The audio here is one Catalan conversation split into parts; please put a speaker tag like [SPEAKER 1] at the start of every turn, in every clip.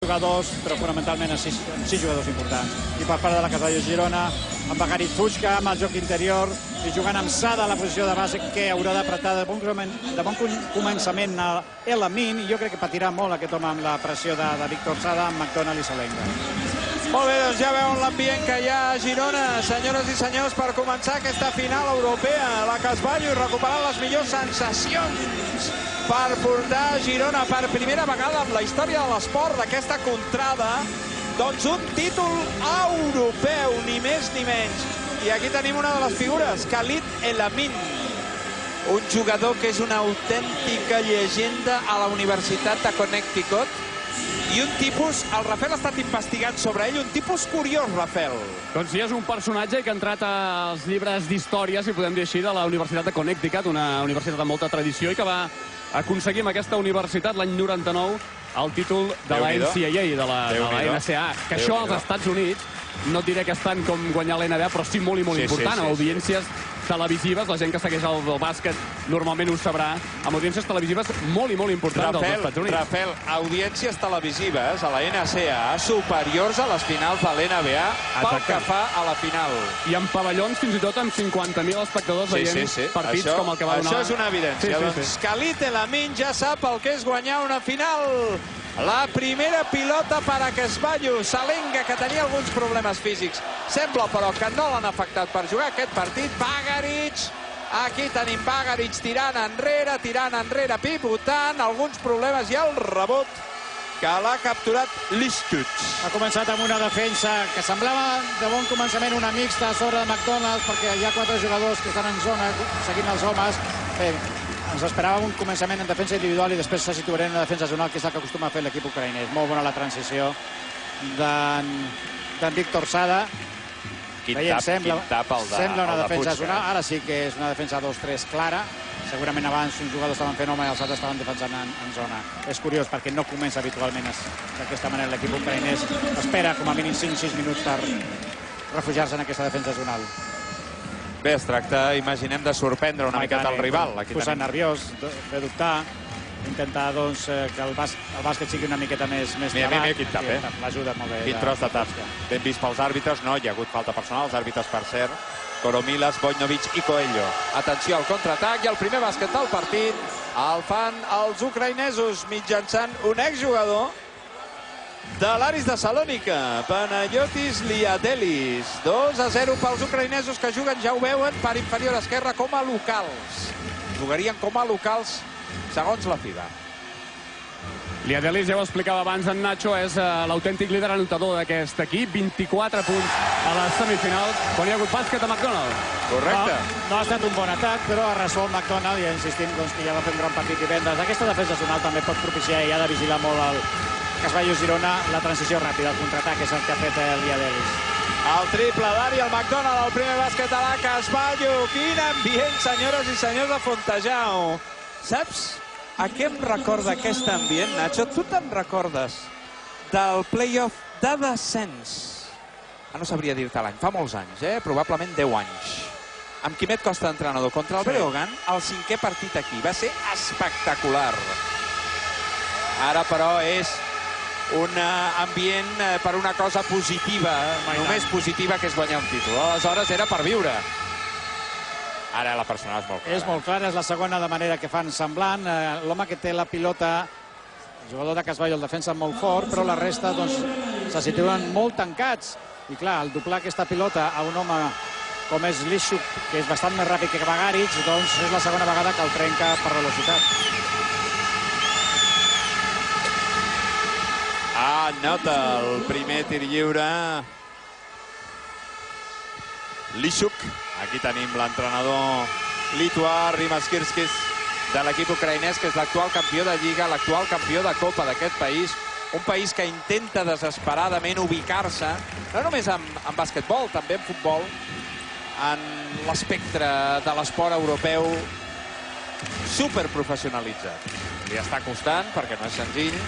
[SPEAKER 1] jugadors, però fonamentalment amb 6 jugadors importants. I per part de la Casallo Girona, amb Bagarit Fuchka, amb el joc interior, i jugant amb Sada a la posició de base, que haurà d'apretar de bon començament a Elamin, i jo crec que patirà molt aquest home amb la pressió de Víctor Sada, amb McDonald i Salenga.
[SPEAKER 2] Molt bé, doncs ja veuen l'ambient que hi ha a Girona, senyores i senyors, per començar aquesta final europea. La Casallo recuperant les millors sensacions per portar a Girona per primera vegada en la història de l'esport d'aquesta contrada, doncs un títol europeu, ni més ni menys. I aquí tenim una de les figures, Khalid Elamin, un jugador que és una autèntica llegenda a la Universitat de Connecticut, i un tipus, el Rafel ha estat investigant sobre ell, un tipus curiós, Rafel.
[SPEAKER 3] Doncs sí, és un personatge que ha entrat als llibres d'història, si podem dir així, de la Universitat de Connecticut, una universitat amb molta tradició, i que va aconseguir amb aquesta universitat l'any 99 el títol de la NCAA, de la NCAA, que això als Estats Units, no et diré que és tant com guanyar l'NBA, però sí molt i molt important, amb audiències televisives. La gent que segueix el bàsquet normalment ho sabrà, amb audiències televisives molt i molt importants dels Estats Units.
[SPEAKER 2] Rafael, audiències televisives a la NCAA superiors a les finals de l'NBA pel que fa a la final.
[SPEAKER 3] I amb pavellons fins i tot amb 50.000 espectadors veient partits com el que va donar.
[SPEAKER 2] Això és una evidència. Doncs Khalid Elamin ja sap el que és guanyar una final. La primera pilota per a Casallo. Salenga, que tenia alguns problemes físics. Sembla, però, que no l'han afectat per jugar aquest partit. Bagarit. Aquí tenim Bagarit tirant enrere, pivotant. Alguns problemes i el rebot que l'ha capturat Listut.
[SPEAKER 1] Ha començat amb una defensa que semblava de bon començament una mixta a sobre de McDonald, perquè hi ha 4 jugadors que estan en zona seguint els homes. Ens esperàvem un començament en defensa individual i després se situarem en la defensa zonal, que és el que acostuma a fer l'equip ucraïnès. Molt bona la transició d'en Víctor Sada. Sembla una defensa zonal. Ara sí que és una defensa 2-3 clara. Segurament abans uns jugadors estaven fent home i els altres estaven defensant en zona. És curiós perquè no comença habitualment d'aquesta manera l'equip ucraïnès. Espera com a mínim 5-6 minuts per refugiar-se en aquesta defensa zonal.
[SPEAKER 2] Bé, es tracta, imaginem, de sorprendre una miqueta el rival.
[SPEAKER 1] Posar nerviós, fer dubtar, intentar que el bàsquet sigui una miqueta més
[SPEAKER 2] travat.
[SPEAKER 1] L'ajuda molt bé.
[SPEAKER 2] Quin tros de tap. Ben vist pels àrbitres, no hi ha hagut falta personal. Els àrbitres, per cert, Koromilas, Bojnovic i Coelho. Atenció al contraatac i el primer bàsquet del partit el fan els ucraïnesos mitjançant un exjugador de l'Aris de Salònica, Panayotis Liadelis. 2-0 pels ucraïnesos, que juguen, ja ho veuen, per inferior esquerra com a locals. Jugarien com a locals segons la FIBA.
[SPEAKER 3] Liadelis, ja ho explicava abans en Nacho, és l'autèntic líder anotador d'aquest equip. 24 punts a la semifinal, quan hi ha hagut bàsquet a McDonald.
[SPEAKER 2] Correcte.
[SPEAKER 1] No ha estat un bon atac, però ha resolt McDonald, i insistim que ja va fer un gran partit divendres. Aquesta defensa zonal també pot propiciar i ha de vigilar molt el Casallo Girona, la transició ràpida, el contraatac és el que ha fet Liadelis.
[SPEAKER 2] El triple d'Ari, el McDonald, el primer bàsquet a la Casallo. Quin ambient, senyores i senyors de Fontejau. Saps a què em recorda aquest ambient, Nacho? Tu te'n recordes del playoff de descens? No sabria dir-te l'any, fa molts anys, probablement 10 anys. Amb Quimet Costa d'entrenador contra el Breogán, el 5è partit aquí. Va ser espectacular. Ara, però, és un ambient per una cosa positiva, només positiva, que és guanyar un títol. Aleshores era per viure. Ara la personal és molt clara.
[SPEAKER 1] És molt clara, és la segona de manera que fan semblant. L'home que té la pilota, el jugador de Casallo, el defensa molt fort, però la resta se situen molt tancats. I clar, al doblar aquesta pilota a un home com és Lishuk, que és bastant més ràpid que Bagarit, doncs és la segona vegada que el trenca per velocitat.
[SPEAKER 2] Nota el primer tir lliure. Lishuk. Aquí tenim l'entrenador lituà, Rimas Kirskis, de l'equip ucraïnès, que és l'actual campió de Lliga, l'actual campió de Copa d'aquest país. Un país que intenta desesperadament ubicar-se, no només en bàsquetbol, també en futbol, en l'espectre de l'esport europeu superprofessionalitzat. Li està costant, perquè no és senzill,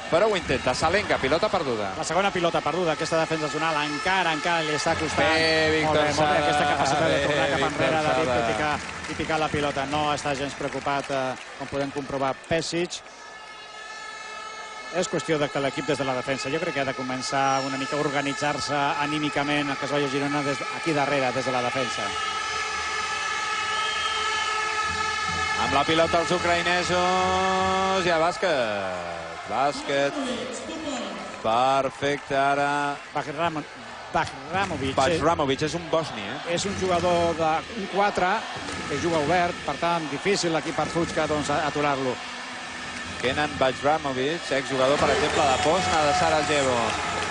[SPEAKER 2] però ho intenta. Salenga, pilota perduda.
[SPEAKER 1] La segona pilota perduda, aquesta defensa zonal encara li està costant.
[SPEAKER 2] Bé, Víctor Sada.
[SPEAKER 1] Molt bé, aquesta capacitat de tornar cap enrere David i picar la pilota. No està gens preocupat, com podem comprovar, Pesic. És qüestió de que l'equip des de la defensa, jo crec que ha de començar una mica a organitzar-se anímicament, que es vagi Girona aquí darrere, des de la defensa.
[SPEAKER 2] Amb la pilota els ucraïnesos, i a bàsquet. Bàsquet. Perfecte, ara... Bajramovic és un bosni,
[SPEAKER 1] És un jugador d'un 4 que juga obert, per tant, difícil aquí per Fučka aturar-lo.
[SPEAKER 2] Kenan Bajramovic, exjugador, per exemple, de Pozna de Sarajevo.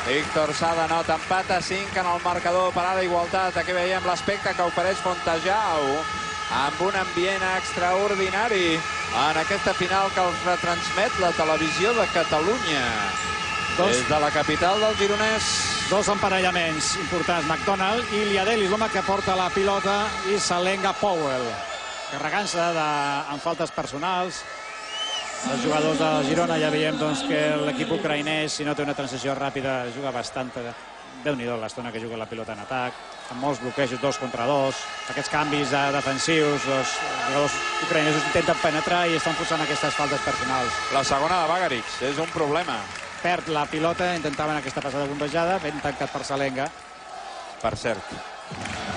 [SPEAKER 2] Víctor Sada nota empat a 5 en el marcador per ara igualtat. Aquí veiem l'aspecte que ofereix Fontejau amb un ambient extraordinari en aquesta final que els retransmet la televisió de Catalunya. Des de la capital del gironès.
[SPEAKER 1] Dos emparellaments importants, McDonald i Liadelis, l'home que porta la pilota, i Salenga Powell, carregant-se amb faltes personals. Els jugadors de Girona ja veiem que l'equip ucraïnès, si no té una transició ràpida, juga bastant. Déu-n'hi-do l'estona que juga la pilota en atac, amb molts bloquejos, 2 contra 2. Aquests canvis defensius, els jugadors ucraïnesos intenten penetrar i estan forçant aquestes faltes personals.
[SPEAKER 2] La segona de Bagaric, és un problema.
[SPEAKER 1] Perd la pilota, intentaven aquesta passada bombejada, ben tancat per Salenga.
[SPEAKER 2] Per cert,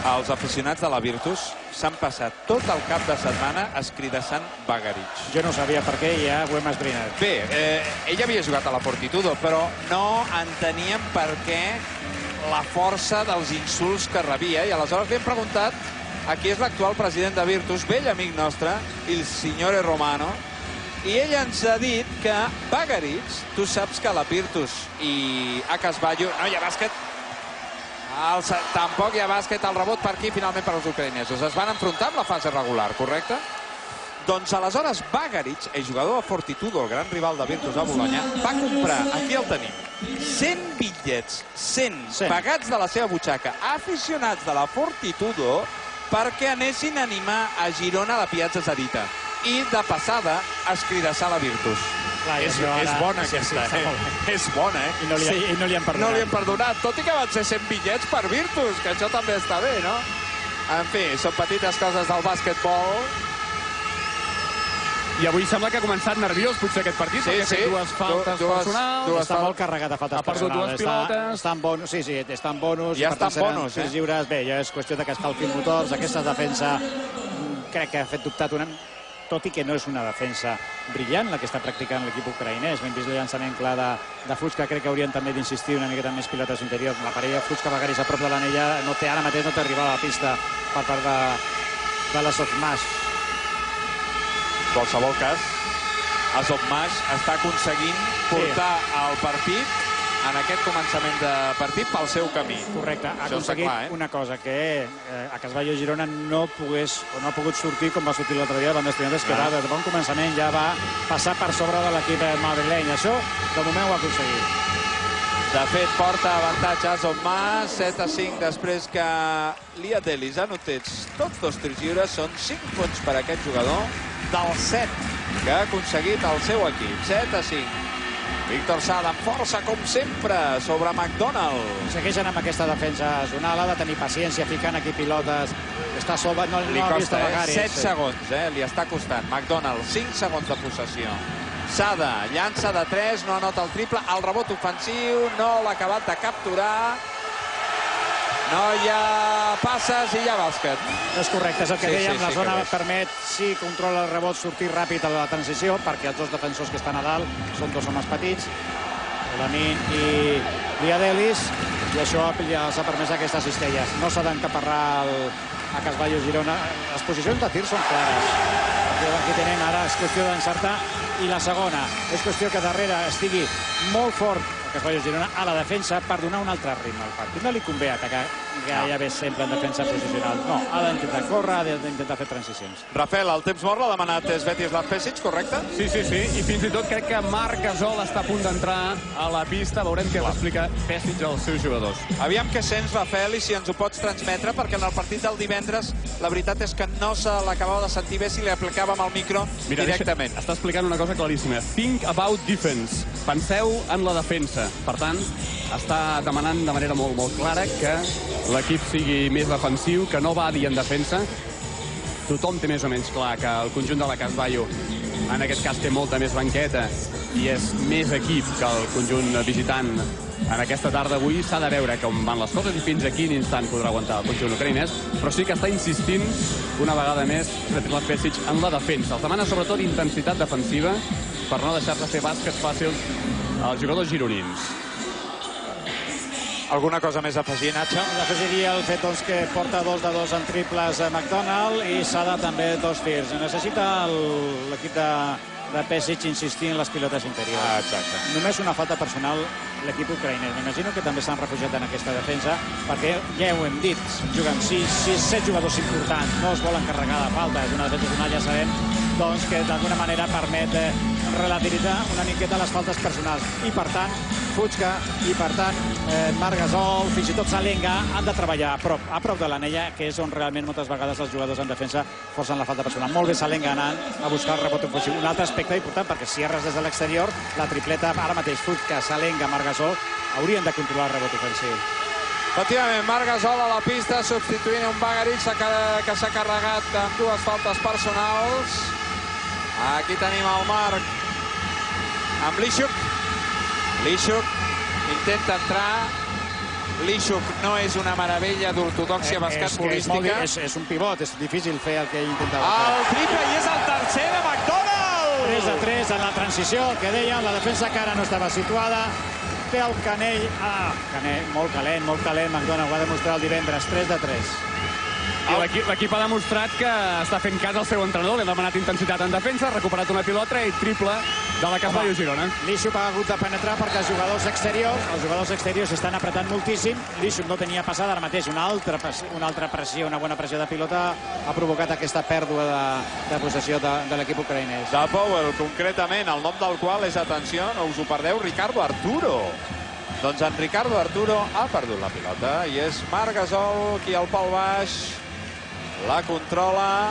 [SPEAKER 2] els aficionats de la Virtus s'han passat tot el cap de setmana escridassant Bagaric.
[SPEAKER 1] Jo no sabia per què, ja ho hem esbrinat.
[SPEAKER 2] Bé, ell havia jugat a la Fortitudo, però no enteníem per què la força dels insults que rebia, i aleshores li hem preguntat a qui és l'actual president de Virtus, vell amic nostre, il signore Romano, i ell ens ha dit que Bagaric, tu saps que la Virtus i a Casballo no hi ha bàsquet, tampoc hi ha bàsquet, el rebot per aquí, finalment per als ucraïnesos. Es van enfrontar amb la fase regular, correcte? Doncs aleshores Bagaric, el jugador de Fortitudo, el gran rival de Virtus a Bologna, va comprar, aquí el tenim, 100 bitllets, 100 pagats de la seva butxaca, aficionats de la Fortitudo, perquè anessin a animar a Girona a la Piazza Zarita. I de passada escridassar la Virtus. És bona aquesta, és bona,
[SPEAKER 1] I no li han perdonat.
[SPEAKER 2] No li han perdonat, tot i que van ser 100 bitllets per Virtus, que això també està bé, no? En fi, són petites coses del bàsquetbol.
[SPEAKER 3] I avui sembla que ha començat nerviós, potser, aquest partit, perquè ha fet dues faltes personals.
[SPEAKER 1] Està molt carregat de faltes personals.
[SPEAKER 3] Ha perdut dues pilotes.
[SPEAKER 1] Està en bonus, sí, està en bonus.
[SPEAKER 2] Ja està en bonus,
[SPEAKER 1] eh? Lliures. Bé, ja és qüestió de que escalfin motors. Aquesta defensa crec que ha fet dubtat una... tot i que no és una defensa brillant la que està practicant l'equip ucraïnès. Hem vist el llançament clar de Fučka, crec que haurien també d'insistir una miqueta més pilotes interiors. La parella Fučka-Bagaric a prop de l'anella ara mateix no té arribada a la pista per part de la Sofmash.
[SPEAKER 2] En qualsevol cas, a Sofmash està aconseguint portar el partit en aquest començament de partit pel seu camí.
[SPEAKER 1] Correcte, ha aconseguit una cosa, que a Casballo Girona no ha pogut sortir com va sortir l'altre dia davant d'Estudiantes, que de bon començament ja va passar per sobre de l'equip madrileny. Això, de moment, ho ha aconseguit.
[SPEAKER 2] De fet, porta avantatge a Sofmash, 7-5, després que Liadelis anotés tots dos tirs lliures. Són 5 punts per aquest jugador del 7 que ha aconseguit el seu equip. 7-5. Víctor Sada amb força, com sempre, sobre McDonald.
[SPEAKER 1] Segueixen amb aquesta defensa zonal, ha de tenir paciència ficant aquí pilotes. Està sobre, no ha vist a Bagaric.
[SPEAKER 2] 7 segons, li està costant. McDonald, 5 segons de possessió. Sada llança de 3, no anota el triple. El rebot ofensiu no l'ha acabat de capturar. No hi ha passes i hi ha bàsquet.
[SPEAKER 1] És correcte, és el que dèiem. La zona permet, si controla el rebot, sortir ràpid a la transició, perquè els dos defensors que estan a dalt són dos homes petits, Lamin i Liadelis, i això ja s'ha permès aquestes cistelles. No s'ha d'encaparrar a Casballo Girona. Les posicions de tir són clares. Aquí tenim, ara és qüestió d'encertar. I la segona, és qüestió que darrere estigui molt fort Casballo Girona a la defensa per donar un altre ritme al partit. No li convé atacar gairebé sempre en defensa posicional. No, ha d'intentar córrer, ha d'intentar fer transicions.
[SPEAKER 2] Rafael, el temps mort l'ha demanat Svetislav Pesic, correcte?
[SPEAKER 3] Sí, i fins i tot crec que Marc Gasol està a punt d'entrar a la pista. Veurem què l'explica Pesic als seus jugadors.
[SPEAKER 2] Aviam què sents, Rafael, i si ens ho pots transmetre, perquè en el partit del divendres la veritat és que no se l'acabava de sentir bé si li aplicàvem el micro directament.
[SPEAKER 3] Està explicant una cosa claríssima. Think about defense. Penseu en la defensa. Per tant, està demanant de manera molt clara que l'equip sigui més defensiu, que no badi en defensa. Tothom té més o menys clar que el conjunt de la Casballo, en aquest cas, té molta més banqueta i és més equip que el conjunt visitant en aquesta tarda avui. S'ha de veure com van les coses i fins a quin instant podrà aguantar el conjunt ucraïnès, però sí que està insistint una vegada més Svetislav Pesic en la defensa. Els demana sobretot intensitat defensiva per no deixar-se fer bàsquets fàcils als jugadors gironins.
[SPEAKER 2] Alguna cosa més a afegir, Nacho?
[SPEAKER 1] Afegiria el fet que porta 2 de 2 en triples a McDonald i Sada també 2 tirs. Necessita l'equip de Pesic insistir en les pilotes interiors.
[SPEAKER 2] Exacte.
[SPEAKER 1] Només una falta personal l'equip ucraïnès. M'imagino que també s'han refugiat en aquesta defensa perquè ja ho hem dit, juguen 7 jugadors importants, no es volen carregar de falta. És una defensa zonal, ja sabem, doncs, que d'alguna manera permet relativitzar una miqueta les faltes personals. I per tant, Fuchka i per tant Marc Gasol, fins i tot Salenga han de treballar a prop de l'anella, que és on realment moltes vegades els jugadors en defensa forcen la falta personal. Molt bé Salenga anant a buscar el rebot ofensiu. Un altre aspecte important, perquè si erres des de l'exterior, la tripleta ara mateix Fuchka, Salenga, Marc Gasol haurien de controlar el rebot ofensiu.
[SPEAKER 2] Efectivament, Marc Gasol a la pista substituint un Bagaric que s'ha carregat amb 2 faltes personals. Aquí tenim el Marc amb Lishuk. Lishuk intenta entrar. Lishuk no és una meravella d'ortodòxia basquetbolística.
[SPEAKER 1] És un pivot, és difícil fer el que intentava
[SPEAKER 2] fer. El triple i és el tercer de McDonald!
[SPEAKER 1] 3 de 3 en la transició, el que dèiem, la defensa que ara no estava situada. Té el canell, molt calent, McDonald ho va demostrar el divendres, 3 de 3.
[SPEAKER 3] I l'equip ha demostrat que està fent cas al seu entrenador, li ha demanat intensitat en defensa, ha recuperat una pilota i triple de la Casballo Girona.
[SPEAKER 1] Lishuk ha hagut de penetrar perquè els jugadors exteriors estan apretant moltíssim. Lishuk no tenia passada, ara mateix una altra pressió, una bona pressió de pilota ha provocat aquesta pèrdua de possessió de l'equip ucraïnès.
[SPEAKER 2] De Powell, concretament, el nom del qual és, atenció, no us ho perdeu, Ricardo Arturo. Doncs en Ricardo Arturo ha perdut la pilota i és Marc Gasol qui al pal baix la controla.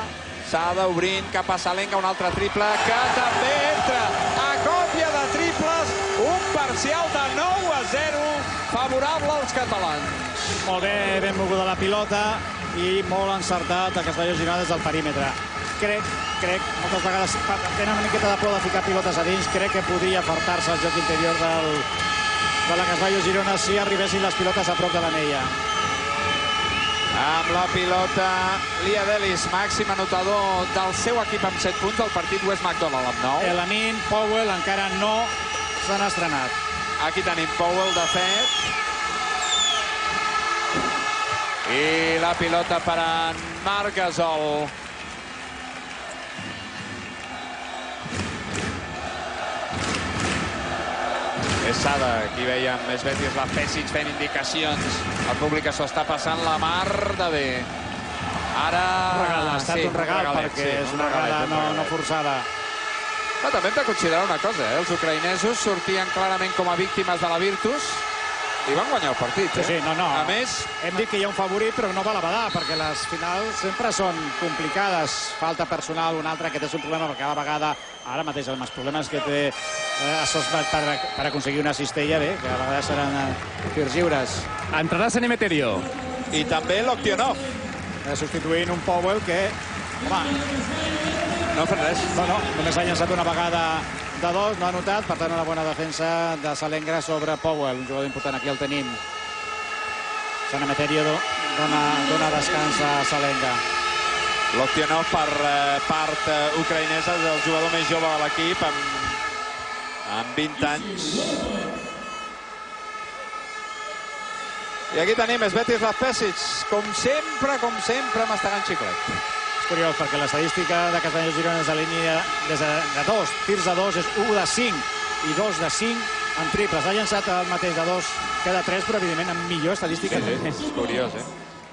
[SPEAKER 2] Sada obrint cap a Salenga, un altre triple que també entra a còpia de triples, un parcial de 9-0 favorable als catalans.
[SPEAKER 1] Molt bé, ben moguda la pilota i molt encertat el Casballo Girona des del perímetre. Crec, moltes vegades tenen una miqueta de por de ficar pilotes a dins, crec que podria fartar-se el joc interior de la Casballo Girona si arribessin les pilotes a prop de l'anella.
[SPEAKER 2] Amb la pilota, Liadelis, màxim anotador del seu equip amb 7 punts, el partit West McDonald amb 9.
[SPEAKER 1] Elamin, Powell encara no s'han estrenat.
[SPEAKER 2] Aquí tenim Powell, de fet. I la pilota per en Marc Gasol. És Sada, aquí veiem Svetislav Pesic fent indicacions. El públic s'ho està passant la mar de bé. Ara...
[SPEAKER 1] Ha estat un regal perquè és una regada no forçada.
[SPEAKER 2] Però també hem de considerar una cosa, els ucraïnesos sortien clarament com a víctimes de la Virtus i van guanyar el partit.
[SPEAKER 1] Sí, no.
[SPEAKER 2] A més...
[SPEAKER 1] Hem dit que hi ha un favorit, però no val a badar, perquè les finals sempre són complicades. Falta personal, un altre, aquest és un problema, perquè cada vegada, ara mateix, els problemes que té per aconseguir una cistella, bé, que a vegades seran tirs lliures.
[SPEAKER 3] Entrarà Sanemeterio.
[SPEAKER 2] I també l'Oktionov.
[SPEAKER 1] Substituint un Powell que, home...
[SPEAKER 2] No ha fet res.
[SPEAKER 1] No, només ha llançat una vegada de 2, no ha anotat, per tant una bona defensa de Salenga sobre Powell, un jugador important, aquí el tenim. Sanemeterio dona descans a Salenga.
[SPEAKER 2] L'Oktionov per part ucraïnesa és el jugador més jove de l'equip, amb 20 anys. I aquí tenim Svetislav Pesic, com sempre, mastegant xiclet.
[SPEAKER 1] Curiós, perquè l'estadística de Casballo Girona és de línia de 2. Tirs de 2 és 1 de 5 i 2 de 5 en triples. Ha llançat el mateix de 2 que de 3, però evidentment amb millor estadística.
[SPEAKER 2] Sí, és curiós,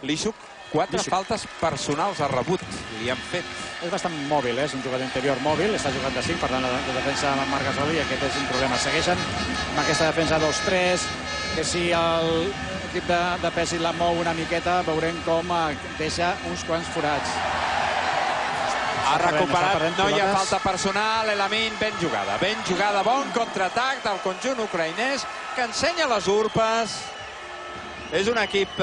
[SPEAKER 2] Lishuk, 4 faltes personals a rebut li han fet.
[SPEAKER 1] És bastant mòbil, és un jugador interior mòbil, està jugant de 5, per tant la defensa amb Marc Gasol i aquest és un problema. Segueixen amb aquesta defensa 2-3, que si l'equip de Pesic la mou una miqueta, veurem com deixa uns quants forats.
[SPEAKER 2] Ha recuperat, no hi ha falta personal, Elamin, ben jugada, bon contraatac del conjunt ucraïnès, que ensenya les urpes. És un equip,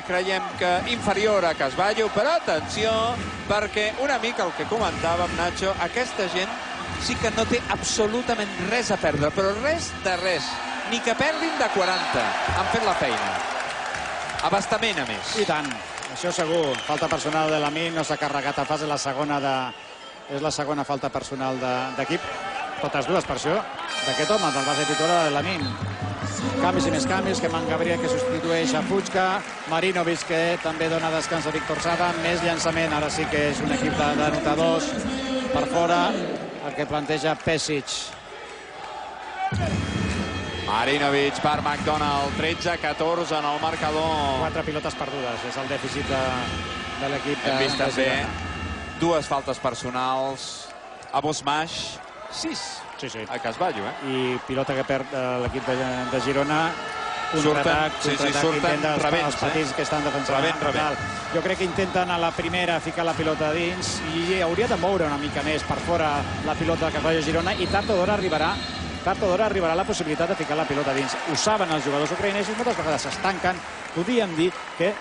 [SPEAKER 2] creiem que inferior a Casballo, però atenció, perquè una mica el que comentàvem, Nacho, aquesta gent sí que no té absolutament res a perdre, però res de res. Ni que perdin de 40. Han fet la feina. Abastament, a més.
[SPEAKER 1] I tant, això segur. Falta personal de Lamine, no s'ha carregat a fase, és la segona falta personal d'equip. Totes dues, per això, d'aquest home, del base titular de Lamine. Canvis i més canvis, que Gabriel que substitueix a Fuchka, Marinovic que també dona descans a Víctor Sada, més llançament, ara sí que és un equip d'anotadors per fora, el que planteja Pešić.
[SPEAKER 2] Marinovic per McDonald, 13-14 en el marcador.
[SPEAKER 1] 4 pilotes perdudes, és el dèficit de l'equip.
[SPEAKER 2] Hem vist també dues faltes personals a Bosmaix, 6 a Casballo.
[SPEAKER 1] I pilota que perd l'equip de Girona.
[SPEAKER 2] Surten rebents,
[SPEAKER 1] els petits que estan defensant. Jo crec que intenten a la primera ficar la pilota dins i hauria de moure una mica més per fora la pilota de Casballo Girona i tard o d'hora arribarà la possibilitat de ficar la pilota dins. Ho saben els jugadors ucraïnesos, moltes vegades s'estanquen. Podríem dir que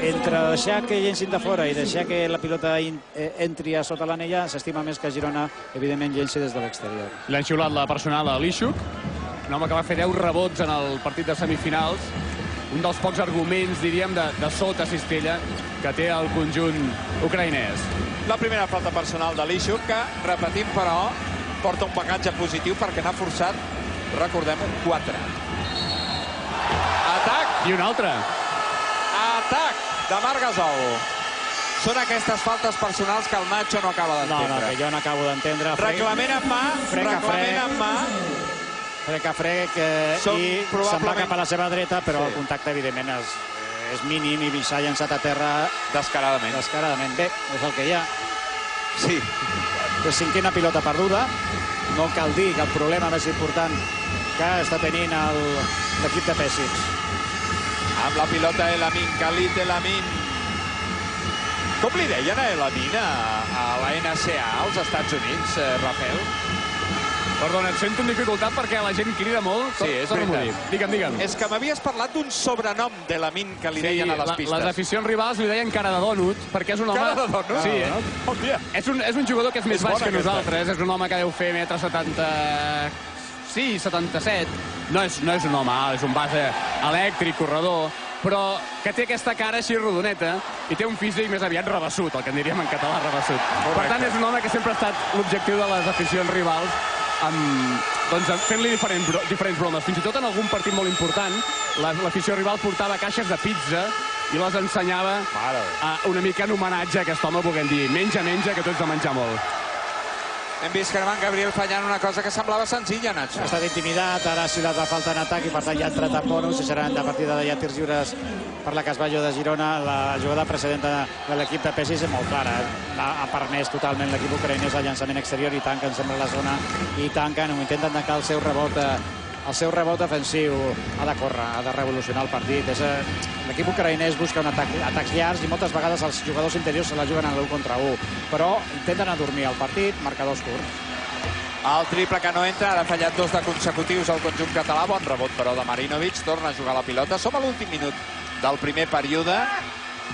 [SPEAKER 1] entre deixar que llencin de fora i deixar que la pilota entri a sota l'anella, s'estima més que Girona, evidentment, llenci des de l'exterior.
[SPEAKER 3] L'han xiulat la personal a Lishuk, un home que va fer 10 rebots en el partit de semifinals, un dels pocs arguments, diríem, de sota cistella que té el conjunt ucraïnès.
[SPEAKER 2] La primera falta personal de Lishuk, que, repetim, però, porta un pagatge positiu perquè n'ha forçat, recordem-ho, 4. Atac!
[SPEAKER 3] I un altre.
[SPEAKER 2] Atac de Marc Gasol. Són aquestes faltes personals que el Nacho no acaba d'entendre.
[SPEAKER 1] No, que jo no acabo d'entendre.
[SPEAKER 2] Reglament en mà,
[SPEAKER 1] Frec a frec, i se'n va cap a la seva dreta, però el contacte, evidentment, és mínim i s'ha llançat a terra descaradament. Bé, és el que hi ha.
[SPEAKER 2] Sí.
[SPEAKER 1] És cinquena pilota perduda. No cal dir que el problema més important que està tenint l'equip de Pešić.
[SPEAKER 2] Amb la pilota Elamin, Khalid Elamin. Com li deien a Elamin a la NCA als Estats Units, Rafael?
[SPEAKER 3] Perdona, et sento en dificultat perquè la gent crida molt.
[SPEAKER 2] Sí, és veritat.
[SPEAKER 3] Digue'm.
[SPEAKER 2] És que m'havies parlat d'un sobrenom d'Elamin que li deien a les pistes.
[SPEAKER 3] Les aficions rivals li deien cara de dònut, perquè és un home...
[SPEAKER 2] Cara de dònut?
[SPEAKER 3] Sí, és un jugador que és més baix que nosaltres. És un home que deu fer 1,70 m... Sí, 77. No és un home alt, és un base elèctric, corredor, però que té aquesta cara així rodoneta i té un físic més aviat rebassut, el que en diríem en català rebassut. Per tant, és un home que sempre ha estat l'objectiu de les aficions rivals, fent-li diferents bromes. Fins i tot en algun partit molt important, l'afició rival portava caixes de pizza i les ensenyava una mica en homenatge a aquest home, volguem dir, menja, que tu ets de menjar molt.
[SPEAKER 2] Hem vist que Gabriel fallant una cosa que semblava senzilla, Nacho.
[SPEAKER 1] Ha estat intimidat, ara ha sigut la falta en atac i per tant ja ha entrat en bonus i seran de partida de tirs lliures per la Casballo de Girona. La jugada precedent de l'equip de Pešić és molt clara. Ha permès totalment l'equip ucraïnès el llançament exterior i tanquen sempre la zona i tanquen, intenten tancar el seu rebot ofensiu. Ha de córrer, ha de revolucionar el partit. L'equip ucraïnès busca atacs llargs i moltes vegades els jugadors interiors se la juguen en l'1 contra 1, però intenten adormir el partit, marcadors curts.
[SPEAKER 2] El triple que no entra, ara ha fallat 2 de consecutius al conjunt català, bon rebot però de Marinovic, torna a jugar la pilota. Som a l'últim minut del primer període.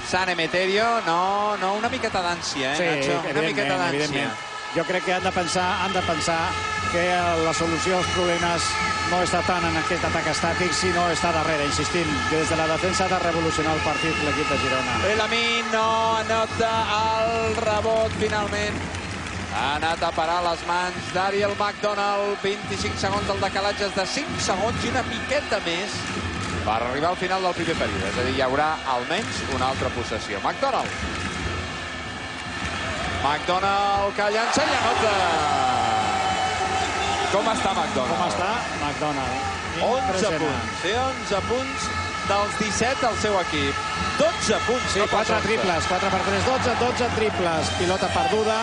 [SPEAKER 2] San Emeterio, no, una miqueta d'ànsia, Nacho? Una miqueta d'ànsia.
[SPEAKER 1] Jo crec que han de pensar que la solució als problemes no està tant en aquest atac estàtic, sinó està darrere, insistint, des de la defensa ha de revolucionar el partit l'equip de Girona.
[SPEAKER 2] Elamin no anota el rebot, finalment. Ha anat a parar les mans d'Ariel McDonald. 25 segons, el decalatge és de 5 segons i una miqueta més per arribar al final del primer període. És a dir, hi haurà almenys una altra possessió. McDonald que llança i anota. Com està McDonald? 11 punts. Té 11 punts dels 17 al seu equip. 12 punts.
[SPEAKER 1] Sí, 4 triples, 4 per 3, 12 triples. Pilota perduda.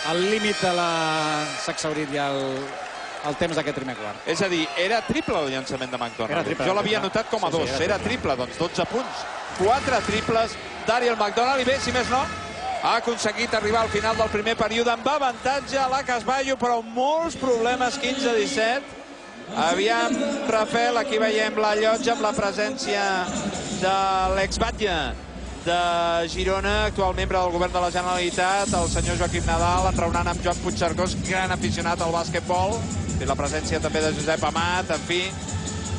[SPEAKER 1] Al límit de s'ha exhaurit ja el temps d'aquest primer quart.
[SPEAKER 2] És a dir, era triple el llançament de McDonald. Jo l'havia notat com a 2. Era triple, doncs 12 punts. 4 triples d'Ariel McDonald. I bé, si més no, ha aconseguit arribar al final del primer període amb avantatge a la Casballo, però molts problemes, 15-17. Aviam, Rafael, aquí veiem la llotja amb la presència de l'exbatlle de Girona, actual membre del govern de la Generalitat, el senyor Joaquim Nadal, enraonant amb Joan Puigcercós, gran aficionat al bàsquetbol, i la presència també de Josep Amat, en fi,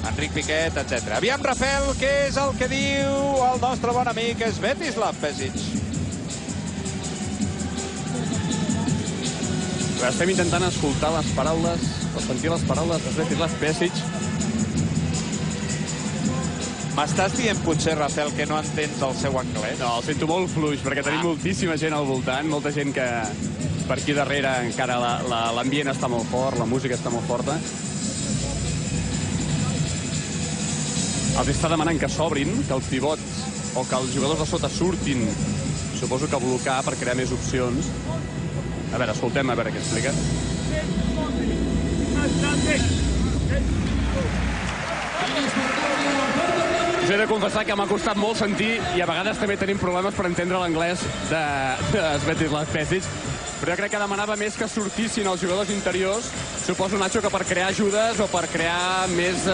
[SPEAKER 2] Enric Piquet, etc. Aviam, Rafel, què és el que diu el nostre bon amic Svetislav Pešić?
[SPEAKER 3] Estem intentant escoltar les paraules, o sentir les paraules de Svetislav Pešić.
[SPEAKER 2] M'estàs dient, potser, Rafel, que no entens el seu anglès?
[SPEAKER 3] No, el sento molt fluix, perquè tenim moltíssima gent al voltant, molta gent que per aquí darrere encara l'ambient està molt fort, la música està molt forta. Els està demanant que s'obrin, que els pivots o que els jugadors de sota surtin, suposo que a blocar per crear més opcions. A veure, escoltem a veure què explica. Us he de confessar que m'ha costat molt sentir i a vegades també tenim problemes per entendre l'anglès de Svetislav Pešić, però jo crec que demanava més que sortissin els jugadors interiors, suposo, Nacho, que per crear ajudes o per crear més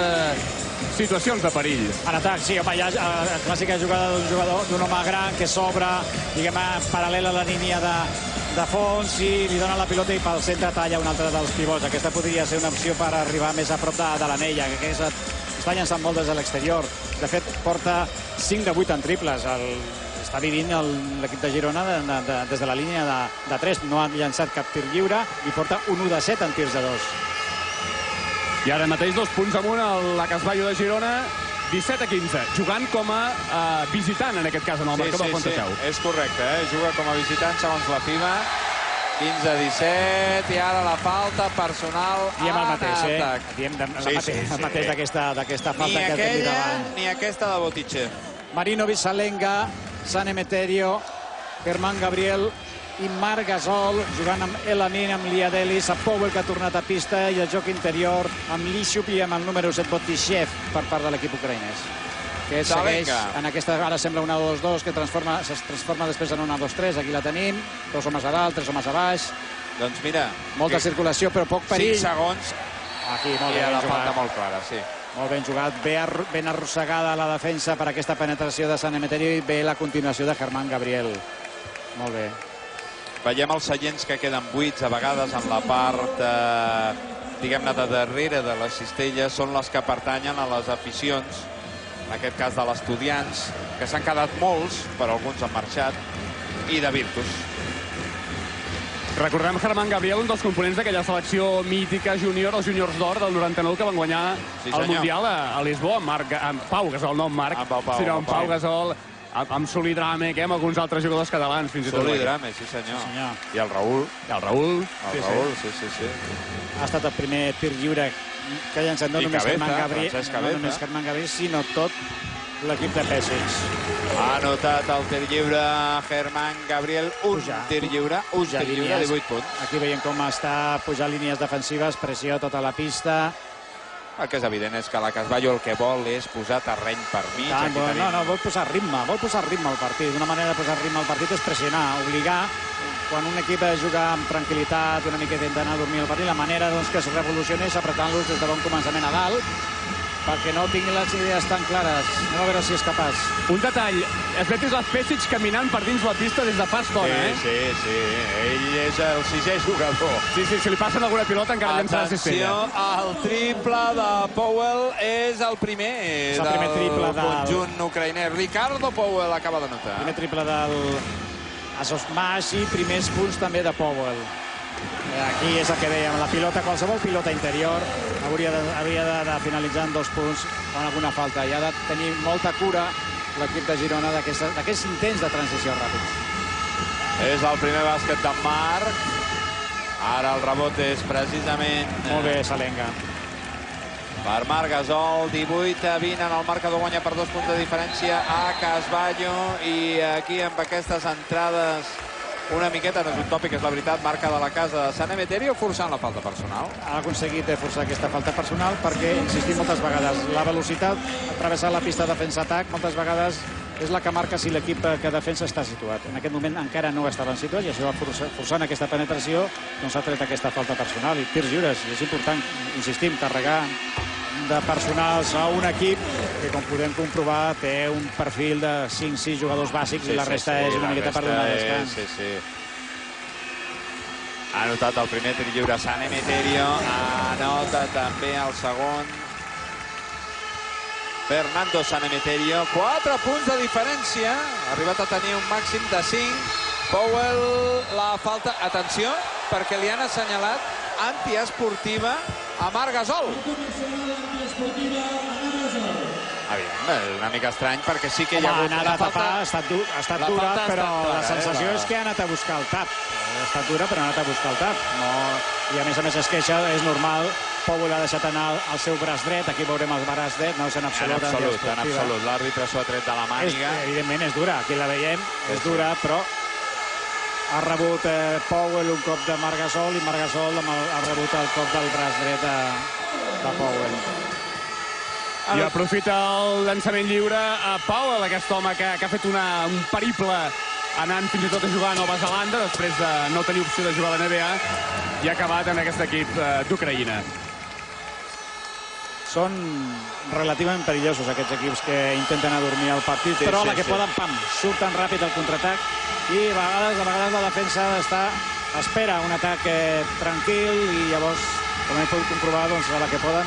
[SPEAKER 3] situacions de perill.
[SPEAKER 1] En atac, sí, home, hi ha la clàssica jugada d'un jugador, d'un home gran que s'obre, diguem, paral·lela a la línia de fons i li dona la pilota i pel centre talla un altre dels pivots. Aquesta podria ser una opció per arribar més a prop de l'anella, que està llançant molt des de l'exterior. De fet, porta 5 de 8 en triples. Està vivint l'equip de Girona des de la línia de 3. No ha llançat cap tir lliure i porta un 1 de 7 en tirs de 2.
[SPEAKER 3] I ara mateix 2 punts amunt a la Casballo de Girona, 17-15, jugant com a visitant, en aquest cas, en el marcador del Fontejau.
[SPEAKER 2] Sí, és correcte, juga com a visitant, segons la FIBA. 15-17, i ara la falta personal
[SPEAKER 1] en atac.
[SPEAKER 2] Diem
[SPEAKER 1] el mateix d'aquesta falta que tenim davant.
[SPEAKER 2] Ni aquesta de Bottiche.
[SPEAKER 1] Marinovic, Salenga, San Emeterio, Germán Gabriel i Marc Gasol, jugant amb Elanin, amb Liadelis, a Powell, que ha tornat a pista, i el joc interior amb Lishuk i amb el número 7, Botishev, per part de l'equip ucraïnès. Que segueix en aquesta, ara sembla una 2-2, que es transforma després en una 2-3. Aquí la tenim, 2 homes a dalt, 3 homes a baix.
[SPEAKER 2] Doncs mira...
[SPEAKER 1] Molta circulació, però poc perill.
[SPEAKER 2] 5 segons.
[SPEAKER 1] Aquí, molt
[SPEAKER 2] ben jugat.
[SPEAKER 1] falta
[SPEAKER 2] molt clara, sí.
[SPEAKER 1] Molt ben jugat. Ben arrossegada la defensa per aquesta penetració de San Emeterio i ve la continuació de Germán Gabriel. Molt bé.
[SPEAKER 2] Veiem els seients que queden buits, a vegades en la part, diguem-ne, de darrere de les cistelles, són les que pertanyen a les aficions, en aquest cas de l'Estudiants, que s'han quedat molts, però alguns han marxat, i de Virtus.
[SPEAKER 3] Recordem Germán Gabriel, un dels components d'aquella selecció mítica júnior, els júniors d'or del 99, que van guanyar el Mundial a Lisboa, amb Pau Gasol, no amb Marc, sinó amb Pau Gasol, amb Solidramec, amb alguns altres jugadors catalans, fins i tot.
[SPEAKER 2] Solidramec, sí senyor. I el Raül. Sí.
[SPEAKER 1] Ha estat el primer tir lliure que ha llançat no només Germán Gabriel, sinó tot l'equip de Pešić.
[SPEAKER 2] Ha anotat el tir lliure Germán Gabriel, un tir lliure, 18 punts.
[SPEAKER 1] Aquí veiem com està pujant línies defensives, pressió a tota la pista.
[SPEAKER 2] El que és evident és que la Casballo el que vol és posar terreny per mig.
[SPEAKER 1] No, vol posar ritme al partit. Una manera de posar ritme al partit és pressionar, obligar. Quan un equip ha de jugar amb tranquil·litat, una miqueta intentant a dormir el partit, la manera que es revolucioni és apretant-los des de bon començament a dalt, perquè no tinguin les idees tan clares. Anem a veure si és capaç.
[SPEAKER 3] Un detall, Svetislav Pešić caminant per dins la pista des de fa estona,
[SPEAKER 2] Sí. Ell és el 6è jugador.
[SPEAKER 3] Sí, si li passen alguna pilota encara llançarà la cistella.
[SPEAKER 2] Atenció, el triple de Powell és el primer del conjunt ucraïner. Ricardo Powell acaba de notar.
[SPEAKER 1] Primer triple del Asosmash i primers punts també de Powell. Aquí és el que dèiem, la pilota, qualsevol pilota interior havia de finalitzar en 2 punts o en alguna falta. I ha de tenir molta cura l'equip de Girona d'aquests intents de transició ràpids.
[SPEAKER 2] És el primer bàsquet d'en Marc. Ara el rebot és precisament...
[SPEAKER 1] Molt bé, Salenga.
[SPEAKER 2] Per Marc Gasol, 18-20 en el marcador, guanya per 2 punts de diferència a Casballo. I aquí, amb aquestes entrades una miqueta, no és un tòpic, és la veritat, marca de la casa de San Emeterio, forçant la falta personal. Ha
[SPEAKER 1] aconseguit forçar aquesta falta personal perquè, insistim moltes vegades, la velocitat travessar la pista defensa-atac moltes vegades és la que marca si l'equip que defensa està situat. En aquest moment encara no estaven situats i això forçant aquesta penetració doncs ha tret aquesta falta personal i tirs lliures. I és important, insistim, carregar de personals a un equip que, com podem comprovar, té un perfil de 5-6 jugadors bàsics i la resta és una miqueta per donar descans.
[SPEAKER 2] Ha anotat el primer tir lliure San Emeterio, anota també el segon Fernando San Emeterio. 4 punts de diferència, ha arribat a tenir un màxim de 5. Powell, la falta, atenció, perquè li han assenyalat antiesportiva a Marc Gasol. Una mica estrany, perquè sí que hi ha hagut
[SPEAKER 1] una falta. Ha estat dura, però la sensació és que ha anat a buscar el tap. Ha estat dura, però ha anat a buscar el tap. I a més es queixa, és normal. Powell ha deixat anar el seu braç dret. Aquí veurem el braç dret, no és en absolut.
[SPEAKER 2] En absolut, l'àrbitre s'ho ha tret de la màniga.
[SPEAKER 1] Evidentment és dura, aquí la veiem, és dura, però ha rebut Powell un cop de Marc Gasol i Marc Gasol ha rebut el cop del braç dret de Powell.
[SPEAKER 3] I aprofita el llançament lliure a Powell, aquest home que ha fet un periple anant fins i tot a jugar a Nova Zelanda després de no tenir opció de jugar a la NBA i ha acabat en aquest equip d'Ucraïna.
[SPEAKER 1] Són relativament perillosos aquests equips que intenten adormir el partit, però a la que poden, pam, surten ràpid al contraatac i a vegades la defensa espera un atac tranquil i llavors, com hem pogut comprovar, a la que poden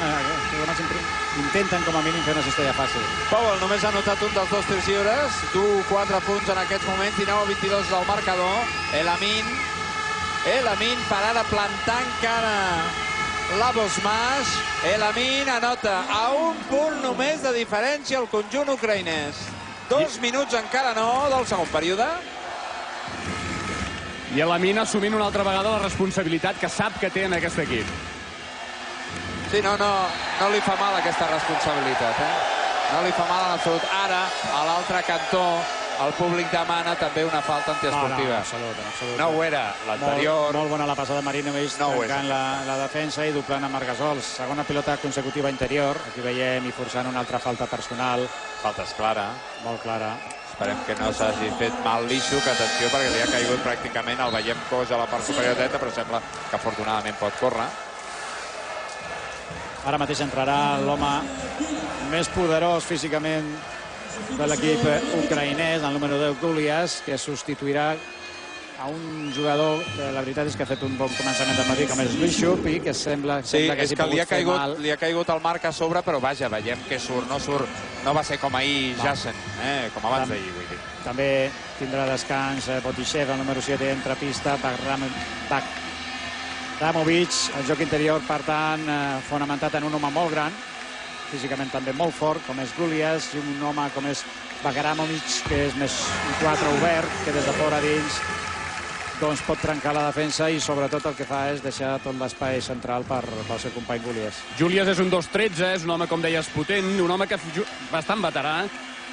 [SPEAKER 1] intenten com a mínim fer una cistella fàcil.
[SPEAKER 2] Powell només ha anotat un dels 2 tirs lliures, du 4 punts en aquests moments, 19-22 del marcador. Elamin per ara plantant cara Labos Mas. Elamin anota a un punt només de diferència el conjunt ucraïnès. 2 minuts encara no del segon període.
[SPEAKER 3] I Elamin assumint una altra vegada la responsabilitat que sap que té en aquest equip.
[SPEAKER 2] Sí, no li fa mal aquesta responsabilitat, No li fa mal en absolut. Ara, a l'altre cantó, el públic demana també una falta antiesportiva.
[SPEAKER 1] No, absolut.
[SPEAKER 2] No ho era, l'anterior.
[SPEAKER 1] Molt bona la passada de Marinovic, trencant la defensa i doblant a Marc Gasol. Segona pilota consecutiva interior. Aquí veiem i forçant una altra falta personal.
[SPEAKER 2] Falta és clara.
[SPEAKER 1] Molt clara.
[SPEAKER 2] Esperem que no s'hagi fet mal l'Ixuc, atenció, perquè li ha caigut pràcticament, el veiem coix a la part superior dreta, però sembla que afortunadament pot córrer.
[SPEAKER 1] Ara mateix entrarà l'home més poderós físicament de l'equip ucraïnès, el número 10, Gulias, que substituirà a un jugador que la veritat és que ha fet un bon començament de matí, com és l'Ixuc, i que sembla
[SPEAKER 2] que
[SPEAKER 1] és que
[SPEAKER 2] li ha caigut el Marc a sobre, però vaja, veiem que no va ser com ahir Jassen, com abans d'ahir, vull dir.
[SPEAKER 1] També tindrà descans Botishev, el número 7, entra a pista, Ramovic, el joc interior, per tant, fonamentat en un home molt gran, físicament també molt fort, com és Gulias, i un home com és Bagaramovic, que és més un 4 obert, que des de fora dins doncs pot trencar la defensa i sobretot el que fa és deixar tot l'espai central pel seu company Gulias.
[SPEAKER 3] Gulias és un 2'13", és un home, com deies, potent, un home que bastant veterà,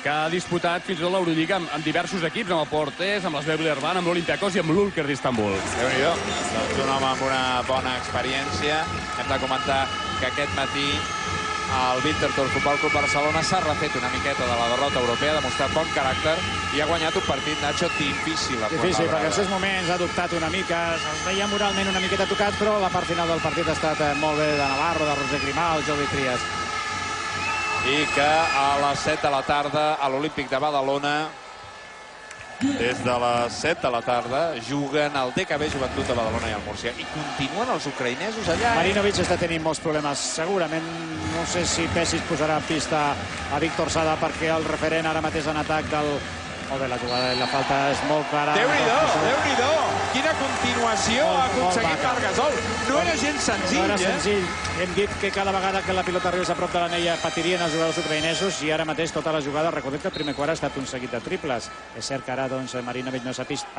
[SPEAKER 3] que ha disputat fins i tot l'Eurolliga amb diversos equips, amb el Portes, amb l'Slavia Villeurbanne, amb l'Olympiakos i amb l'Ulker d'Istanbul.
[SPEAKER 2] Déu-n'hi-do, doncs un home amb una bona experiència. Hem de comentar que aquest matí el Winterthur Futbol Club Barcelona s'ha refet una miqueta de la derrota europea, ha demostrat bon caràcter i ha guanyat un partit, Nacho, difícil.
[SPEAKER 1] Difícil, perquè en els seus moments ha dubtat una mica, es veia moralment una miqueta tocat, però la part final del partit ha estat molt bé de Navarro, de Roger Grimal, Jordi Trias.
[SPEAKER 2] I que a les 7 de la tarda a l'Olímpic de Badalona, des de les 7 de la tarda, juguen el DKB Joventut de Badalona i el Múrcia. I continuen els ucraïnesos allà.
[SPEAKER 1] Marinovic està tenint molts problemes. Segurament, no sé si Pešić posarà a pista a Víctor Sada, perquè el referent ara mateix en atac del... Molt bé, la jugada i la falta és molt clara.
[SPEAKER 2] Déu-n'hi-do! Quina continuació ha aconseguit Marc Gasol. No era gens senzill,
[SPEAKER 1] No era senzill. Hem dit que cada vegada que la pilota arribés a prop de l'anella patirien els jugadors ucraïnesos i ara mateix tota la jugada, recordem que el primer quart ha estat un seguit de triples. És cert que ara doncs Marinovic no és a pista,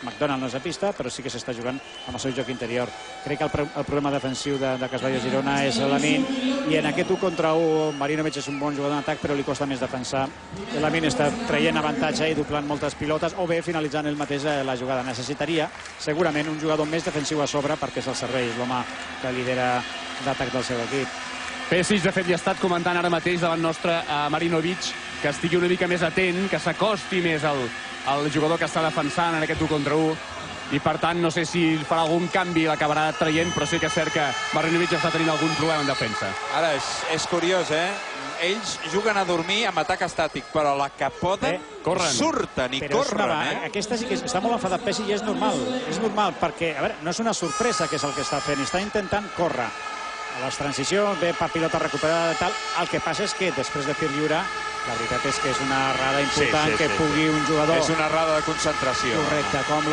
[SPEAKER 1] McDonald no és a pista, però sí que s'està jugant amb el seu joc interior. Crec que el problema defensiu de Casvallo Girona és Elamin, i en aquest 1 contra 1 Marinovic és un bon jugador en atac, però li costa més defensar. Elamin està traient avantatge i doblant moltes pilotes, o bé finalitzant ell mateix la jugada. Necessitaria segurament un jugador més defensiu a sobre, perquè és el servei, és l'home que lidera l'atac del seu equip.
[SPEAKER 3] Pešić, de fet, li ha estat comentant ara mateix davant nostre a Marinovic que estigui una mica més atent, que s'acosti més al jugador que està defensant en aquest 1 contra 1. i per tant no sé si farà algun canvi, l'acabarà traient, però sí que és cert que Marinovic està tenint algun problema en defensa.
[SPEAKER 2] Ara, és curiós, ells juguen a dormir amb atac estàtic, però la que poden surten i corren.
[SPEAKER 1] Aquesta sí que està molt enfadat Pessi i és normal, perquè, a veure, no és una sorpresa que és el que està fent, està intentant córrer. A les transicions, ve per pilota recuperada i tal, el que passa és que després de tir lliure, la veritat és que és una errada important que pugui un jugador...
[SPEAKER 2] És una errada de concentració.
[SPEAKER 1] Correcte, com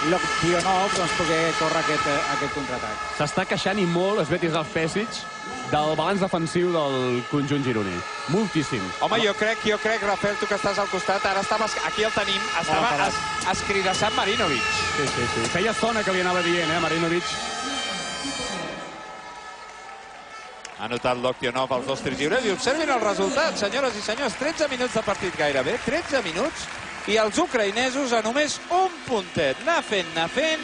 [SPEAKER 1] Loktionov poder córrer aquest contraatac.
[SPEAKER 3] S'està queixant i molt Svetis Pesic del balanç defensiu del conjunt gironí. Moltíssim.
[SPEAKER 2] Home, jo crec, Rafael, tu que estàs al costat, ara aquí el tenim, estava escridassant Marinovic.
[SPEAKER 3] Sí. Feia estona que li anava dient, Marinovic.
[SPEAKER 2] Ha notat Loktionov els 2 tirs lliures i observin el resultat, senyores i senyors. 13 minuts de partit gairebé, 13 minuts, i els ucraïnesos a només un puntet. Anar fent.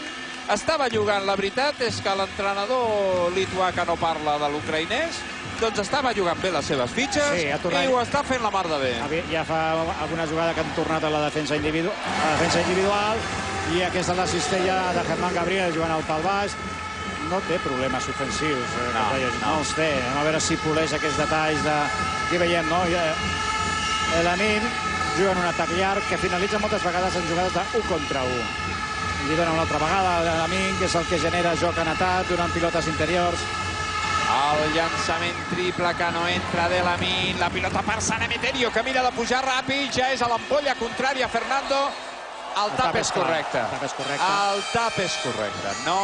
[SPEAKER 2] Estava jugant, la veritat és que l'entrenador lituà que no parla de l'ucraïnès, doncs estava jugant bé les seves fitxes i ho està fent la mar de bé.
[SPEAKER 1] Ja fa alguna jugada que han tornat a la defensa individual i aquesta és la cistella de Germán Gabriel jugant al pal baix. No té problemes ofensius, no els té. A veure si poleix aquests detalls de... Aquí veiem, no? Elamin juga en un atac llarg que finalitza moltes vegades en jugades d'1 contra 1. Li dona una altra vegada a Elamin, que és el que genera joc en atac durant pilotes interiors.
[SPEAKER 2] El llançament triple que no entra d'Elamin. La pilota per San Emeterio, que mira de pujar ràpid. Ja és a l'ampolla contrària, Fernando. El tap és correcte. El tap és correcte. No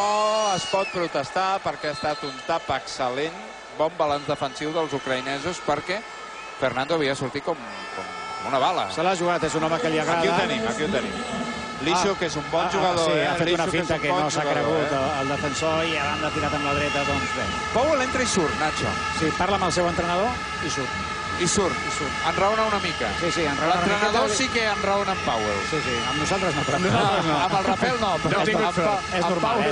[SPEAKER 2] es pot protestar perquè ha estat un tap excel·lent. Bon balanç defensiu dels ucraïnesos perquè Fernando havia sortit com una bala.
[SPEAKER 1] Se l'ha jugat, és un home que li agrada.
[SPEAKER 2] Aquí ho tenim. Lixo, que és un bon jugador.
[SPEAKER 1] Sí, ha fet una finta que no s'ha cregut el defensor i a banda tirat amb la dreta, doncs bé.
[SPEAKER 2] Powell entra i surt, Nacho.
[SPEAKER 1] Sí, parla amb el seu entrenador i surt.
[SPEAKER 2] I surt. Enraona una mica.
[SPEAKER 1] Sí, enraona una mica.
[SPEAKER 2] L'entrenador sí que enraona amb Powell.
[SPEAKER 1] Sí, amb nosaltres no.
[SPEAKER 2] Amb el Rafael no.
[SPEAKER 1] És normal.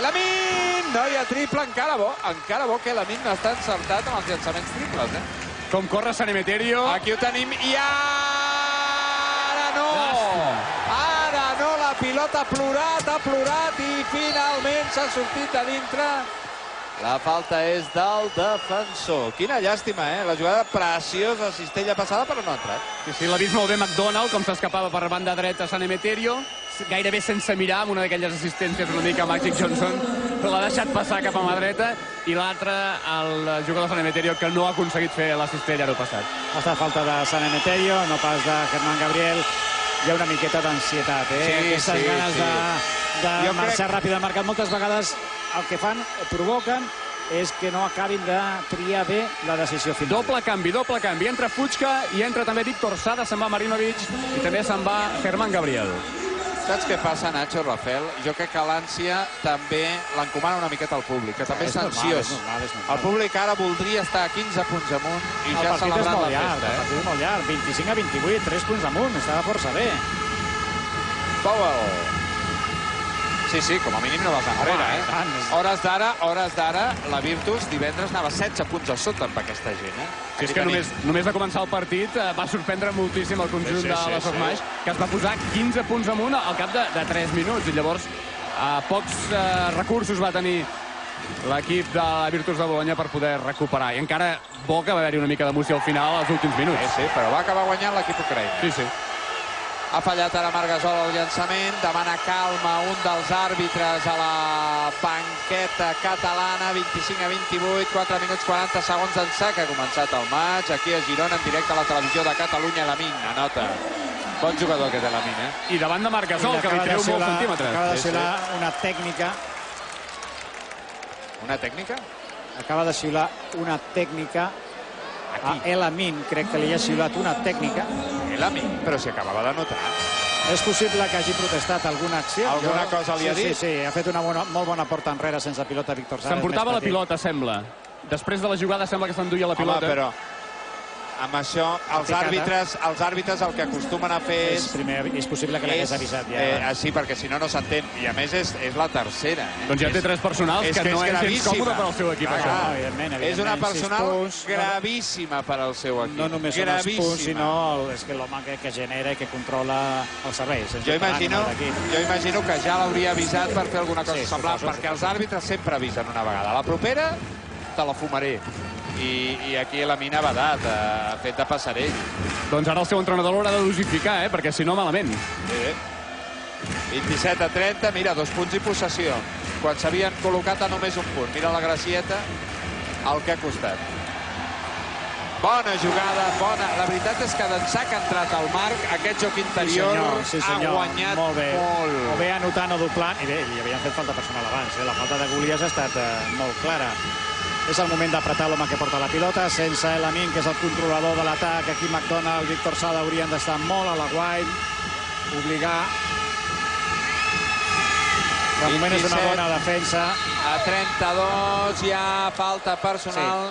[SPEAKER 2] Elamin! No hi ha triple, encara bo que Elamin no està encertat amb els llançaments triples,
[SPEAKER 3] Com corre San Emeterio.
[SPEAKER 2] Aquí ho tenim i ara no! Ara no, la pilota ha plorat i finalment s'ha sortit a dintre. La falta és del defensor. Quina llàstima, La jugada preciosa, cistella passada, però no ha entrat.
[SPEAKER 3] Sí, l'ha vist molt bé McDonald, com s'escapava per banda dreta San Emeterio, gairebé sense mirar, amb una d'aquelles assistències una mica Magic Johnson, però l'ha deixat passar cap a mà dreta, i l'altre, el jugador San Emeterio, que no ha aconseguit fer la cistella l'ho passat.
[SPEAKER 1] Ha estat falta de San Emeterio, no pas de Germán Gabriel. Hi ha una miqueta d'ansietat, Aquestes ganes de marxar ràpid al mercat. Moltes vegades el que fan o provoquen és que no acabin de triar bé la decisió final.
[SPEAKER 3] Doble canvi. Entra Fuchka i entra també Víctor Sada, se'n va Marinovic i també se'n va Germán Gabriel.
[SPEAKER 2] Saps què passa, Nacho, Rafael? Jo crec que l'ànsia també l'encomana una miqueta al públic, que també és ansiós. El públic ara voldria estar a 15 punts amunt i ja celebrant la festa.
[SPEAKER 1] El partit és molt llarg, 25-28, 3 punts amunt, estava força bé.
[SPEAKER 2] Powell. Sí, com a mínim no vas enrere, Hores d'ara, la Virtus divendres anava 16 punts a sota amb aquesta gent,
[SPEAKER 3] És que només de començar el partit va sorprendre moltíssim el conjunt de la Sofmaix, que es va posar 15 punts amunt al cap de 3 minuts, i llavors pocs recursos va tenir l'equip de la Virtus de Bologna per poder recuperar, i encara bo que va haver-hi una mica d'emoció al final als últims minuts.
[SPEAKER 2] Sí, però va acabar guanyant l'equip ucraïnès.
[SPEAKER 3] Sí.
[SPEAKER 2] Ha fallat ara Marc Gasol el llançament, demana calma un dels àrbitres a la banqueta catalana, 25-28, 4 minuts 40 segons d'ençà que ha començat el maig, aquí a Girona, en directe a la televisió de Catalunya. Elamin, anota. Bon jugador aquest Elamin,
[SPEAKER 3] I davant de Marc Gasol, que li treu molts centímetres.
[SPEAKER 1] Acaba de xiular una tècnica.
[SPEAKER 2] Una tècnica?
[SPEAKER 1] Acaba de xiular una tècnica. A Elamin crec que li ha xiulat una tècnica.
[SPEAKER 2] Elamin, però si acabava de notar.
[SPEAKER 1] És possible que hagi protestat alguna acció.
[SPEAKER 2] Alguna cosa li ha dit?
[SPEAKER 1] Sí, ha fet una molt bona porta enrere sense pilota Víctor Sada.
[SPEAKER 3] S'emportava la pilota, sembla. Després de la jugada sembla que s'enduia la pilota.
[SPEAKER 2] Home, però amb això, els àrbitres el que acostumen a fer és...
[SPEAKER 1] És possible que l'hagués avisat ja.
[SPEAKER 2] Sí, perquè si no, no s'entén. I a més és la tercera.
[SPEAKER 3] Doncs ja té 3 personals, que no és gens còmode per al seu equip.
[SPEAKER 2] És una personal gravíssima per al seu equip.
[SPEAKER 1] No només són els punts, sinó és que l'home que genera i que controla els serveis.
[SPEAKER 2] Jo imagino que ja l'hauria avisat per fer alguna cosa semblant, perquè els àrbitres sempre avisen una vegada. La propera te la fumaré. I aquí la mina Badat ha fet de passarell.
[SPEAKER 3] Doncs ara el seu entrenador l'haurà de dosificar, perquè si no, malament.
[SPEAKER 2] 27-30, mira, 2 punts i possessió. Quan s'havien col·locat a només un punt. Mira la gracieta, el que ha costat. Bona jugada, bona. La veritat és que d'ençà que ha entrat al Marc, aquest joc interior ha guanyat molt.
[SPEAKER 1] Molt bé anotant o doblant. I bé, hi havien fet falta personal abans. La falta de Golias ha estat molt clara. És el moment d'apretar l'home que porta la pilota, sense Elamin, que és el controlador de l'atac. Aquí McDonald, Víctor Sada haurien d'estar molt a la guai. Obligar. De moment és una bona defensa.
[SPEAKER 2] A 32 hi ha falta personal.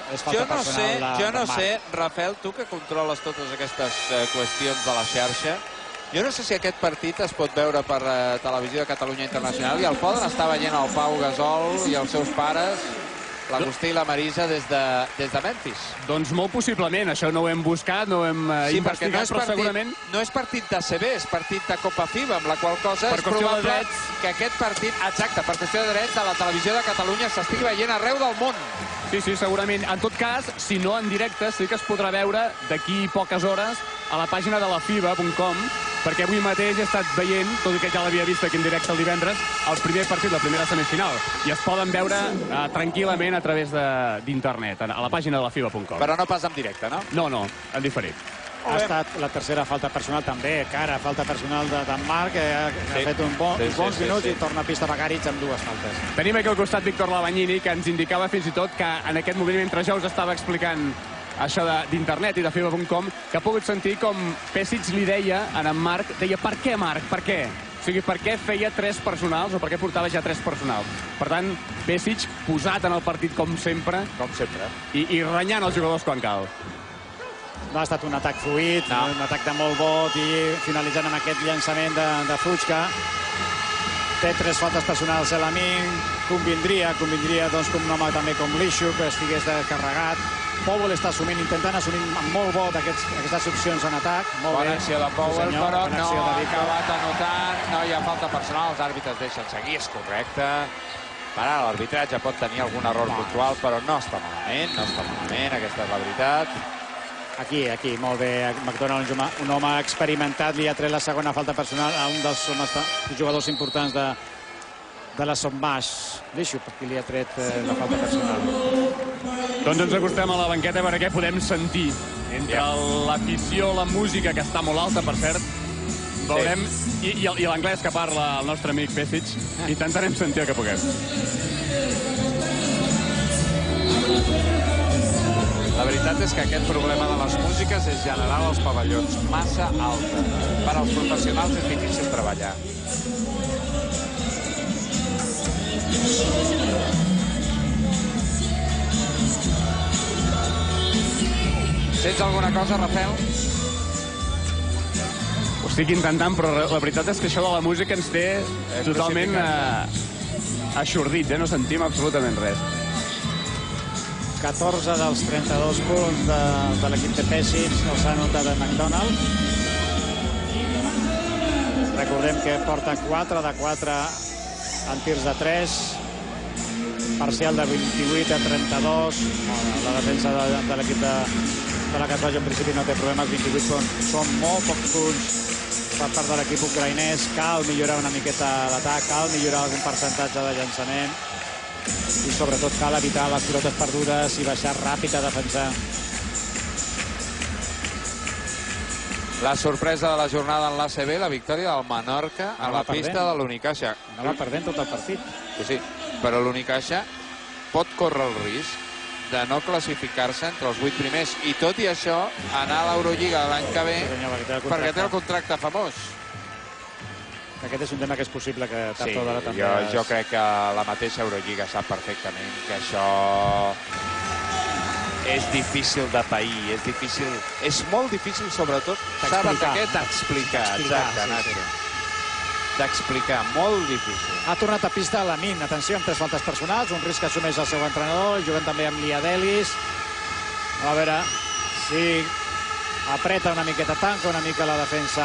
[SPEAKER 2] Jo no sé, Rafael, tu que controles totes aquestes qüestions de la xarxa, jo no sé si aquest partit es pot veure per Televisió de Catalunya Internacional i el poden estar veient el Pau Gasol i els seus pares, l'Agustí i la Marisa des de Memphis.
[SPEAKER 3] Doncs molt possiblement, això no ho hem buscat, no ho hem investigat, però segurament...
[SPEAKER 2] No és partit d'ACB, és partit de Copa FIBA, amb la qual cosa és probable que aquest partit, exacte, per qüestió de drets, a la Televisió de Catalunya s'estigui veient arreu del món.
[SPEAKER 3] Sí, segurament. En tot cas, si no en directe, sí que es podrà veure d'aquí poques hores a la pàgina de la FIBA.com, perquè avui mateix he estat veient, tot i que ja l'havia vist aquí en directe el divendres, el primer partit, la primera semifinal, i es poden veure tranquil·lament a través d'internet, a la pàgina de la FIBA.com.
[SPEAKER 2] Però no pas en directe, no?
[SPEAKER 3] No, en diferit.
[SPEAKER 1] Ha estat la tercera falta personal també, cara, falta personal d'en Marc, que ha fet uns bons minuts i torna a pista Bagaric amb 2 faltes.
[SPEAKER 3] Tenim aquí al costat Víctor Labanyini, que ens indicava fins i tot que en aquest moment, mentre jo us estava explicant això d'internet i de FIBA.com, que ha pogut sentir com Pesic li deia a en Marc, deia, per què, Marc, per què? O sigui, per què feia 3 personals o per què portava ja 3 personals? Per tant, Pesic posat en el partit com sempre. I renyant els jugadors quan cal.
[SPEAKER 1] No ha estat un atac fluid, un atac de molt vot i finalitzant amb aquest llançament de Fuchka. Té 3 faltes personals Elamin. Convindria doncs, que un home també com Lishuk estigués carregat. Powell està intentant assumir amb molt vot aquestes opcions en atac.
[SPEAKER 2] Bona acció de Powell, però no ha acabat anotant. No hi ha falta personal, els àrbitres deixen seguir, és correcte. Ara l'arbitratge pot tenir algun error puntual, però no està malament, aquesta és la veritat.
[SPEAKER 1] Aquí, molt bé. McDonald, un home experimentat, li ha tret la segona falta personal a un dels jugadors importants de la Sombàs. Lishuk, qui li ha tret la falta personal.
[SPEAKER 3] Doncs ens acostem a la banqueta perquè podem sentir entre l'afició, la música, que està molt alta, per cert, veurem, i l'anglès que parla el nostre amic Pesic, intentarem sentir el que puguem.
[SPEAKER 2] La veritat és que aquest problema de les músiques és general als pavellons, massa alta. Per als professionals és difícil treballar. Sents alguna cosa, Rafael?
[SPEAKER 3] Ho estic intentant, però la veritat és que això de la música ens té totalment aixordits, no sentim absolutament res.
[SPEAKER 1] 14 dels 32 punts de l'equip de Pesic els ha anotat de McDonald. Recordem que porta 4 de 4 en tirs de 3. Parcial de 28-32. La defensa de l'equip de la Casvallo en principi no té problemes. 28 són molt pocs punts per part de l'equip ucraïnès. Cal millorar una miqueta l'atac, cal millorar algun percentatge de llançament. I sobretot cal evitar les pilotes perdudes i baixar ràpid a defensar.
[SPEAKER 2] La sorpresa de la jornada en l'ACB, la victòria del Menorca a la pista de l'Unicaja.
[SPEAKER 1] Anava perdent tot el partit.
[SPEAKER 2] Sí, però l'Unicaja pot córrer el risc de no classificar-se entre els 8 primers i tot i això anar a l'Eurolliga l'any que ve perquè té el contracte famós.
[SPEAKER 1] Aquest és un tema que és possible que tard o d'hora també...
[SPEAKER 2] Jo crec que la mateixa Eurolliga sap perfectament que això És difícil de pair, és difícil... És molt difícil, sobretot, saben què? D'explicar. Exacte, Nacho. D'explicar, molt difícil.
[SPEAKER 1] Ha tornat a pista a Lamin. Atenció, amb 3 faltes personals, un risc que assumeix el seu entrenador, jugant també amb Liadelis. A veure si apreta una miqueta, tanca una mica la defensa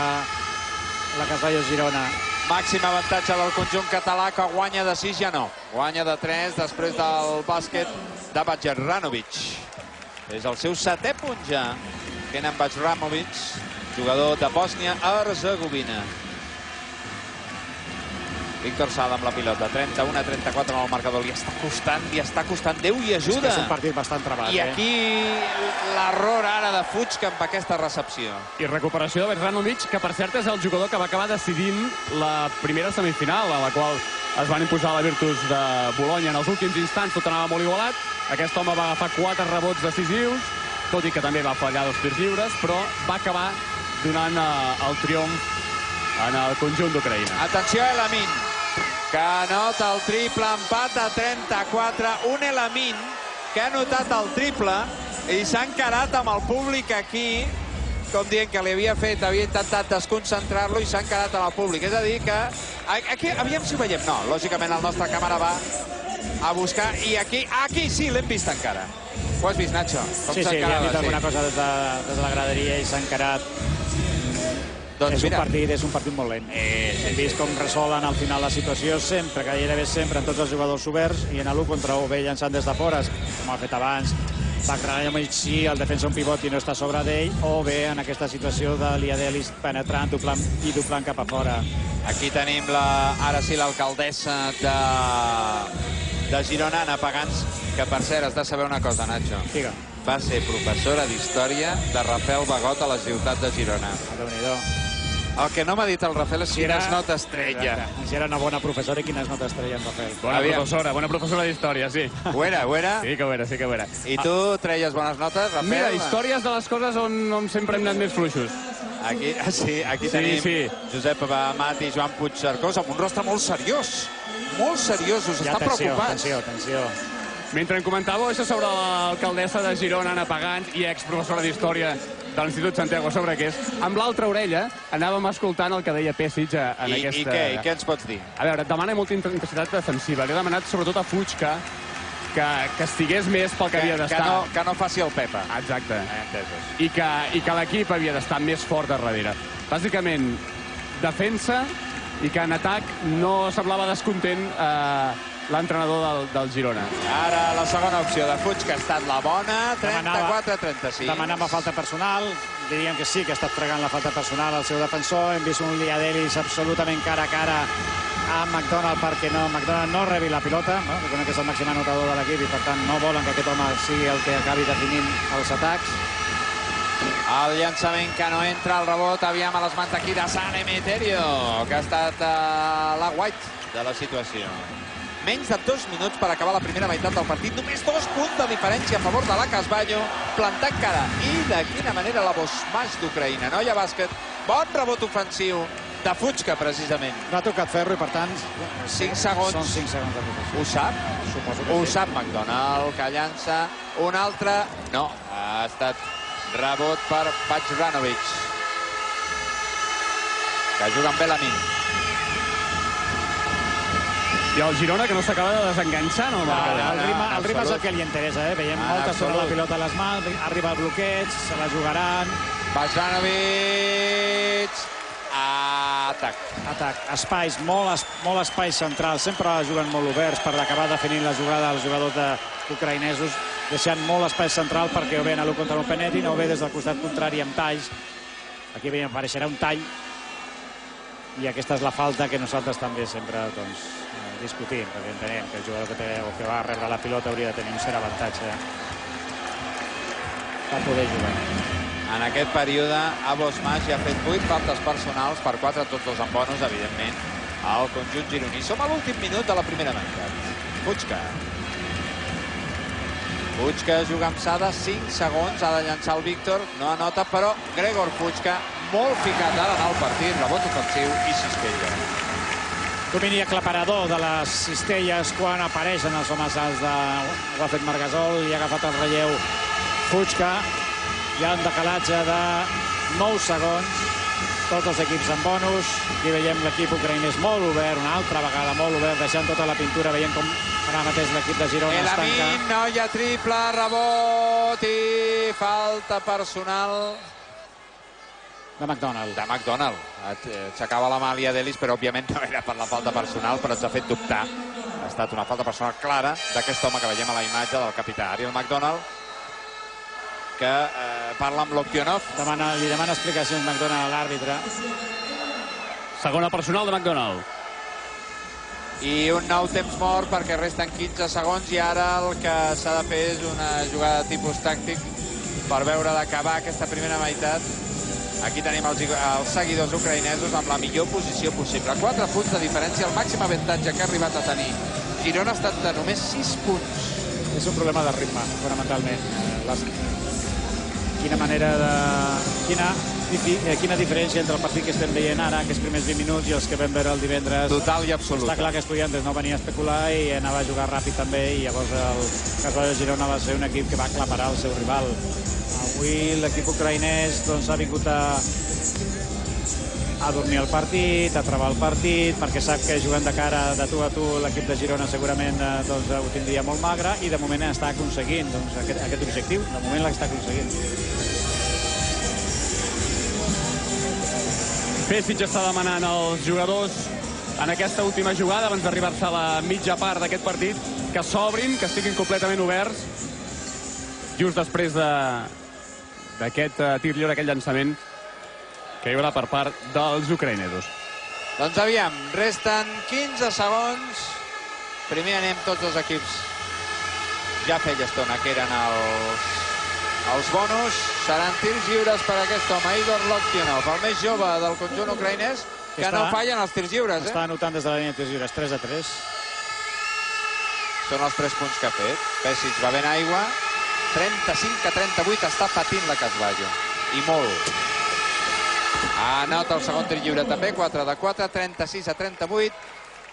[SPEAKER 1] la Casballo Girona.
[SPEAKER 2] Màxim avantatge del conjunt català, que guanya de 6, ja no. Guanya de 3 després del bàsquet de Bajranovic. És el seu 7è punt ja. Kenan Bajranovic, jugador de Bòsnia-Herzegovina. Víctor Sala amb la pilota, 31-34 en el marcador. Li està costant. Déu i ajuda.
[SPEAKER 1] És un partit bastant trebat.
[SPEAKER 2] I aquí l'error ara de Fuchs amb aquesta recepció.
[SPEAKER 3] I recuperació de Bajranovic, que per cert és el jugador que va acabar decidint la primera semifinal, a la qual es van imposar la Virtus de Bologna. En els últims instants tot anava molt igualat. Aquest home va agafar 4 rebots decisius, tot i que també va fallar 2 tirs lliures, però va acabar donant el triomf en el conjunt d'Ucraïna.
[SPEAKER 2] Atenció a Elamin, que anota el triple, empat a 34. Un Elamin que ha anotat el triple i s'ha encarat amb el públic aquí, com dient que li havia intentat desconcentrar-lo i s'ha encarat amb el públic. És a dir que... Aquí, aviam si ho veiem. No, lògicament el nostre càmera va a buscar i aquí sí, l'hem vist encara. Ho has vist, Nacho?
[SPEAKER 1] Sí, li han dit alguna cosa des de la graderia i s'ha encarat. És un partit molt lent. Hem vist com resolen al final la situació sempre, gairebé sempre, amb tots els jugadors oberts, i en l'1 contra 1, bé llançant des de fora, com ha fet abans. Bajranovic sí, el defensa un pivot i no està a sobre d'ell, o bé en aquesta situació de Liadelis penetrant i doblant cap a fora.
[SPEAKER 2] Aquí tenim ara sí l'alcaldessa de Girona, Anna Pagans, que per cert has de saber una cosa, Nacho.
[SPEAKER 1] Digue.
[SPEAKER 2] Va ser professora d'història de Rafael Bagot a la ciutat de Girona.
[SPEAKER 1] Déu-n'hi-do.
[SPEAKER 2] El que no m'ha dit el Rafael és quines notes treia.
[SPEAKER 1] Si era una bona professora i quines notes treia en Rafael.
[SPEAKER 3] Bona professora d'història, sí.
[SPEAKER 2] Ho era?
[SPEAKER 3] Sí que ho era.
[SPEAKER 2] I tu treies bones notes, Rafael?
[SPEAKER 3] Mira, històries de les coses on sempre hem anat més fluixos.
[SPEAKER 2] Aquí tenim Josep Amat i Joan Puigcercós amb un rostre molt seriós. Molt seriosos, estan preocupats.
[SPEAKER 1] Atenció.
[SPEAKER 3] Mentre em comentàveu això sobre l'alcaldessa de Girona, Anna Pagans, i exprofessora d'història de l'Institut Santiago Sobrequés, amb l'altra orella anàvem escoltant el que deia Pesic en aquesta...
[SPEAKER 2] I què ens pots dir?
[SPEAKER 3] A veure, demana molta intensitat defensiva. Li ha demanat sobretot a Fuchs que estigués més pel que havia d'estar.
[SPEAKER 2] Que no faci el Pepa.
[SPEAKER 3] Exacte. I que l'equip havia d'estar més fort a darrere. Bàsicament, defensa, i que en atac no semblava descontent l'entrenador del Girona.
[SPEAKER 2] Ara la segona opció de Fuchs, que ha estat la bona, 34-36.
[SPEAKER 1] Demanava falta personal, diríem que sí, que ha estat fregant la falta personal al seu defensor. Hem vist un Liadelis absolutament cara a cara amb McDonald perquè McDonald no rebi la pilota. Recordem que és el màxim anotador de l'equip i per tant no volen que aquest home sigui el que acabi definint els atacs.
[SPEAKER 2] El llançament que no entra, el rebot, aviam a les mans d'aquí de San Emeterio, que ha estat la White de la situació. Menys de 2 minuts per acabar la primera meitat del partit. Només 2 punts de diferència a favor de la Casballo. Plantant cara. I de quina manera la Bosmash d'Ucraïna. Noia bàsquet. Bon rebot ofensiu de Fuchs, precisament.
[SPEAKER 1] No ha tocat ferro i, per tant,
[SPEAKER 2] 5 segons.
[SPEAKER 1] Són 5 segons de possessió.
[SPEAKER 2] Ho sap?
[SPEAKER 1] Suposo que sí.
[SPEAKER 2] Ho sap McDonald, que llança un altre. No, ha estat rebot per Bajranovic, que juga amb Elamin.
[SPEAKER 3] I el Girona, que no s'acaba de desenganxar, no?
[SPEAKER 1] El ritme és el que li interessa, Veiem molta sobre la pilota a les mans, arriba el bloqueig, se la jugaran.
[SPEAKER 2] Bajranovic, atac.
[SPEAKER 1] Espais, molt espais centrals, sempre juguen molt oberts per acabar definint la jugada als jugadors ucraïnesos, deixant molt espai central perquè o bé en l'1 contra 1 penetrin o bé des del costat contrari amb talls. Aquí veiem, apareixerà un tall i aquesta és la falta que nosaltres també sempre discutim, perquè entenem que el jugador que va rebre la pilota hauria de tenir un cert avantatge per poder jugar.
[SPEAKER 2] En aquest període, Bosmash ja ha fet 8 faltes personals, per 4 tots dos amb bonus, evidentment, al conjunt gironí. Som a l'últim minut de la primera meitat. Fuchs juga amb Sada, 5 segons, ha de llançar el Víctor, no anota, però Gregor Fuchs, molt ficat ara en el partit, rebot ofensiu i cistella.
[SPEAKER 1] Domini aclaparador de les cistelles quan apareixen els homes alts de... Ho ha fet Margasol i ha agafat el relleu Puig, que hi ha un decalatge de 9 segons. Tots els equips en bonus. Aquí veiem l'equip ucraïnès molt obert, una altra vegada molt obert, deixant tota la pintura, veient com ara mateix l'equip de Girona es tanca.
[SPEAKER 2] Elamin, noia triple, rebot i falta personal
[SPEAKER 1] de McDonald.
[SPEAKER 2] de McDonald. Aixecava la mà Liadelis, però òbviament no era per la falta personal, però ens ha fet dubtar. Ha estat una falta personal clara d'aquest home que veiem a la imatge del capità Ariel McDonald, que parla amb Loktionov.
[SPEAKER 1] Li demana explicacions McDonald a l'àrbitre.
[SPEAKER 3] Segona personal de McDonald.
[SPEAKER 2] I un nou temps mort perquè resten 15 segons i ara el que s'ha de fer és una jugada de tipus tàctic per veure d'acabar aquesta primera meitat. Aquí tenim els seguidors ucraïnesos amb la millor posició possible. 4 punts de diferència, el màxim avantatge que ha arribat a tenir Girona ha estat de només 6 punts.
[SPEAKER 1] És un problema de ritme, fonamentalment. Quina diferència entre el partit que estem veient ara, aquests primers 20 minuts, i els que vam veure el divendres.
[SPEAKER 2] Total i absoluta.
[SPEAKER 1] Està clar que Estudiantes no venia a especular i anava a jugar ràpid també, i llavors el Casballó Girona va ser un equip que va aclaparar el seu rival. Avui l'equip ucraïnès ha vingut a dormir el partit, a travar el partit, perquè sap que jugant de cara de tu a tu l'equip de Girona segurament ho tindria molt magre, i de moment està aconseguint aquest objectiu. De moment l'està aconseguint.
[SPEAKER 3] Pesic està demanant als jugadors en aquesta última jugada, abans d'arribar-se a la mitja part d'aquest partit, que s'obrin, que estiguin completament oberts, just després d'aquest tir lliure, aquest llançament que hi haurà per part dels ucraïnesos.
[SPEAKER 2] Doncs aviam, resten 15 segons. Primer anem tots els equips. Ja feia estona que eren els bonus. Seran tirs lliures per aquest home, Igor Loktionov, el més jove del conjunt ucraïnès, que no fallen els tirs lliures.
[SPEAKER 1] Està anotant des de la línia de tirs lliures, 3-3.
[SPEAKER 2] Són els 3 punts que ha fet. Pesic va ben aigua. 35-38, està patint la Casballó. I molt. Anota el segon tir lliure també, 4-4, 36-38.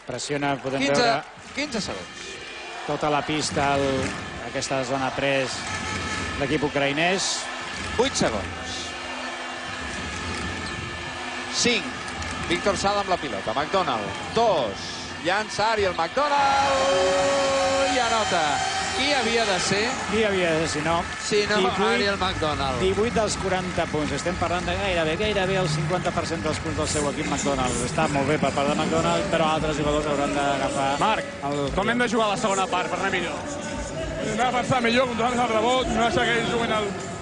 [SPEAKER 1] Pressiona, podem veure
[SPEAKER 2] 15 segons.
[SPEAKER 1] Tota la pista, aquesta zona 3, l'equip ucraïnès.
[SPEAKER 2] 8 segons. 5. Víctor Sala amb la pilota. McDonald. 2. Llança Ariel McDonald. I anota. Qui havia de ser?
[SPEAKER 1] Qui havia de ser, si no?
[SPEAKER 2] Si no, Ariel McDonald.
[SPEAKER 1] 18 dels 40 punts. Estem parlant de gairebé el 50% dels punts del seu equip McDonald. Està molt bé per part de McDonald, però altres jugadors hauran d'agafar...
[SPEAKER 3] Marc, com hem de jugar a la segona part per anar millor?
[SPEAKER 4] Hem de pensar millor, controlar el rebot, no deixar que ells juguen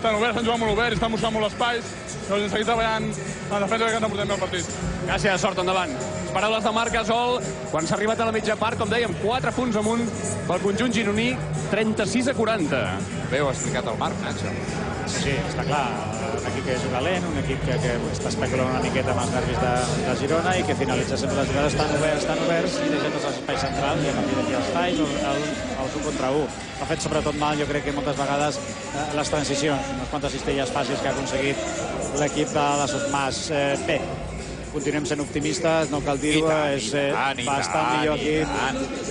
[SPEAKER 4] tan oberts, estan jugant molt oberts, estan buscant molt espais, doncs seguir treballant en la defensa que ens portem bé al partit.
[SPEAKER 3] Gràcies, sort endavant. Les paraules de Marc Gasol, quan s'ha arribat a la mitja part, com dèiem, 4 punts amunt pel conjunt gironí, 36-40.
[SPEAKER 2] Bé, ho ha explicat el Marc, Nacho.
[SPEAKER 1] Sí, està clar. Un equip que juga lent, un equip que està especulant una miqueta amb els nervis de Girona i que finalitza sempre les jugades tan oberts i deixant els espais centrals i a partir d'aquí els talls o el 1 contra 1. Ha fet sobretot mal, jo crec que moltes vegades, les transicions, unes quantes cistelles fàcils que ha aconseguit l'equip de la Sotmas. Bé, continuem sent optimistes, no cal dir-ho, és bastant millor equip.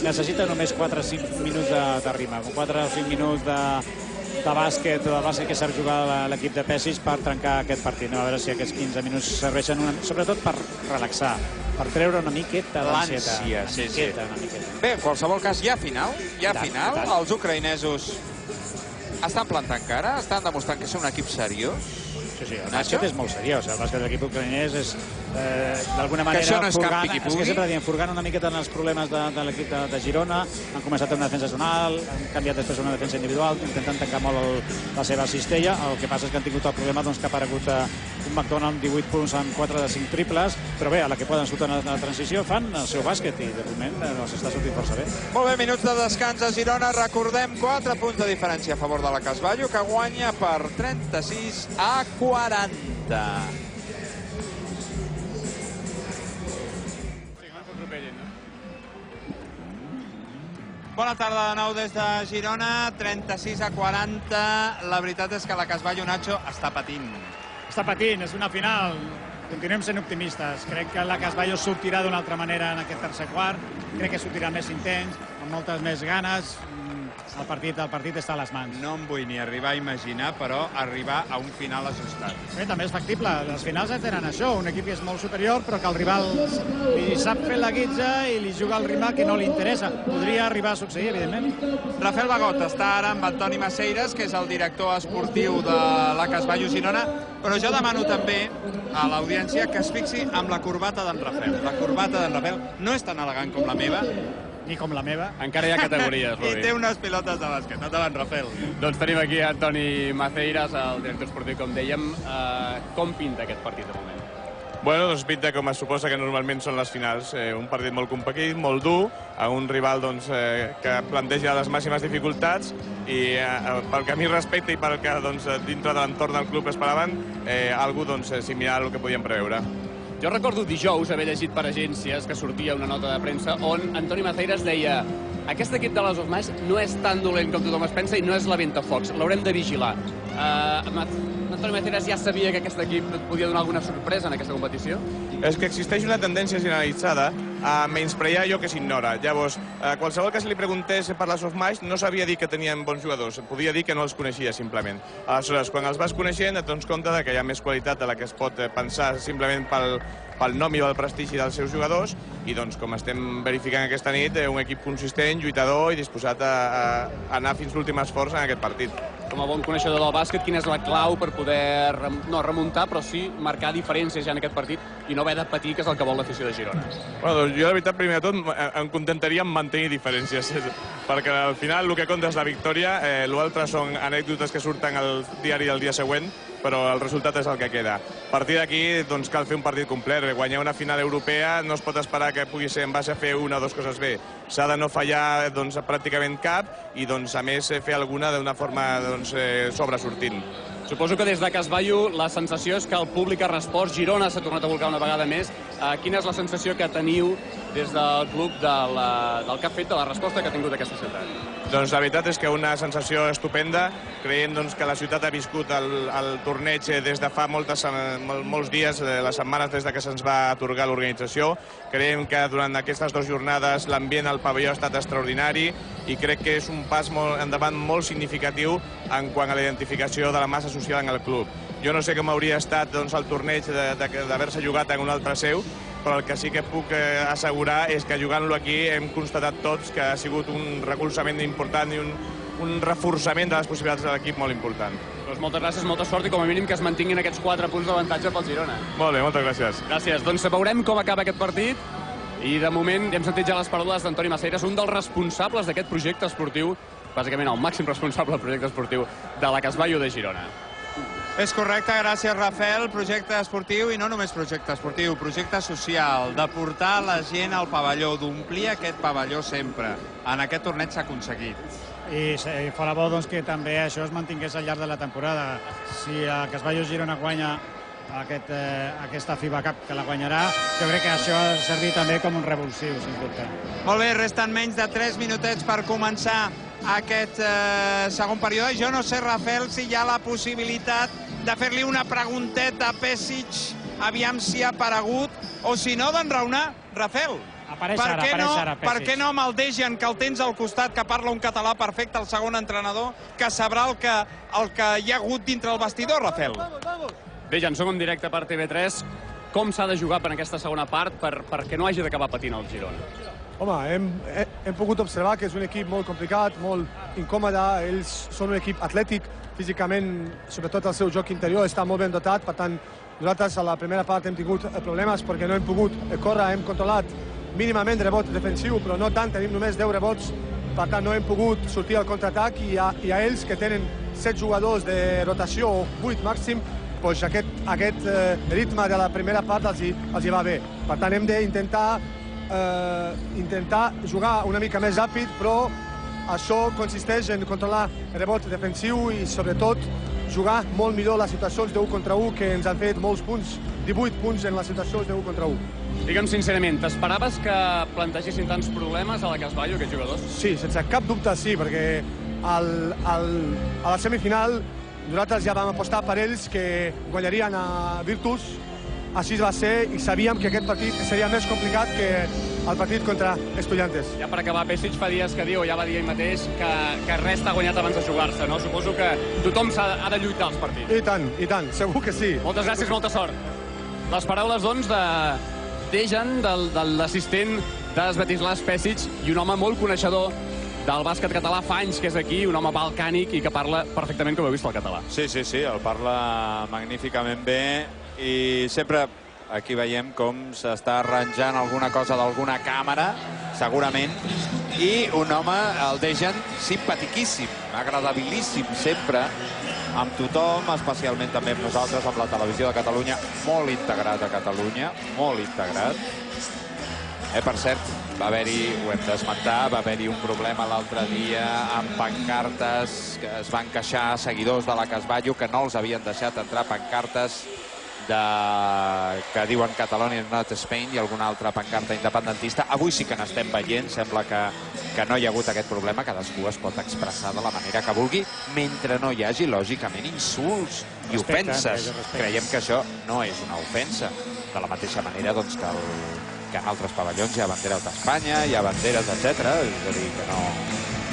[SPEAKER 1] Necessita només 4 o 5 minuts de rima, 4 o 5 minuts de bàsquet que s'ha jugat l'equip de Pesic per trencar aquest partit. A veure si aquests 15 minuts serveixen sobretot per relaxar, per treure una miqueta d'ansietat.
[SPEAKER 2] L'ànsia, sí. Bé, en qualsevol cas, hi ha final. Els ucraïnesos estan plantant cara, estan demostrant que són un equip seriós.
[SPEAKER 1] Sí, el bàsquet és molt seriós. El bàsquet de l'equip ucraïnès és, d'alguna manera,
[SPEAKER 2] que això no és cap piqui pugui.
[SPEAKER 1] És que sempre diem, furgant una miqueta en els problemes de l'equip de Girona. Han començat amb una defensa zonal, han canviat després una defensa individual, intentant tancar molt la seva cistella. El que passa és que han tingut el problema que ha aparegut un McDonald amb 18 punts en 4 de 5 triples, però bé, a la que poden sortir en la transició fan el seu bàsquet i de moment els està sortint força bé.
[SPEAKER 2] Molt bé, minuts de descans a Girona. Recordem 4 punts de diferència a favor de la Casballó, que guanya per 36-40. Bona tarda de nou des de Girona, 36-40. La veritat és que la Casballó, Nacho, està patint.
[SPEAKER 1] Està patint, és una final. Continuem sent optimistes. Crec que la Casballó sortirà d'una altra manera en aquest tercer quart. Crec que sortirà més intens, amb moltes més ganes. el partit està a les mans.
[SPEAKER 2] No em vull ni arribar a imaginar, però arribar a un final ajustat.
[SPEAKER 1] Bé, també és factible. Les finals tenen això, un equip que és molt superior, però que el rival li sap fer la guitza i li juga al rival que no li interessa. Podria arribar a succeir, evidentment.
[SPEAKER 2] Rafael Bagot està ara amb Antoni Maceiras, que és el director esportiu de la Casballo Girona, però jo demano també a l'audiència que es fixi amb la corbata d'en Rafael. La corbata d'en Rafael no és tan elegant com la meva,
[SPEAKER 1] Ni com la meva.
[SPEAKER 3] Encara hi ha categories,
[SPEAKER 2] i té unes pilotes de bàsquet, no de l'en Rafael.
[SPEAKER 3] Doncs tenim aquí Antoni Maceiras, el director esportiu, com dèiem. Com pinta aquest partit de moment?
[SPEAKER 5] Bueno, doncs pinta com es suposa que normalment són les finals. Un partit molt competit, molt dur, a un rival doncs, que planteja les màximes dificultats i pel que a mi respecta i pel que doncs, dintre de l'entorn del club esperaven, algo doncs, similar al que podíem preveure.
[SPEAKER 3] Jo recordo dijous haver llegit per agències que sortia una nota de premsa on Antoni Maceiras deia aquest equip de les of Mas no és tan dolent com tothom es pensa i no és la Ventafocs, l'haurem de vigilar. Antoni Maceiras ja sabia que aquest equip podia donar alguna sorpresa en aquesta competició?
[SPEAKER 5] És que existeix una tendència generalitzada a menysprear allò que s'ignora. Llavors, qualsevol que se li preguntés per les of Mas no sabia dir que tenien bons jugadors, podia dir que no els coneixia simplement. Aleshores, quan els vas coneixent et dones compte que hi ha més qualitat de la que es pot pensar simplement pel nom i pel prestigi dels seus jugadors i doncs com estem verificant aquesta nit un equip consistent, lluitador i disposat a anar fins l'últim esforç en aquest partit.
[SPEAKER 3] Com a bon coneixedor del bàsquet, quina és la clau per poder no remuntar, però sí marcar diferències ja en aquest partit i no haver de patir, que és el que vol l'afició de Girona?
[SPEAKER 5] Bueno, doncs jo, de veritat, primer de tot, em contentaria en mantenir diferències, perquè al final el que compta és la victòria, l'altre són anècdotes que surten al diari del dia següent, però el resultat és el que queda. A partir d'aquí, doncs, cal fer un partit complet. Guanyar una final europea no es pot esperar que pugui ser en base a fer una o dues coses bé. S'ha de no fallar doncs, pràcticament cap i, doncs, a més, fer alguna d'una forma doncs, sobresortint.
[SPEAKER 3] Suposo que des de Casballo la sensació és que el públic ha respost, Girona s'ha tornat a volcar una vegada més. Quina és la sensació que teniu des del club del que ha fet, de la resposta que ha tingut aquesta ciutat?
[SPEAKER 5] Doncs la veritat és que una sensació estupenda. Creiem doncs, que la ciutat ha viscut el torneig des de fa molts dies, les setmanes des que se'ns va atorgar l'organització. Creiem que durant aquestes 2 jornades l'ambient al pavelló ha estat extraordinari i crec que és un pas endavant molt significatiu en quant a la identificació de la massa social en el club. Jo no sé com hauria estat doncs, el torneig d'haver-se jugat en un altre seu, però el que sí que puc assegurar és que jugant-lo aquí hem constatat tots que ha sigut un recolzament important i un reforçament de les possibilitats de l'equip molt important.
[SPEAKER 3] Doncs moltes gràcies, molta sort i com a mínim que es mantinguin aquests 4 punts d'avantatge pel Girona.
[SPEAKER 5] Molt bé, moltes gràcies.
[SPEAKER 3] Gràcies. Doncs veurem com acaba aquest partit i de moment hem sentit ja les paraules d'Antoni Maceiras, un dels responsables d'aquest projecte esportiu, bàsicament el màxim responsable del projecte esportiu de la Casballo de Girona.
[SPEAKER 2] És correcte, gràcies Rafael. Projecte esportiu i no només projecte esportiu, projecte social, de portar la gent al pavelló, d'omplir aquest pavelló sempre. En aquest torneig s'ha aconseguit.
[SPEAKER 1] I fora bo doncs, que també això es mantingués al llarg de la temporada. Si el Casballo Girona guanya aquesta FIBA Cup, que la guanyarà, jo crec que això ha de servir també com un revulsiu, sens dubte.
[SPEAKER 2] Molt bé, resten menys de 3 minutets per començar aquest segon període. Jo no sé, Rafael, si hi ha la possibilitat de fer-li una pregunteta a Pesic, aviam si ha aparegut, o si no, d'enraonar. Rafael,
[SPEAKER 1] apareix ara, Pesic.
[SPEAKER 2] Per què no amb el Dejan, que el tens al costat, que parla un català perfecte, el segon entrenador, que sabrà el que hi ha hagut dintre el vestidor, Rafael?
[SPEAKER 3] Dejan, som en directe per TV3. Com s'ha de jugar per aquesta segona part perquè no hagi d'acabar patint el Girona?
[SPEAKER 6] Home, hem pogut observar que és un equip molt complicat, molt incòmode. Ells són un equip atlètic, físicament, sobretot el seu joc interior, està molt ben dotat. Per tant, nosaltres a la primera part hem tingut problemes perquè no hem pogut córrer, hem controlat mínimament rebot defensiu, però no tant, tenim només 10 rebots. Per tant, no hem pogut sortir al contraatac i a ells, que tenen 7 jugadors de rotació, o 8 màxim, doncs aquest ritme de la primera part els hi va bé. Per tant, hem d'intentar jugar una mica més ràpid, però això consisteix en controlar el rebot defensiu i, sobretot, jugar molt millor les situacions d'1 contra 1, que ens han fet molts punts, 18 punts en les situacions d'1 contra 1.
[SPEAKER 3] Digue'm sincerament, t'esperaves que plantegessin tants problemes a la Casballo, aquests jugadors?
[SPEAKER 6] Sí, sense cap dubte sí, perquè a la semifinal nosaltres ja vam apostar per ells que guanyarien a Virtus així va ser i sabíem que aquest partit seria més complicat que el partit contra Estudiantes.
[SPEAKER 3] Ja per acabar, Pešić fa dies que diu, ja va dir ell mateix, que res està guanyat abans de jugar-se, no? Suposo que tothom ha de lluitar als partits.
[SPEAKER 6] I tant, segur que sí.
[SPEAKER 3] Moltes gràcies, molta sort. Les paraules, doncs, de Dejan, de l'assistent de Svetozar Pešić, i un home molt coneixedor del bàsquet català, fa anys que és aquí, un home balcànic i que parla perfectament, com heu vist, el català.
[SPEAKER 7] Sí, el parla magníficament bé i sempre aquí veiem com s'està arranjant alguna cosa d'alguna càmera, segurament, i un home, el Dejan, simpatiquíssim, agradabilíssim sempre, amb tothom, especialment també amb nosaltres, amb la televisió de Catalunya, molt integrat a Catalunya, molt integrat. Per cert, va haver-hi, ho hem d'esmentar, va haver-hi un problema l'altre dia amb pancartes que es van queixar seguidors de la Casballo que no els havien deixat entrar, pancartes que diuen Catalonia not Spain i alguna altra pancarta independentista. Avui sí que n'estem veient, sembla que no hi ha hagut aquest problema, cadascú es pot expressar de la manera que vulgui, mentre no hi hagi, lògicament, insults i ofenses. Creiem que això no és una ofensa. De la mateixa manera doncs, que en altres pavellons hi ha banderes d'Espanya, hi ha banderes, etc. És a dir, que no...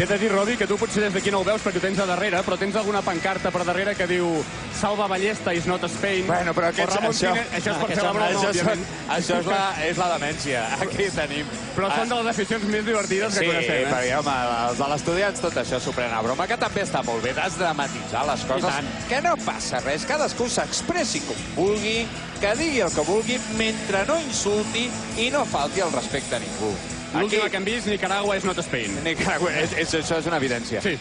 [SPEAKER 3] T'he de dir, Rodi, que tu potser des d'aquí no ho veus perquè ho tens a darrere, però tens alguna pancarta per darrere que diu Salva Ballesta is not Spain.
[SPEAKER 7] Bueno, però això
[SPEAKER 3] és per fer la broma, òbviament.
[SPEAKER 7] Això és la demència. Aquí tenim.
[SPEAKER 3] Però són de les aficions més divertides que coneixem.
[SPEAKER 7] Sí, perquè, home, els de l'Estudiants tot això s'ho pren a broma, que també està molt bé desdramatitzar les coses. Que no passa res, cadascú s'expressi com vulgui, que digui el que vulgui, mentre no insulti i no falti el respecte a ningú.
[SPEAKER 3] L'última que hem vist, Nicaragua is not Spain.
[SPEAKER 7] Nicaragua, això és una evidència.
[SPEAKER 3] Sí.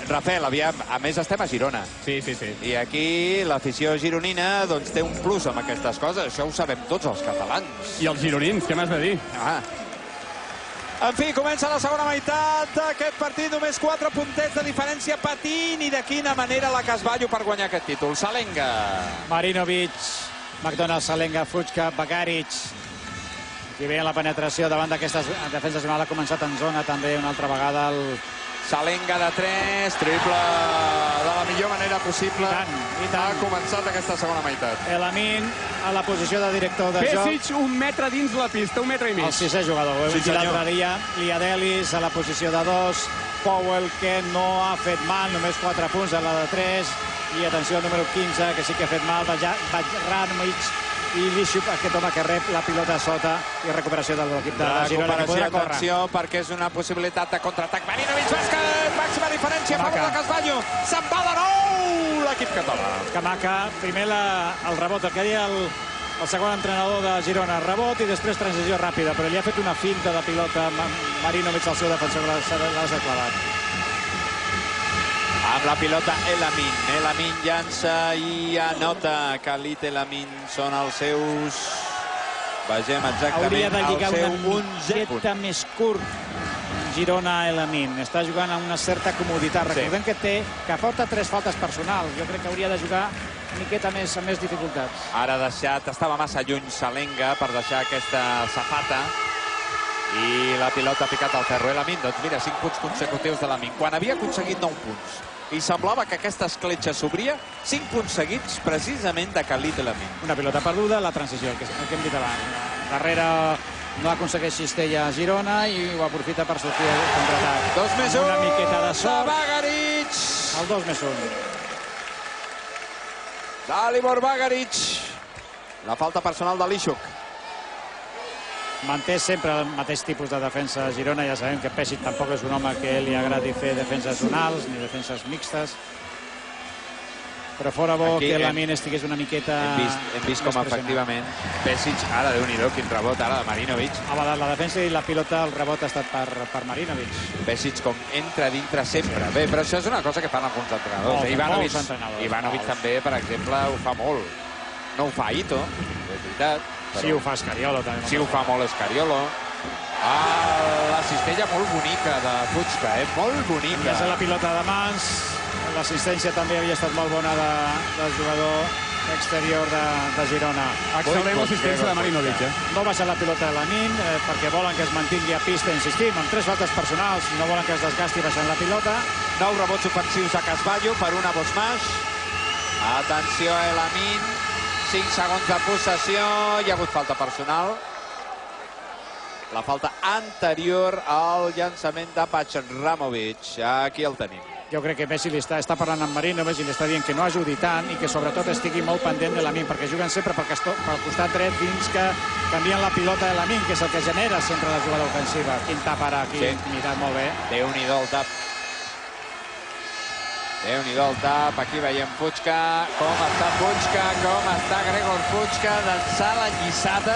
[SPEAKER 7] Rafael, aviam, a més estem a Girona.
[SPEAKER 3] Sí.
[SPEAKER 7] I aquí l'afició gironina doncs, té un plus amb aquestes coses. Això ho sabem tots els catalans.
[SPEAKER 3] I els gironins, què m'has de dir?
[SPEAKER 2] En fi, comença la segona meitat d'aquest partit. Només 4 puntets de diferència, patint, i de quina manera la Casballo per guanyar aquest títol. Salenga.
[SPEAKER 1] Marinovic, McDonald, Salenga, Fuchka, Bagaric. I bé, la penetració davant d'aquestes defenses ha començat en zona també una altra vegada.
[SPEAKER 7] Salenga de 3, triple de la millor manera possible.
[SPEAKER 1] I tant.
[SPEAKER 7] Ha començat aquesta segona meitat.
[SPEAKER 1] Elamin a la posició de director de joc.
[SPEAKER 3] Pešić, 1 metre dins la pista, 1 metre i mig.
[SPEAKER 1] El sisè jugador.
[SPEAKER 7] Sí,
[SPEAKER 1] l'altre dia, Liadelis a la posició de 2. Powell, que no ha fet mal, només 4 punts a la de 3. I atenció, el número 15, que sí que ha fet mal, Bajranovic. I Lishuk, aquest home que rep la pilota sota, i recuperació de l'equip de Girona, que podrà córrer.
[SPEAKER 7] Atenció, perquè és una possibilitat de contraatac. Marinovic, bàsquet, màxima diferència a favor de Casballo. Se'n va de nou l'equip català.
[SPEAKER 1] Que maca, primer el rebot, el que deia el segon entrenador de Girona, rebot i després transició ràpida, però li ha fet una finta de pilota Marinovic, el seu defensor, l'ha declarat.
[SPEAKER 7] Amb la pilota Elamin. Elamin llança i anota. Khalid Elamin són els seus... Vegem
[SPEAKER 1] Hauria de
[SPEAKER 7] exactament
[SPEAKER 1] lligar
[SPEAKER 7] el seu
[SPEAKER 1] una
[SPEAKER 7] 11è punt.
[SPEAKER 1] miqueta més curt Girona Elamin. Està jugant amb una certa comoditat. Recordem que porta 3 faltes personals. Jo crec que hauria de jugar una miqueta més amb més dificultats.
[SPEAKER 7] Ara ha deixat, estava massa lluny Salenga per deixar aquesta safata. I la pilota ha picat al ferro. Elamin, doncs mira, 5 punts consecutius de l'Elamin. Quan havia aconseguit 9 punts i semblava que aquesta escletxa s'obria, 5 punts seguits precisament de Khalid Elamin.
[SPEAKER 1] Una pilota perduda, la transició, el que hem dit abans. Darrere no aconsegueix Cistella a Girona i ho aprofita per sortir al contraatac.
[SPEAKER 7] 2+1
[SPEAKER 1] una miqueta de sort.
[SPEAKER 7] de Bagaric.
[SPEAKER 1] El 2+1.
[SPEAKER 7] Dalibor Bagaric. La falta personal de Lishuk.
[SPEAKER 1] Manté sempre el mateix tipus de defensa a Girona. Ja sabem que Pešić tampoc és un home que li agradi fer defenses zonals ni defenses mixtes. Però fora bo que Elamin estigués una miqueta...
[SPEAKER 7] Hem vist com efectivament Pešić, ara Déu-n'hi-do, quin rebot ara de Marinovic.
[SPEAKER 1] La defensa i la pilota, el rebot ha estat per Marinovic.
[SPEAKER 7] Pešić com entra dintre sempre. Bé, però això és una cosa que fan alguns entrenadors. Ivanovic també, per exemple, ho fa molt. No ho fa Ito, és veritat.
[SPEAKER 1] Sí, ho fa Scariolo, també.
[SPEAKER 7] Sí, ho fa molt Scariolo. La cistella molt bonica de Fuchka, molt bonica.
[SPEAKER 1] Ja és la pilota de mans. L'assistència també havia estat molt bona del jugador exterior de Girona.
[SPEAKER 3] Excel·lent l'assistència de Marinovic.
[SPEAKER 1] No baixa la pilota de Elamin perquè volen que es mantingui a pista, insistim, amb 3 faltes personals. No volen que es desgasti baixant la pilota.
[SPEAKER 7] 9 rebots ofensius a Casballo per una Bosmash. Atenció a Elamin. 5 segons de possessió. Hi ha hagut falta personal. La falta anterior al llançament de Bajramovic. Aquí el tenim.
[SPEAKER 1] Jo crec que Messi està parlant amb Marinovic i li està dient que no ajudi tant i que sobretot estigui molt pendent de Lamine, perquè juguen sempre pel costat dret fins que canvien la pilota de Lamine, que és el que genera sempre la jugada ofensiva. Quin tap ara aquí, mirat molt bé.
[SPEAKER 7] Déu-n'hi-do el tap. Déu-n'hi-do el tap. Aquí veiem Puigca. Com està Puigca, com està Gregor Puigca d'ençà la lliçada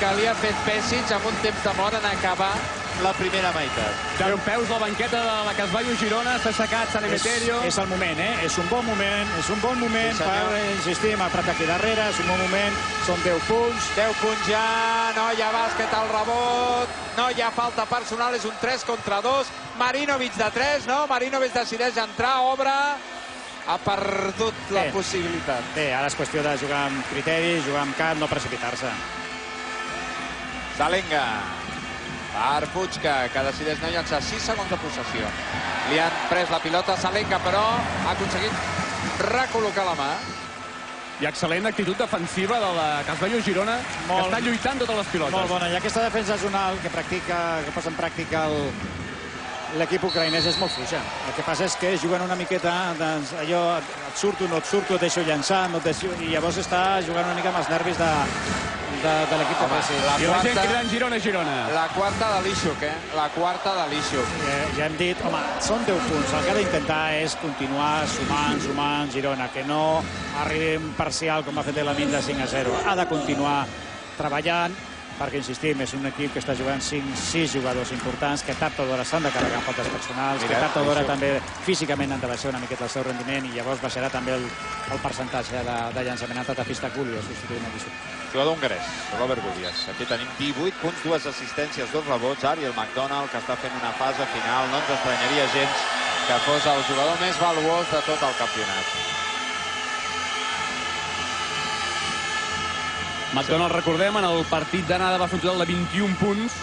[SPEAKER 7] que li ha fet Pesic amb un temps de mort en acabar la primera meitat.
[SPEAKER 3] Amb peus la banqueta de la Casballo Girona, s'ha aixecat San Emeterio.
[SPEAKER 1] És el moment, És un bon moment, per, insistim, a prop aquí darrere, és un bon moment, són 10 punts.
[SPEAKER 7] 10 punts ja, no hi ha bàsquet al rebot, no hi ha falta personal, és un 3 contra 2. Marinovic de 3, no? Marinovic decideix entrar, obre, ha perdut la possibilitat.
[SPEAKER 1] Bé, ara és qüestió de jugar amb criteri, jugar amb cap, no precipitar-se.
[SPEAKER 7] Salenga. Per Puigca, que decideix no llançar. 6 segons de possessió. Li han pres la pilota. Salenga, però, ha aconseguit recol·locar la mà.
[SPEAKER 3] I excel·lent actitud defensiva de la Casballo Girona, que està lluitant totes les pilotes.
[SPEAKER 1] Molt bona. I aquesta defensa zonal que posa en pràctica l'equip ucraïnès és molt fluixa. El que passa és que juguen una miqueta, doncs, allò, et surto, no et surto, et deixo llançar, no et deixo... I llavors està jugant una mica amb els nervis de l'equip de Pesic.
[SPEAKER 3] I la gent cridant Girona, Girona.
[SPEAKER 7] La quarta de l'Ixuc, La quarta de l'Ixuc.
[SPEAKER 1] Ja hem dit, home, són 10 punts. El que ha d'intentar és continuar sumant Girona, que no arribi un parcial com ha fet Lamine de 5-0. Ha de continuar treballant, perquè, insistim, és un equip que està jugant 5-6 jugadors importants, que tard o d'hora s'han de carregar en faltes personals, que tard o d'hora també físicament han de baixar una miqueta el seu rendiment i llavors baixarà també el percentatge de llançament. Ha estat a Fistaculi, substituint el Guixu.
[SPEAKER 7] Jugador hongarès, Robert Gudias. Aquí tenim 18 punts, 2 assistències, 2 rebots. Ariel McDonald, que està fent una fase final. No ens estranyaria gens que fos el jugador més valuós de tot el campionat.
[SPEAKER 3] McDonald, recordem, en el partit d'anada va fer un total de 21 punts,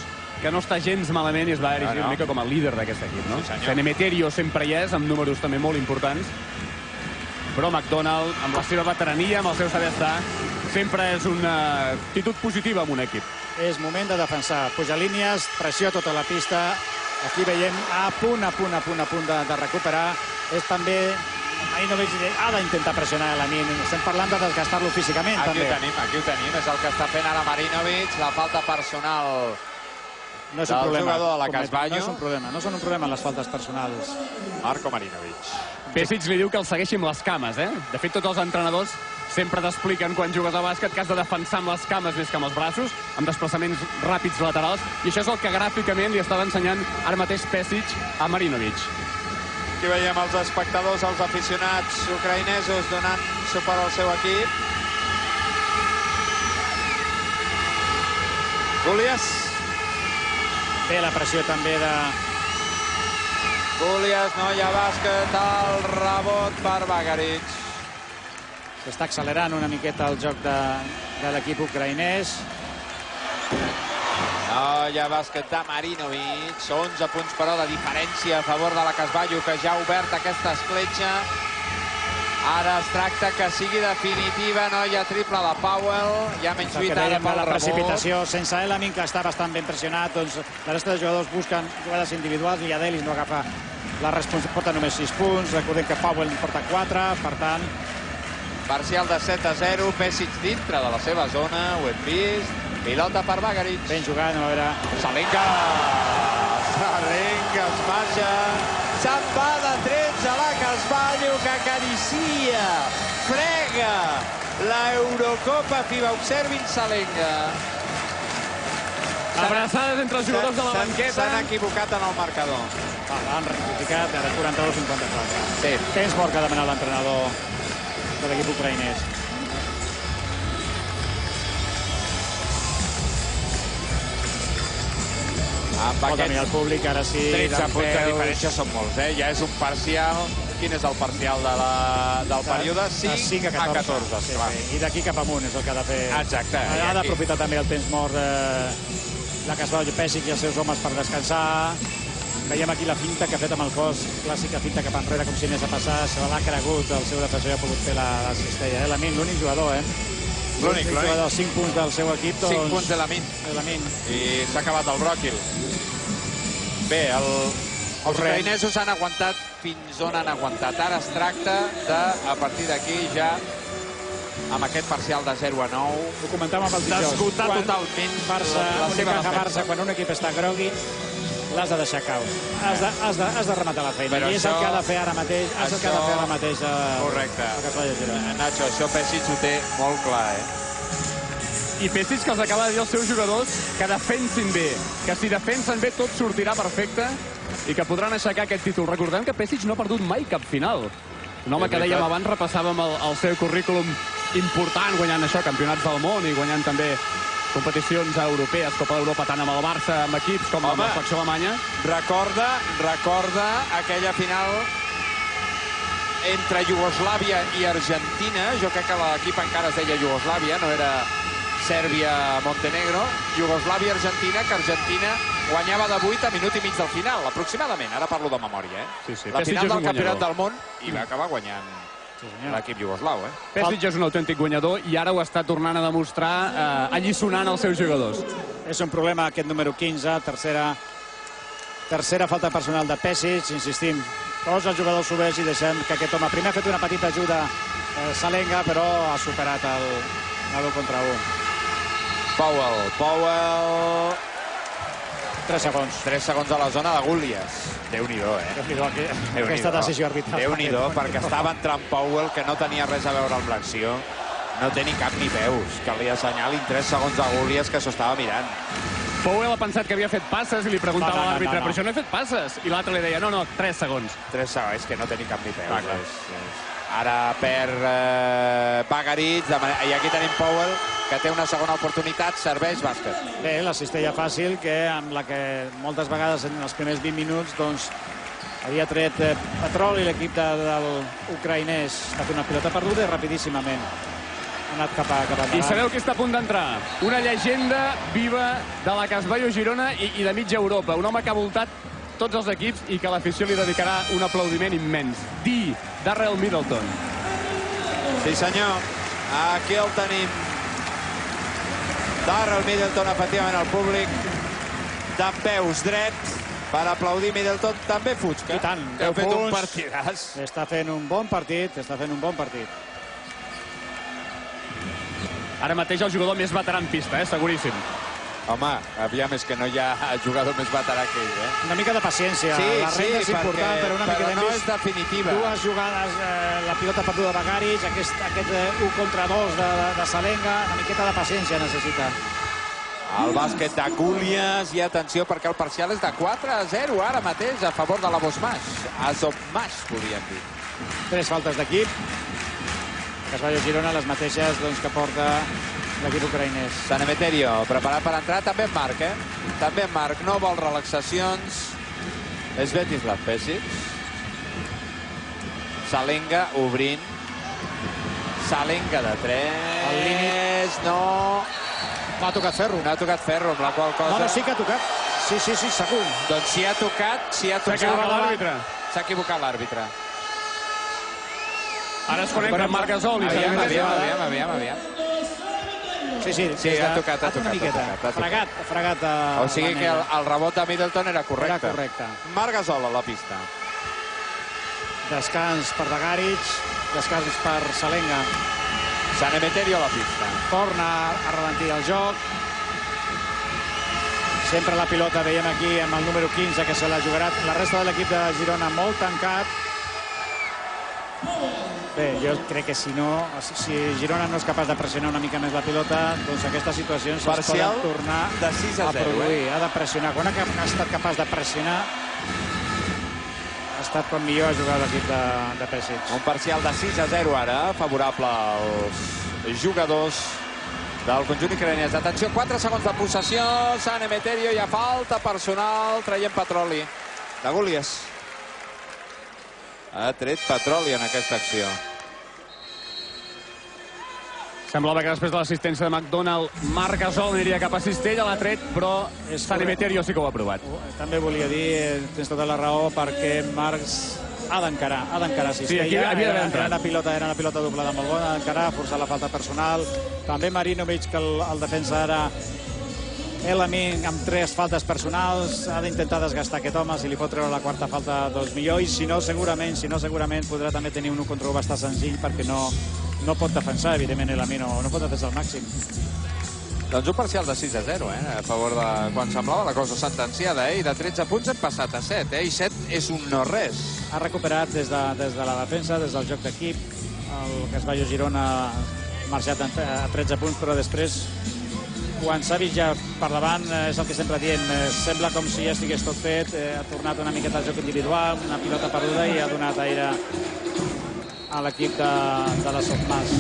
[SPEAKER 3] que no està gens malament i es va erigir una mica com a líder d'aquest equip, no? San Emeterio sempre hi és, amb números també molt importants, però McDonald, amb la seva veterania, amb el seu saber estar, sempre és una actitud positiva amb un equip.
[SPEAKER 1] És moment de defensar. Puja línies, pressió tota la pista. Aquí veiem a punt de recuperar. És també... Marinovic ha d'intentar pressionar Lamine. Estem parlant de desgastar-lo físicament, també.
[SPEAKER 7] Aquí ho tenim. És el que està fent ara Marinovic. La falta personal
[SPEAKER 1] del jugador
[SPEAKER 7] de la Casballo.
[SPEAKER 1] No són un problema les faltes personals.
[SPEAKER 7] Marco Marinovic.
[SPEAKER 3] Pesic li diu que el segueixi amb les cames, De fet, tots els entrenadors sempre t'expliquen quan jugues a bàsquet que has de defensar amb les cames més que amb els braços, amb desplaçaments ràpids laterals, i això és el que gràficament li estava ensenyant ara mateix Pesic a Marinovic.
[SPEAKER 7] Aquí veiem els espectadors, els aficionats ucraïnesos donant suport al seu equip. Gulias.
[SPEAKER 1] Bé, la pressió també de...
[SPEAKER 7] Gulias, no hi ha bàsquet, el rebot per Bagaric.
[SPEAKER 1] S'està accelerant una miqueta el joc de l'equip ucraïnès.
[SPEAKER 7] No hi ha bàsquet de Marinovic. 11 punts, però, de diferència a favor de la Casballo, que ja ha obert aquesta escletxa. Ara es tracta que sigui definitiva. No hi ha triple de Powell. Hi ha menys 8 ara pel
[SPEAKER 1] rebot. La precipitació sense Lamine, que està bastant ben pressionat. Doncs la resta de jugadors busquen jugades individuals i Adelis no agafa la responsabilitat. Porta només 6 punts. Recordem que Powell en porta 4. Per tant...
[SPEAKER 7] Parcial de 7-0. Pesic dintre de la seva zona. Ho hem vist. Pilota per Bagaric.
[SPEAKER 1] Ben jugant, a veure...
[SPEAKER 7] Salenga es baixa. Se'n va de 13 a la Casballo, que acaricia, frega la Eurocopa FIBA. Observin Salenga.
[SPEAKER 3] Abraçades entre els jugadors de la banqueta.
[SPEAKER 7] S'han equivocat en el marcador.
[SPEAKER 1] Han rectificat, ara 42-54.
[SPEAKER 7] Sí.
[SPEAKER 1] Temps mort que ha demanat l'entrenador de l'equip ucraïnès. Pot tenir el públic, ara sí.
[SPEAKER 7] 13 punts de diferència són molts, Ja és un parcial. Quin és el parcial del període? 5 a 14.
[SPEAKER 1] Sí. I d'aquí cap amunt és el que ha de fer.
[SPEAKER 7] Exacte.
[SPEAKER 1] Ha d'aprofitar també el temps mort la Casballo, Pesic i els seus homes per descansar. Veiem aquí la finta que ha fet amb el cos, clàssica finta cap enrere, com si anés a passar. Se l'ha cregut, el seu defensor ha pogut fer la cistella. Lamine, l'únic jugador,
[SPEAKER 7] L'únic.
[SPEAKER 1] jugador dels 5 punts del seu equip.
[SPEAKER 7] 5 punts de Lamin. I s'ha acabat el bròquil. Bé, els ucraïnesos han aguantat fins on han aguantat. Ara es tracta de, a partir d'aquí, ja amb aquest parcial de 0-9,
[SPEAKER 1] ho comentàvem amb el dijous,
[SPEAKER 7] d'esgotar totalment
[SPEAKER 1] la seva defensa. Quan un equip està grogui, l'has de deixar caure. Has de rematar la feina. I és el que ha de fer ara mateix. És el que ha de fer ara mateix.
[SPEAKER 7] Correcte. Nacho, això Pesic ho té molt clar,
[SPEAKER 3] I Pesic que els acaba de dir als seus jugadors que defensin bé, que si defensen bé tot sortirà perfecte i que podran aixecar aquest títol. Recordem que Pesic no ha perdut mai cap final. Un home que dèiem abans, repassàvem el seu currículum important, guanyant això, campionats del món i guanyant també competicions europees, Copa d'Europa, tant amb el Barça, amb equips com amb la selecció alemanya.
[SPEAKER 7] Recorda aquella final entre Iugoslàvia i Argentina. Jo crec que l'equip encara es deia Iugoslàvia, no era Sèrbia-Montenegro. Iugoslàvia-Argentina, que Argentina guanyava de 8 a minut i mig del final, aproximadament. Ara parlo de memòria, La final del campionat del món i va acabar guanyant l'equip iugoslau,
[SPEAKER 3] Pesic és un autèntic guanyador i ara ho està tornant a demostrar alliçonant els seus jugadors.
[SPEAKER 1] És un problema aquest número 15, tercera falta personal de Pesic, insistim. Tots els jugadors oberts i deixem que aquest home primer ha fet una petita ajuda Salenga, però ha superat el 1 contra 1.
[SPEAKER 7] Powell...
[SPEAKER 1] 3 segons.
[SPEAKER 7] 3 segons a la zona de Gúlies. Déu-n'hi-do,
[SPEAKER 1] Aquesta decisió arbitral.
[SPEAKER 7] Déu-n'hi-do, perquè estava entrant Powell, que no tenia res a veure amb l'acció. No té ni cap ni peus. Que li assenyalin 3 segons a Gúlies, que s'ho estava mirant.
[SPEAKER 3] Powell ha pensat que havia fet passes i li preguntava a l'àrbitre, però això no he fet passes. I l'altre li deia, no, 3 segons.
[SPEAKER 7] 3 segons, és que no té ni cap ni peus. Ara perd Bagaric, i aquí tenim Powell, que té una segona oportunitat, serveix bàsquet.
[SPEAKER 1] Bé, la cistella fàcil, amb la que moltes vegades en els primers 20 minuts doncs, havia tret petroli l'equip del ucraïnès. Va fer una pilota perduda i rapidíssimament ha anat cap endavant.
[SPEAKER 3] I sabeu qui està a punt d'entrar? Una llegenda viva de la Casballo Girona i de mitja Europa. Un home que ha voltat tots els equips i que l'afició li dedicarà un aplaudiment immens. Darrell Middleton.
[SPEAKER 7] Sí, senyor. Aquí el tenim. Darrell Middleton, efectivament, al públic de peus dret per aplaudir Middleton. També fuig, que
[SPEAKER 1] ha
[SPEAKER 7] fet un partidàs.
[SPEAKER 1] Està fent un bon partit,
[SPEAKER 3] Ara mateix el jugador més veterà en pista, seguríssim.
[SPEAKER 7] Home, aviam, és que no hi ha jugador més veterà que ell,
[SPEAKER 1] Una mica de paciència. La renda és important, però una mica de
[SPEAKER 7] no és definitiva.
[SPEAKER 1] Dues jugades, la pilota perduda de Bagaric, aquest 1 contra 2 de Salenga, una miqueta de paciència necessita.
[SPEAKER 7] El bàsquet de Gúlies, i atenció, perquè el parcial és de 4-0 ara mateix a favor de la Bosmash. Azovmash, podríem dir.
[SPEAKER 1] 3 faltes d'equip. Casballo Girona, les mateixes que porta l'equip ucraïnès.
[SPEAKER 7] San Emeterio, preparat per entrar, també en Marc, També en Marc, no vol relaxacions. Svetislav Pesic. Salenga obrint. Salenga de 3. No.
[SPEAKER 1] No ha tocat ferro.
[SPEAKER 7] No ha tocat ferro, amb la qual cosa...
[SPEAKER 1] No, sí que ha tocat. Sí, segur.
[SPEAKER 7] Doncs si ha tocat... S'ha equivocat l'àrbitre.
[SPEAKER 3] Ara es connecta Marc Gasol.
[SPEAKER 7] Aviam. Sí, ha tocat.
[SPEAKER 1] Una miqueta. Fregat.
[SPEAKER 7] O sigui que el rebot de Middleton era correcte. Marc Gasol a la pista.
[SPEAKER 1] Descans per Bagaric, descans per Salenga.
[SPEAKER 7] San Emeterio a la pista.
[SPEAKER 1] Torna a ralentir el joc. Sempre la pilota, veiem aquí, amb el número 15, que se l'ha jugat. La resta de l'equip de Girona molt tancat. Bé, jo crec que si Girona no és capaç de pressionar una mica més la pilota, doncs aquestes situacions es poden tornar
[SPEAKER 7] de 6 a 0,
[SPEAKER 1] a produir. Ha de pressionar. Quan ha estat capaç de pressionar, ha estat com millor a jugar l'equip de Pesic.
[SPEAKER 7] Un parcial de 6-0 ara, favorable als jugadors del conjunt ucraïnès. Atenció, 4 segons de possessió. San Emeterio, hi ha falta personal, traient petroli de Gúlies. Ha tret petroli en aquesta acció.
[SPEAKER 3] Semblava que després de l'assistència de McDonald, Marc Gasol aniria cap a Cistella, l'ha tret, però San Emeterio sí que ho ha provat.
[SPEAKER 1] També volia dir, tens tota la raó, perquè Marc ha d'encarar, si
[SPEAKER 3] Sí, aquí havia d'haver entrat.
[SPEAKER 1] Era una pilota doblada molt bona, d'encarar, forçar la falta personal. També Marinovic, que el defensa ara, Elamin, amb 3 faltes personals, ha d'intentar desgastar aquest home. Si li pot treure la quarta falta, doncs millor. I si no, segurament podrà també tenir un 1 contra 1 bastant senzill, perquè no pot defensar, evidentment, Elamin, no pot defensar al màxim.
[SPEAKER 7] Doncs un parcial de 6-0, a favor de... Quan semblava la cosa sentenciada, i de 13 punts hem passat a 7, i 7 és un no-res.
[SPEAKER 1] Ha recuperat des de la defensa, des del joc d'equip. El Casballo Girona ha marxat a 13 punts, però després, quan s'ha vist ja per davant, és el que sempre diem, sembla com si ja estigués tot fet, ha tornat una miqueta al joc individual, una pilota perduda, i ha donat aire a l'equip de la Sotmas.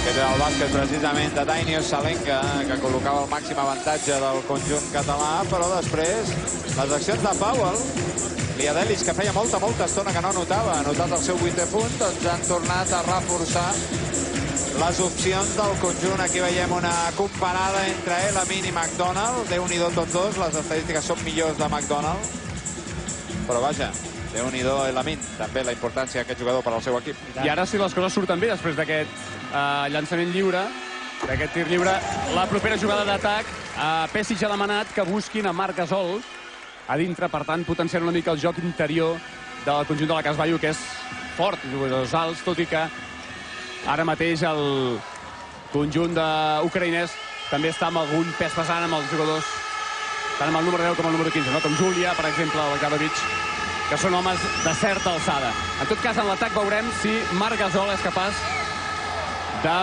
[SPEAKER 7] Aquest era el bàsquet precisament de Dainius Salenka, que col·locava el màxim avantatge del conjunt català, però després les accions de Powell, Liadelis, que feia molta estona que no anotava, ha anotat el seu 8è punt, doncs han tornat a reforçar les opcions del conjunt. Aquí veiem una comparada entre Elamin i McDonald. Déu-n'hi-do tots dos, les estadístiques són millors de McDonald, però vaja, Déu-n'hi-do Elamin, també la importància d'aquest jugador per al seu equip.
[SPEAKER 3] I ara, si les coses surten bé, després d'aquest llançament lliure, d'aquest tir lliure, la propera jugada d'atac, Pesic ha demanat que busquin a Marc Gasol a dintre, per tant, potenciant una mica el joc interior del conjunt de la Casballo, que és fort, jugadors alts, tot i que ara mateix el conjunt ucraïnès també està amb algun pes pesant amb els jugadors, tant amb el número 10 com el número 15, com Julia, per exemple, o Gadovic, que són homes de certa alçada. En tot cas, en l'atac veurem si Marc Gasol és capaç de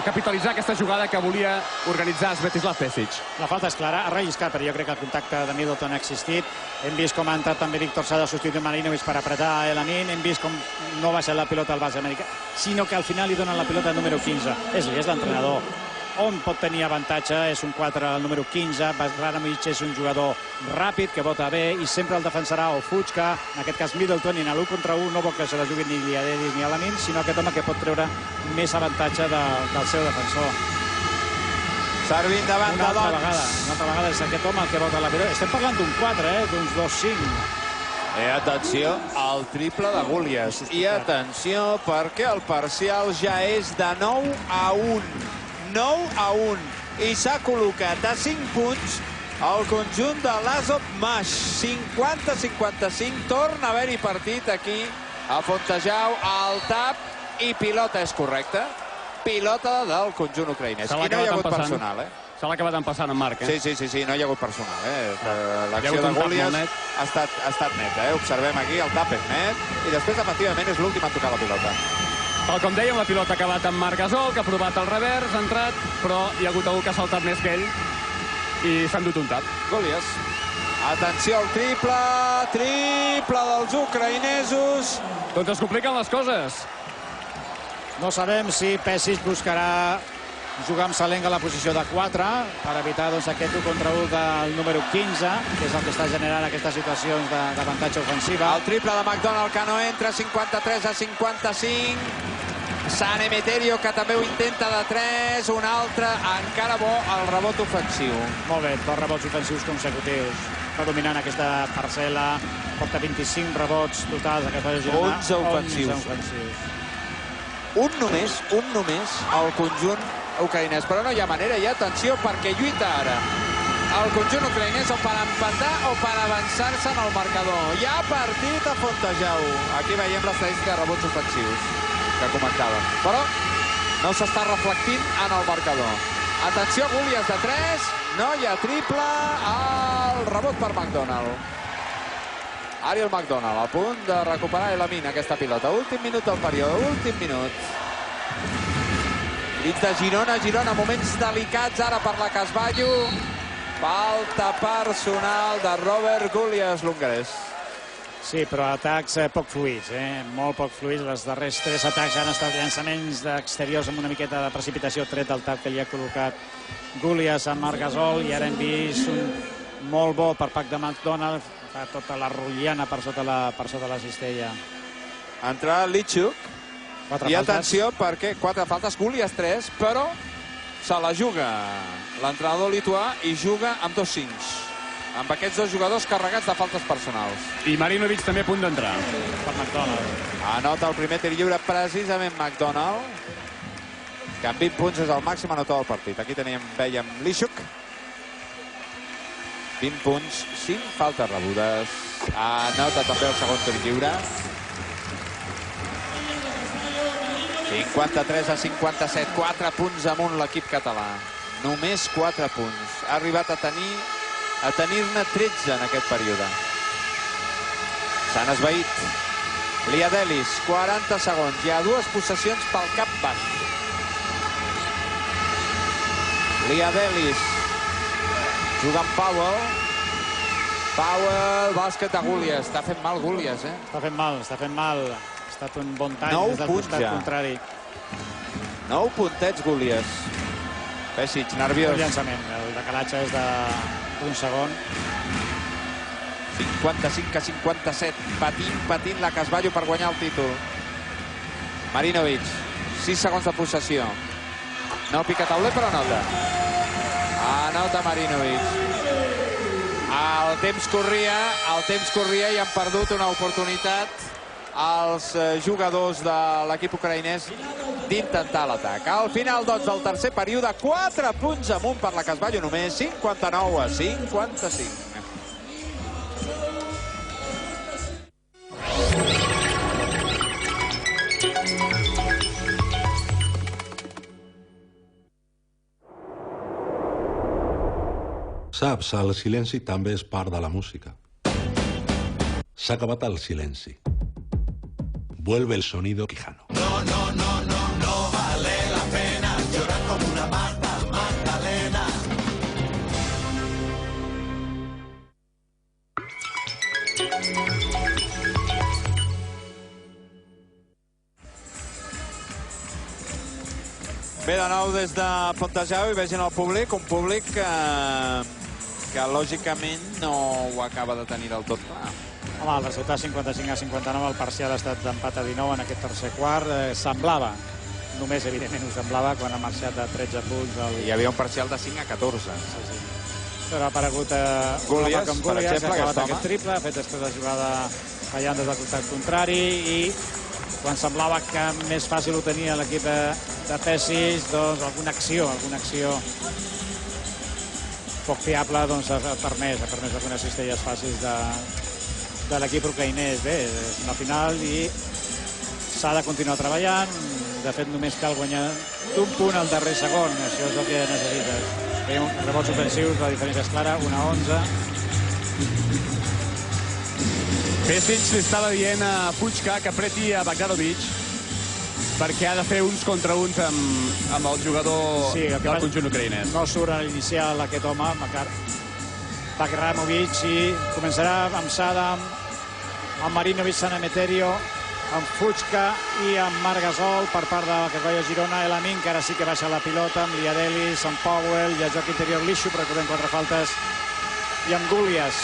[SPEAKER 3] capitalitzar aquesta jugada que volia organitzar Svetislav Pesic.
[SPEAKER 1] La falta és clara, ha relliscat, però jo crec que el contacte de Middleton ha existit. Hem vist com ha entrat també Víctor Sada substituint Marinovic per apretar Elamin. Hem vist com no ha baixat la pilota al base americà, sinó que al final li donen la pilota al número 15. És l'entrenador. On pot tenir avantatge és un 4 al número 15. Marinovic és un jugador ràpid, que vota bé, i sempre el defensarà o Fuchka, en aquest cas Middleton, i en l'1 contra 1 no vol que se la juguin ni Liadedis ni Elamin, sinó aquest home que pot treure més avantatge del seu defensor.
[SPEAKER 7] Servint davant de Docs.
[SPEAKER 1] Una altra vegada és aquest home el que vota la pilota. Estem parlant d'un 4, d'uns 2-5.
[SPEAKER 7] I atenció al triple de Gulyas. I atenció, perquè el parcial ja és de 9-1. 9-1. I s'ha col·locat a 5 punts el conjunt de l'Azov Mash. 50-55. Torna a haver-hi partit aquí a Fontejau. El tap i pilota és correcta. Pilota del conjunt ucraïnès. I no hi ha hagut personal,
[SPEAKER 3] Se l'ha acabat empassant en Marc,
[SPEAKER 7] Sí, no hi ha hagut personal, L'acció de Gulyas ha estat neta, Observem aquí, el tap és net, i després, efectivament, és l'últim a tocar la pilota.
[SPEAKER 3] Tal com dèiem, la pilota ha acabat amb Marc Gasol, que ha provat el revers, ha entrat, però hi ha hagut algú que ha saltat més que ell i s'ha endut un tap.
[SPEAKER 7] Gulyas. Atenció al triple dels ucraïnesos.
[SPEAKER 3] Doncs es compliquen les coses.
[SPEAKER 1] No sabem si Pesic buscarà jugar amb Salenka a la posició de 4 per evitar aquest 1 contra 1 del número 15, que és el que està generant aquestes situacions d'avantatge ofensiva.
[SPEAKER 7] El triple de McDonald que no entra, 53-55. San Emeterio, que també ho intenta de 3, un altre, encara bo el rebot ofensiu.
[SPEAKER 1] Molt bé, 2 rebots ofensius consecutius. Està dominant aquesta parcel·la, porta 25 rebots totals a Casballo Girona.
[SPEAKER 7] 11 ofensius. Un només, el conjunt ucraïnès, però no hi ha manera, i atenció, perquè lluita ara el conjunt ucraïnès o per empatar o per avançar-se en el marcador. Hi ha partit a Fontejau. Aquí veiem l'estadística de rebots ofensius que comentàvem, però no s'està reflectint en el marcador. Atenció, Gulyas de 3, no hi ha triple, el rebot per McDonald. Ariel McDonald a punt de recuperar Elamin aquesta pilota. Últim minut del període, últim minut. Dins de Girona, moments delicats ara per la Casballo. Falta personal de Robert Gulyas, l'hongarès.
[SPEAKER 1] Sí, però atacs poc fluïts, molt poc fluïts. Els darrers 3 atacs han estat llançaments d'exteriors amb una miqueta de precipitació, tret del tap que li ha col·locat Gulyas a Marc Gasol, i ara hem vist un molt bo per part de McDonald, fa tota la rotllana per sota la cistella.
[SPEAKER 7] Entra Lichuk. I atenció, perquè 4 faltes, Gulyas 3, però se la juga l'entrenador lituà i juga amb 2 5. amb aquests dos jugadors carregats de faltes personals.
[SPEAKER 3] I Marinovic també a punt d'entrar.
[SPEAKER 1] Per McDonald.
[SPEAKER 7] Anota el primer tir lliure precisament McDonald, que amb 20 punts és el màxim anotador del partit. Aquí veiem Lishuk. 20 punts, 5 faltes rebudes. Anota també el segon tir lliure. 53-57, 4 punts amunt l'equip català. Només 4 punts. Ha arribat a tenir-ne 13 en aquest període. S'han esvaït. Liadelis, 40 segons. Hi ha 2 possessions pel cap baix. Liadelis juga amb Powell. Powell, bàsquet a Gúlies. Està fent mal Gúlies, eh?
[SPEAKER 1] Està fent mal. Ha estat un bon tall des del costat contrari.
[SPEAKER 7] 9 puntets Gúlies. Pesic, nerviós.
[SPEAKER 1] Un llançament. El decalatge és d'un segon.
[SPEAKER 7] 55-57. Patint la Casballo per guanyar el títol. Marinovic, 6 segons de possessió. No pica tauler, però anota. Anota Marinovic. El temps corria i han perdut una oportunitat els jugadors de l'equip ucraïnès d'intentar l'atac. Al final, doncs, del tercer període, 4 punts amunt per la Casballo només, 59-55.
[SPEAKER 8] Saps, el silenci també és part de la música. S'ha acabat el silenci. Vuelve el sonido Quijano.
[SPEAKER 9] No vale la pena llorar como una Magdalena.
[SPEAKER 7] Bé, de nou des de Fontejau i vegin el públic, un públic que lògicament no ho acaba de tenir del tot clar.
[SPEAKER 1] Home, el resultat 55-59, el parcial ha estat d'empat a 19 en aquest tercer quart. Semblava, només evidentment ho semblava, quan ha marxat a 13 punts.
[SPEAKER 7] Hi havia un parcial de 5-14.
[SPEAKER 1] Sí. Però ha aparegut
[SPEAKER 7] Gúlies, per exemple,
[SPEAKER 1] ha acabat aquest triple, ha fet després la jugada fallant des del costat contrari i quan semblava que més fàcil ho tenia l'equip de Pesis, doncs alguna acció poc fiable doncs ha permès algunes cistelles fàcils de l'equip ucraïnès. Bé, és una final i s'ha de continuar treballant. De fet, només cal guanyar d'un punt al darrer segon. Això és el que necessites. Tenim rebots ofensius, la diferència és clara, 1-11.
[SPEAKER 3] Pesic li estava dient a Puigca que apreti a Bagdadovic perquè ha de fer uns contra uns amb el jugador del conjunt ucraïnès.
[SPEAKER 1] No surt a l'inicial aquest home, Bagramovic, i començarà amb Sada, amb Marinovic, San Emeterio, amb Puigca i amb Margasol per part de Casballo Girona. Elamin, que ara sí que baixa la pilota, amb Liadelis, amb Powell, i a joc interior Lishuk, recordem 4 faltes, i amb Gúlies.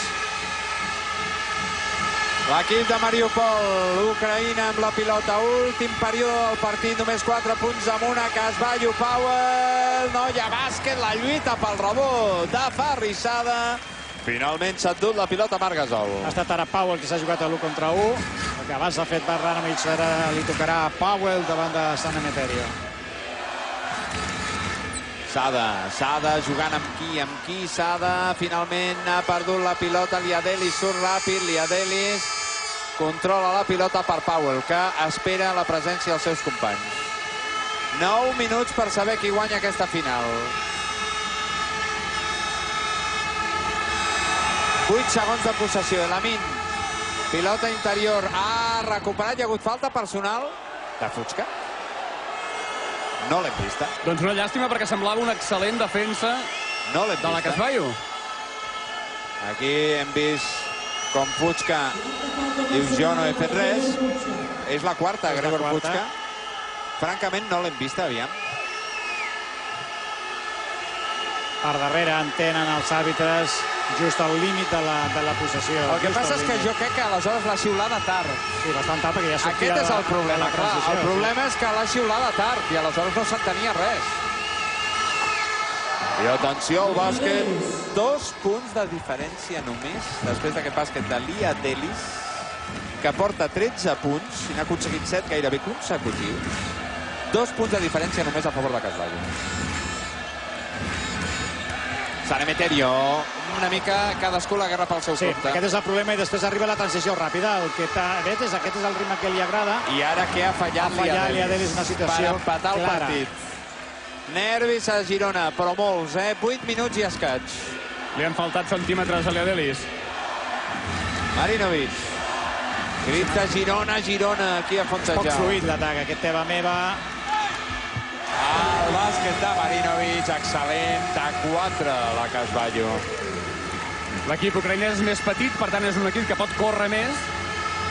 [SPEAKER 7] L'equip de Mariupol, Ucraïna amb la pilota, últim període del partit, només 4 punts amunt a Casballo, Powell, no hi ha bàsquet, la lluita pel rebot de Farrissada. Finalment s'ha endut la pilota Margasol.
[SPEAKER 1] Ha estat ara Powell que s'ha jugat a l'1 contra 1, el que abans ha fet Barranovic, ara li tocarà a Powell davant de San Emeterio.
[SPEAKER 7] Sada jugant amb qui? Sada finalment ha perdut la pilota, Liadelis surt ràpid, Liadelis controla la pilota per Powell, que espera la presència dels seus companys. 9 minuts per saber qui guanya aquesta final. 8 segons de possessió, Elamin, pilota interior, ha recuperat, hi ha hagut falta personal de Puigca. No l'hem vista.
[SPEAKER 3] Doncs una llàstima perquè semblava una excel·lent defensa de la Casballo.
[SPEAKER 7] Aquí hem vist com Puigca diu jo no he fet res. És la quarta, Gregor Puigca. Francament no l'hem vista, aviam.
[SPEAKER 1] Per darrere entenen els àrbitres just al límit de la possessió.
[SPEAKER 7] El que passa és que jo crec que aleshores l'ha xiulada tard.
[SPEAKER 1] Sí, bastant tard, perquè ja sortia
[SPEAKER 7] Aquest és el problema, clar. El problema és que l'ha xiulada tard i aleshores no s'entenia res. I atenció al bàsquet, 2 punts de diferència només, després d'aquest bàsquet de Lia Delis, que porta 13 punts, i n'ha aconseguit 7 gairebé consecutius. 2 punts de diferència només a favor de Casballo. San Emeterio, una mica cadascú la guerra pel seu compte.
[SPEAKER 1] Sí, aquest és el problema i després arriba la transició ràpida. Aquest és el ritme que li agrada.
[SPEAKER 7] I ara què ha fallat
[SPEAKER 1] Lia Delis, una situació
[SPEAKER 7] per empatar el partit. Nervis a Girona, però molts, 8 minuts i escaig.
[SPEAKER 3] Li han faltat centímetres a Lia Delis.
[SPEAKER 7] Marinovic. Crit de Girona, aquí a Fontejau.
[SPEAKER 1] Poc fluid l'atac, aquest teva meva.
[SPEAKER 7] El bàsquet de Marinovic, excel·lent, de 4 la Casballo.
[SPEAKER 3] L'equip ucraïnès és més petit, per tant és un equip que pot córrer més.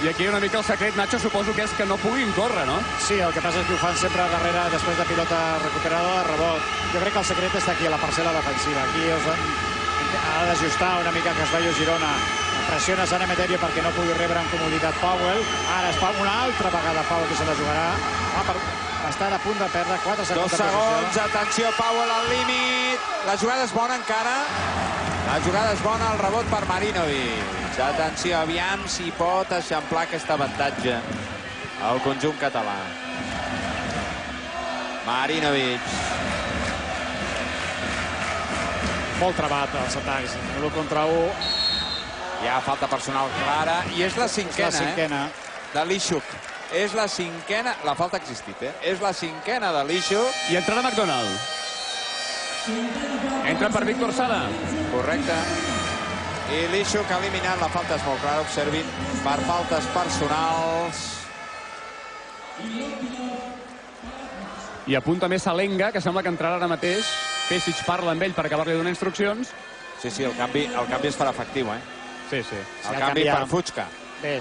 [SPEAKER 3] I aquí una mica el secret, Nacho, suposo que és que no puguin córrer, no?
[SPEAKER 1] Sí, el que passa és que ho fan sempre darrere, després de pilota recuperada de rebot. Jo crec que el secret està aquí, a la parcel·la defensiva. Aquí ha d'ajustar una mica Casballo Girona. Pressiona San Emeterio perquè no pugui rebre amb comoditat Powell. Ara es fa una altra vegada Powell que se la jugarà. Està a punt de perdre 4 segons.
[SPEAKER 7] 2 segons, atenció, Powell al límit. La jugada és bona encara. La jugada és bona, el rebot per Marinovic. Atenció, aviam si pot eixamplar aquest avantatge al conjunt català. Marinovic.
[SPEAKER 1] Molt trebat els atacs. 1 contra 1.
[SPEAKER 7] Hi ha falta personal clara. I és la cinquena, de Lishuk. És la cinquena. La falta ha existit, És la cinquena de Lishuk.
[SPEAKER 3] I entrarà McDonald. Entra per Víctor Sada.
[SPEAKER 7] Correcte. I Lishuk ha eliminat. La falta és molt clara, observin, per faltes personals.
[SPEAKER 3] I apunta més Salenga, que sembla que entrarà ara mateix. Pesic parla amb ell per acabar-li de donar instruccions.
[SPEAKER 7] Sí, el canvi es farà efectiu,
[SPEAKER 3] Sí.
[SPEAKER 7] El canvi per Fuchka.
[SPEAKER 1] Bé,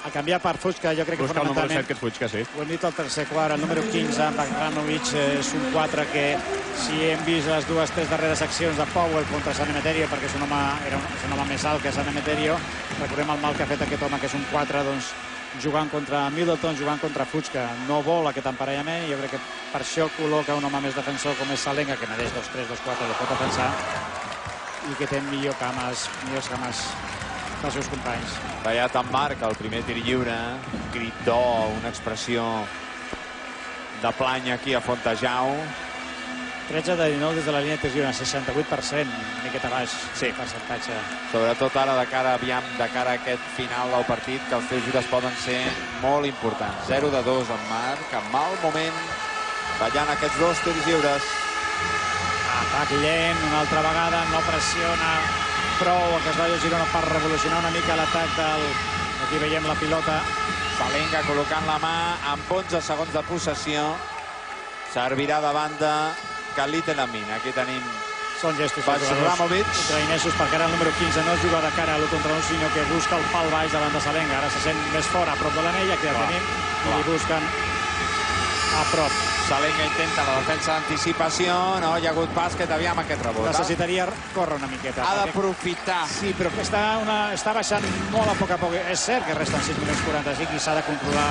[SPEAKER 1] a canviar per Fuchka, jo crec que
[SPEAKER 3] busca el número 7, que és
[SPEAKER 1] fonamentalment...
[SPEAKER 3] Fuchka, sí.
[SPEAKER 1] Ho hem dit al tercer quart, el número 15, Bogdanovic, és un 4 que, si hem vist les 2-3 darreres accions de Powell contra San Emeterio, perquè és un home més alt que San Emeterio, recordem el mal que ha fet aquest home, que és un 4, doncs, jugant contra Middleton, jugant contra Fuchka. No vol aquest emparellament, i jo crec que per això col·loca un home més defensor com és Salenga, que mereix 2-3, 2-4, el pot defensar, i que té millors cames dels seus companys.
[SPEAKER 7] Tallat en marc, el primer tir lliure, un crit d'or, una expressió de plany aquí a Fontejau.
[SPEAKER 1] 13 de 19 des de la línia de lliure, 68%, una miqueta baix, percentatge.
[SPEAKER 7] Sobretot ara de cara a aquest final del partit, que els teus lliures poden ser molt importants. 0 de 2 en marc, en mal moment, ballant aquests 2 tirs lliures.
[SPEAKER 1] Atac lent, una altra vegada, no pressiona prou a Casballo Girona per revolucionar una mica l'atac del... Aquí veiem la pilota.
[SPEAKER 7] Salenga col·locant la mà amb 11 segons de possessió. Servirà de banda Kalite-Lamin. Aquí tenim
[SPEAKER 1] Són gestos
[SPEAKER 7] Ramovic
[SPEAKER 1] ucraïnesos, perquè ara el número 15 no juga de cara a l'1 contra 1, sinó que busca el pal baix davant de Salenga. Ara se sent més fora, a prop de l'anell, aquí el tenim, i li busquen a prop.
[SPEAKER 7] Salenga intenta la defensa d'anticipació, no hi ha hagut bàsquet, aviam aquest rebot.
[SPEAKER 1] Necessitaria córrer una miqueta.
[SPEAKER 7] Ha d'aprofitar.
[SPEAKER 1] Sí, però està baixant molt a poc. És cert que resten 6 minuts 45 i s'ha de controlar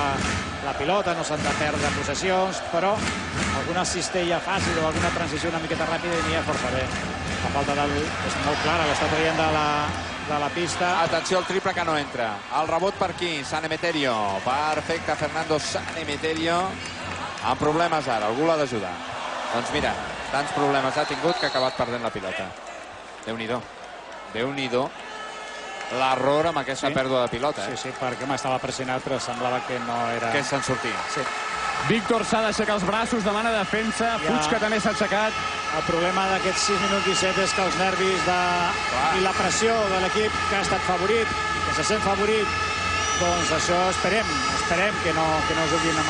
[SPEAKER 1] la pilota, no s'han de perdre possessions, però alguna cistella fàcil o alguna transició una miqueta ràpida i n'hi ha força bé. La falta és molt clara, l'està traient de la pista.
[SPEAKER 7] Atenció al triple que no entra. El rebot per aquí, San Emeterio. Perfecte, Fernando San Emeterio. Amb problemes ara, algú l'ha d'ajudar. Doncs mira, tants problemes ha tingut que ha acabat perdent la pilota. Déu-n'hi-do. Déu-n'hi-do l'error amb aquesta pèrdua de pilota.
[SPEAKER 1] Sí, perquè m'estava pressionat, però semblava que no era...
[SPEAKER 7] Que se'n sortia.
[SPEAKER 1] Sí.
[SPEAKER 3] Víctor s'ha d'aixecar els braços, demana defensa. Fuchka també s'ha aixecat.
[SPEAKER 1] El problema d'aquests 6 minuts 17 és que els nervis i la pressió de l'equip que ha estat favorit, que se sent favorit, doncs això esperem que no juguin una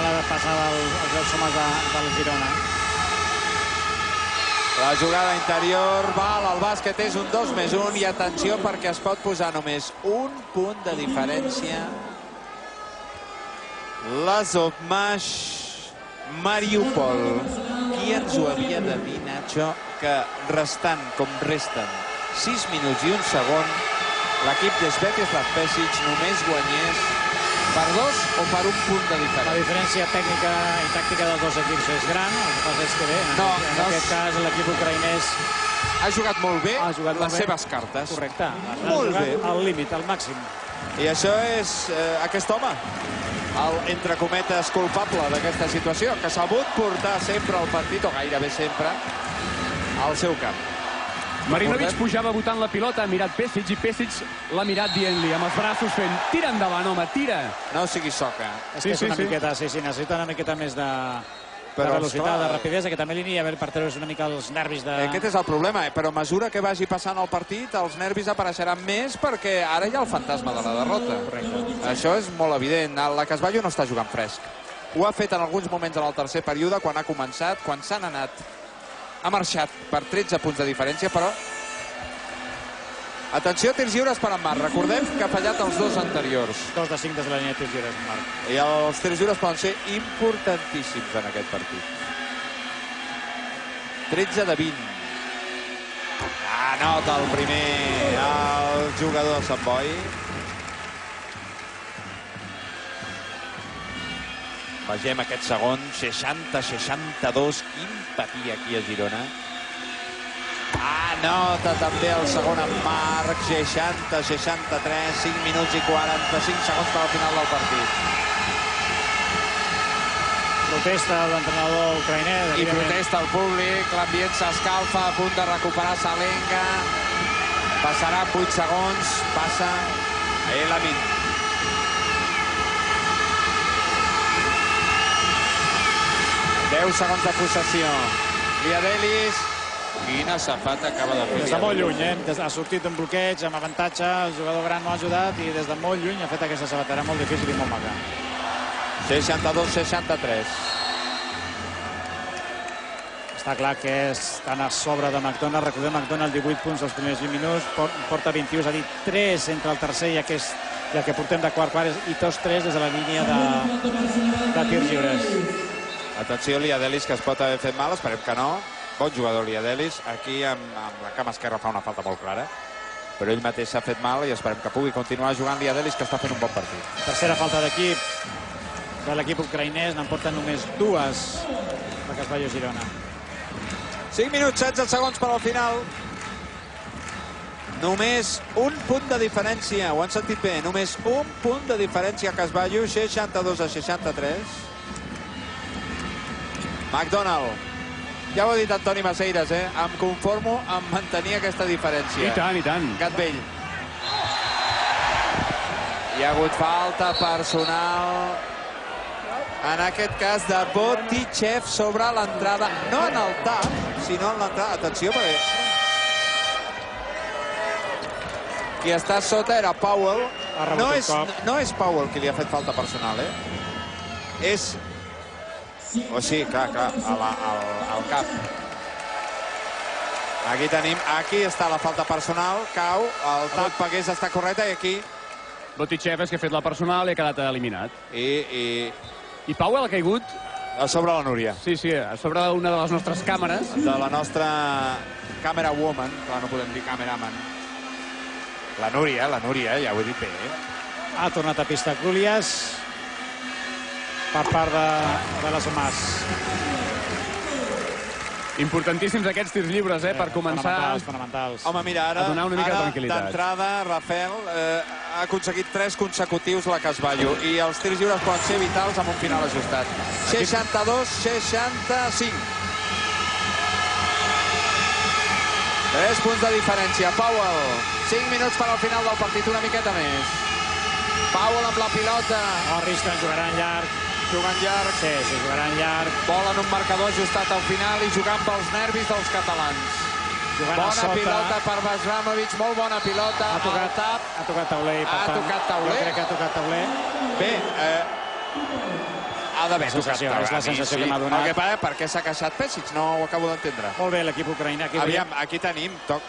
[SPEAKER 1] mala passada als homes del Girona.
[SPEAKER 7] La jugada interior val, el bàsquet és un 2+1 i atenció perquè es pot posar només un punt de diferència. L'Azovmash Mariupol. Qui ens ho havia de dir, Nacho, que restant com resten 6 minuts i un segon, l'equip d'Svetislav Pesic només guanyés Per 2 o per un punt de
[SPEAKER 1] La
[SPEAKER 7] diferència?
[SPEAKER 1] diferència tècnica i tàctica dels dos equips és gran, el que passa és que bé, en aquest cas l'equip ucraïnès
[SPEAKER 7] Ha jugat molt bé
[SPEAKER 1] ha jugat molt
[SPEAKER 7] les
[SPEAKER 1] bé.
[SPEAKER 7] seves cartes.
[SPEAKER 1] Correcte,
[SPEAKER 7] Molt
[SPEAKER 1] ha
[SPEAKER 7] bé.
[SPEAKER 1] jugat al límit, al màxim.
[SPEAKER 7] I això és aquest home, el, entre cometes, culpable d'aquesta situació, que s'ha sabut portar sempre el partit, o gairebé sempre, al seu camp.
[SPEAKER 3] Marinovic pujava votant la pilota, ha mirat Pesic i Pesic l'ha mirat dient-li amb els braços fent tira endavant, home, tira.
[SPEAKER 7] No siguis soca.
[SPEAKER 1] És que és una miqueta, sí, necessita una miqueta més de velocitat, de rapidesa, que també li aniria bé per treure's una mica els nervis de...
[SPEAKER 7] Aquest és el problema, però a mesura que vagi passant el partit, els nervis apareixeran més perquè ara hi ha el fantasma de la derrota.
[SPEAKER 1] Correcte.
[SPEAKER 7] Això és molt evident. La Casballo no està jugant fresc. Ho ha fet en alguns moments en el tercer període, quan ha començat, quan s'han anat. Ha marxat per 13 punts de diferència, però... Atenció, tirs lliures per en Marc. Recordem que ha fallat els dos anteriors.
[SPEAKER 1] 2 de 5 des de la línia de tirs lliures, Marc.
[SPEAKER 7] I els tirs lliures poden ser importantíssims en aquest partit. 13 de 20. Anota el primer el jugador de Sant Boi. Vegem aquest segon, 60-62. Quin patí aquí a Girona. Anota també el segon en Marc, 60-63, 5 minuts i 45 segons per al final del partit.
[SPEAKER 1] Protesta l'entrenador ucraïnès.
[SPEAKER 7] I protesta el públic, l'ambient s'escalfa, a punt de recuperar Salenka. Passarà 8 segons, passa Elamin. Segons de possessió. Liadelis. Quina safata acaba de fer.
[SPEAKER 1] Des de molt lluny, ha sortit un bloqueig amb avantatge, el jugador gran no ha ajudat i des de molt lluny ha fet aquesta sabatera molt difícil i molt maca.
[SPEAKER 7] 62-63.
[SPEAKER 1] Està clar que estan a sobre de McDonald. Recordem, McDonald 18 punts als primers 20 minuts, porta 21, és a dir, 3 entre el tercer i el que portem de quart i tots 3 des de la línia de tirs lliures.
[SPEAKER 7] Atenció, Liadelis, que es pot haver fet mal, esperem que no. Bon jugador, Liadelis. Aquí amb la cama esquerra fa una falta molt clara, però ell mateix s'ha fet mal i esperem que pugui continuar jugant Liadelis, que està fent un bon partit.
[SPEAKER 1] Tercera falta d'equip de l'equip ucraïnès, n'en porten només 2 la Casballo Girona.
[SPEAKER 7] 5 minuts, 16 segons per al final. Només un punt de diferència, ho han sentit bé, només un punt de diferència a Casballo, 62-63. McDonald. Ja ho ha dit Antoni Maceiras, em conformo amb mantenir aquesta diferència.
[SPEAKER 3] I tant, i tant.
[SPEAKER 7] Gatbell. Hi ha hagut falta personal, en aquest cas de Botichev sobre l'entrada, no en el tap, sinó en l'entrada. Atenció, perquè qui està sota era Powell. No és Powell qui li ha fet falta personal, És... O sí, clar, al cap. Aquí tenim, aquí està la falta personal, cau, el tap Pagués està correcte i aquí...
[SPEAKER 3] Botichev és que ha fet la personal i ha quedat eliminat.
[SPEAKER 7] I
[SPEAKER 3] Powell ha caigut...
[SPEAKER 7] A sobre la Núria.
[SPEAKER 3] Sí, a sobre una de les nostres càmeres.
[SPEAKER 7] De la nostra camera woman, clar, no podem dir cameraman. La Núria, ja ho he dit bé.
[SPEAKER 1] Ha tornat a pista Cúlies per part de les Mas.
[SPEAKER 3] Importantíssims aquests tirs lliures, per començar.
[SPEAKER 1] Fonamentals.
[SPEAKER 7] Home, mira, ara d'entrada Rafael ha aconseguit 3 consecutius la Casballo i els tirs lliures poden ser vitals amb un final ajustat. 62-65. 3 punts de diferència. Powell, 5 minuts per al final del partit, una miqueta més. Powell amb la pilota.
[SPEAKER 1] Riston jugaran llarg.
[SPEAKER 7] Jugant llarg.
[SPEAKER 1] Sí, jugaran llarg.
[SPEAKER 7] Volen un marcador ajustat al final i jugant pels nervis dels catalans. Bona pilota per Basramovic, molt bona pilota.
[SPEAKER 1] Ha tocat tauler.
[SPEAKER 7] Ha tocat tauler.
[SPEAKER 1] Jo crec que ha tocat tauler.
[SPEAKER 7] Bé, ha d'haver tocat tauler.
[SPEAKER 1] És la sensació que m'ha donat.
[SPEAKER 7] El que passa, per què s'ha queixat Pesic? No ho acabo d'entendre.
[SPEAKER 1] Molt bé, l'equip ucraïnà.
[SPEAKER 7] Aviam, aquí tenim toc.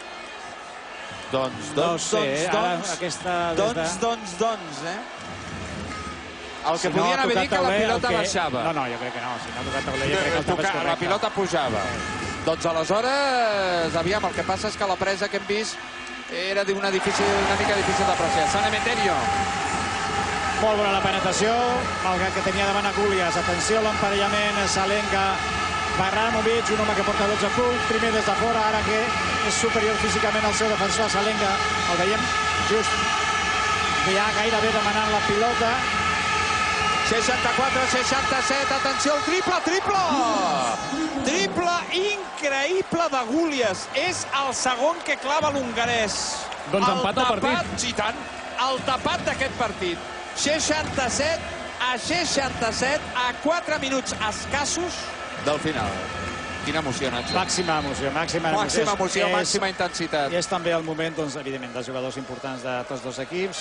[SPEAKER 7] Doncs, el que podien haver dit que la pilota baixava.
[SPEAKER 1] No, jo crec que no. Si no ha tocat tauler, jo crec que el tap és correcte.
[SPEAKER 7] La pilota pujava. Doncs aleshores, aviam, el que passa és que la presa que hem vist era una mica difícil d'apreciar. San Emeterio.
[SPEAKER 1] Molt bona la penetració, malgrat que tenia davant a Gúlies. Atenció a l'emparellament, Salenga, Bagramovic, un home que porta 12 punts, primer des de fora, ara que és superior físicament al seu defensor, Salenga. El veiem just ja gairebé demanant la pilota.
[SPEAKER 2] 64-67, atenció al triple, triple increïble de Gúlies. És el segon que clava l'hongarès.
[SPEAKER 3] Doncs empat el partit.
[SPEAKER 2] Sí, tant, el tapat d'aquest partit. 67-67, a 4 minuts escassos
[SPEAKER 7] del final. Quina emoció, Nacho.
[SPEAKER 1] Màxima emoció,
[SPEAKER 7] màxima intensitat.
[SPEAKER 1] I és també el moment, doncs, evidentment, dels jugadors importants de tots dos equips.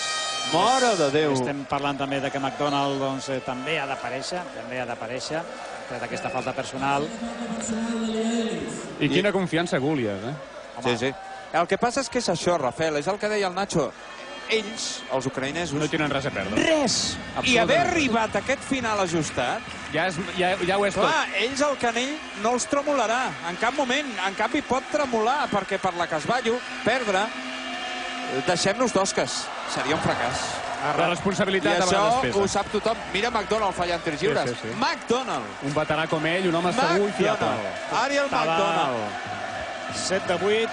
[SPEAKER 7] Mare de Déu!
[SPEAKER 1] Estem parlant també de que McDonald doncs, també ha d'aparèixer, tret d'aquesta falta personal.
[SPEAKER 3] I quina confiança, Gúlies, eh?
[SPEAKER 7] Sí. El que passa és que és això, Rafael, és el que deia el Nacho. Ells, els ucraïnesos...
[SPEAKER 3] No tenen res a perdre.
[SPEAKER 2] Res! I haver arribat a aquest final ajustat...
[SPEAKER 3] Ja ho és tot.
[SPEAKER 2] Clar, ells el canell no els tremolarà en cap moment. En canvi pot tremolar, perquè per la Casballo perdre, deixem-nos d'osques. Seria un fracàs.
[SPEAKER 3] La responsabilitat
[SPEAKER 2] i
[SPEAKER 3] de la
[SPEAKER 2] això
[SPEAKER 3] despesa.
[SPEAKER 2] ho sap tothom. Mira McDonald fallant tirs lliures.
[SPEAKER 3] Sí.
[SPEAKER 2] McDonald.
[SPEAKER 3] Un veterà com ell, un home segur i fiable.
[SPEAKER 2] Ariel McDonald.
[SPEAKER 1] 7 de 8.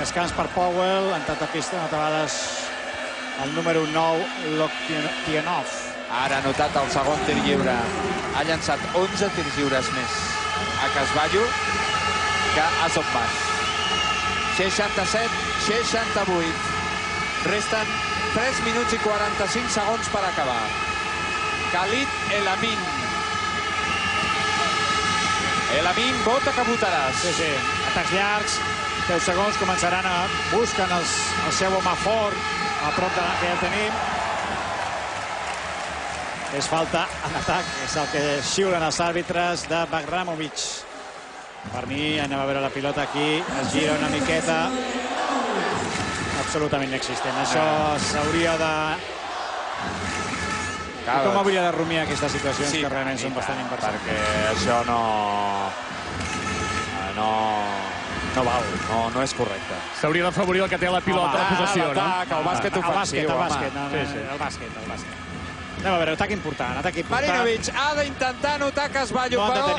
[SPEAKER 1] Descans per Powell. Entrat a pista, notabades el número 9, Loktionov.
[SPEAKER 7] Ara ha notat el segon tir lliure. Ha llançat 11 tirs lliures més a Casballo que a Sotmas. 67-68. Resten 3 minuts i 45 segons per acabar. Khalid Elamin. Elamin, vota que votaràs.
[SPEAKER 1] Sí. Atacs llargs. 10 segons, començaran a buscar el seu home fort a prop de la que ja tenim. És falta en atac, és el que xiulen els àrbitres de Bagramovic. Per mi, anem a veure la pilota aquí, es gira una miqueta. Absolutament inexistent. Això s'hauria de... Com hauria de rumiar aquestes situacions que realment són bastant inversors?
[SPEAKER 7] Perquè això no val, no és correcte.
[SPEAKER 3] S'hauria d'afavorir el que té la pilota, la possessió, no?
[SPEAKER 7] El bàsquet ofensiu,
[SPEAKER 1] el bàsquet. Anem a veure, atac important.
[SPEAKER 2] Marinovic ha d'intentar anotar Casballo, però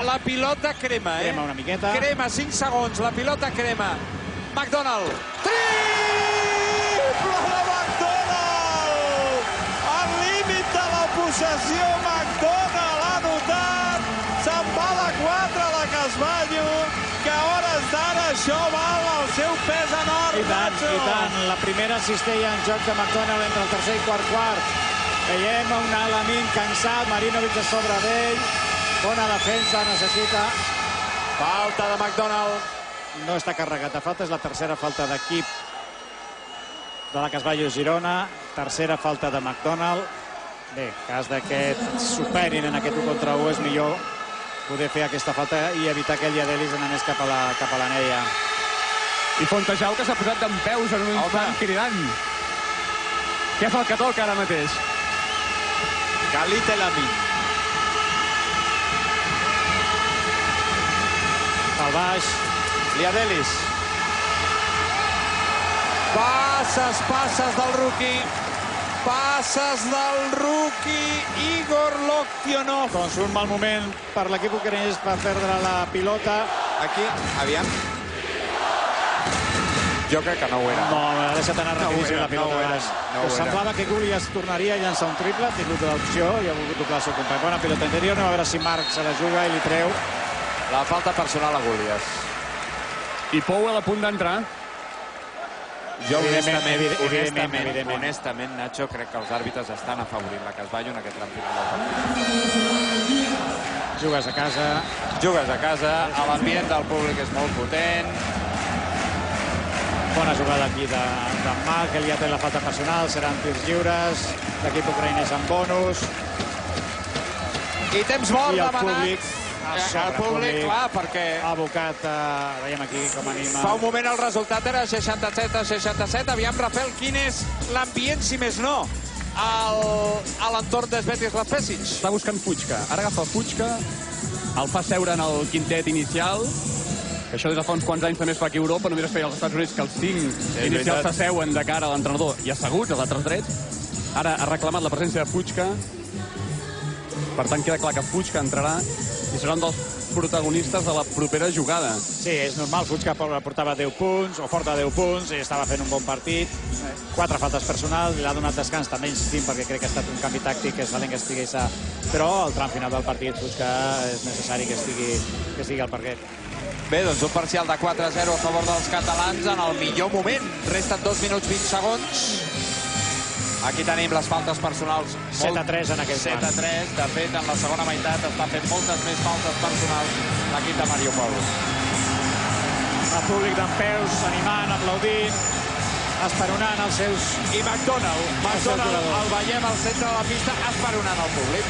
[SPEAKER 2] la pilota crema,
[SPEAKER 1] Crema una miqueta.
[SPEAKER 2] Crema, 5 segons, la pilota crema. McDonald. Triple de McDonald! Al límit de la possessió, McDonald ha anotat. Se'n va la 4 la Casballo, que a hores d'ara això val el seu pes enorme.
[SPEAKER 1] I tant. La primera cistella en joc de McDonald entre el tercer i quart. Veiem un Elamin cansat, Marinovic a sobre d'ell. Bona defensa, necessita.
[SPEAKER 2] Falta de McDonald.
[SPEAKER 1] No està carregat de falta, és la tercera falta d'equip de la Casballo Girona. Tercera falta de McDonald. Bé, cas que superin en aquest 1 contra 1 és millor poder fer aquesta falta i evitar que el Yadelis anés cap a l'anella.
[SPEAKER 3] I Fontejau, que s'ha posat dempeus en un instant cridant. Què fa el que toca ara mateix?
[SPEAKER 2] Khalid Elamin.
[SPEAKER 1] Al baix.
[SPEAKER 2] Liadelis. Passes del rookie. Igor Loktionov.
[SPEAKER 1] Doncs un mal moment per l'equip ucraïnès per perdre la pilota.
[SPEAKER 7] Aquí, aviam. Jo crec que no ho era.
[SPEAKER 1] No, m'ha deixat anar rapidíssim la pilota. Semblava que Gúlies tornaria a llançar un triple, ha tingut l'opció i ha volgut doblar el seu company. Bona pilota interior, anem a veure si Marc se la juga i li treu.
[SPEAKER 7] La falta personal a Gúlies.
[SPEAKER 3] I Powell a punt d'entrar.
[SPEAKER 7] Jo honestament, Nacho, crec que els àrbitres estan afavorint la Casballo en aquest tram final del partit.
[SPEAKER 1] Jugues a casa,
[SPEAKER 7] l'ambient del públic és molt potent.
[SPEAKER 1] Bona jugada aquí de Marc, que ja té la falta personal, seran tirs lliures, l'equip ucraïnès amb bonus.
[SPEAKER 2] I temps mort demanat.
[SPEAKER 7] El públic, clar, perquè...
[SPEAKER 1] Abocat, veiem aquí com anima.
[SPEAKER 2] Fa un moment el resultat era 67-67. Aviam, Rafael, quin és l'ambient, si més no, a l'entorn d'Svetislav Pesic?
[SPEAKER 3] Està buscant Fuchka. Ara agafa Fuchka, el fa seure en el quintet inicial, que això des de fa uns quants anys també es fa aquí a Europa, només es feia als Estats Units, que els 5 inicials s'asseuen de cara a l'entrenador i asseguts a l'altre dret. Ara ha reclamat la presència de Fuchka. Per tant, queda clar que Fuchka entrarà i serà un dels protagonistes de la propera jugada.
[SPEAKER 1] Sí, és normal. Fuchka portava 10 punts, o porta 10 punts, i estava fent un bon partit. 4 faltes personals, l'ha donat descans, també insistim, perquè crec que ha estat un canvi tàctic, que Salenga estigui sa. Però al tram final del partit, Fuchka és necessari que estigui al parquet.
[SPEAKER 7] Bé, doncs un parcial de 4-0 a favor dels catalans en el millor moment. Resten 2 minuts 20 segons. Aquí tenim les faltes personals.
[SPEAKER 1] 7-3 en aquell
[SPEAKER 7] 7-3. De fet, en la segona meitat està fent moltes més faltes personals l'equip de Mariupol.
[SPEAKER 1] El públic d'empeus, animant, aplaudint, esperonant els seus...
[SPEAKER 7] I McDonald el veiem al centre de la pista esperonant el públic.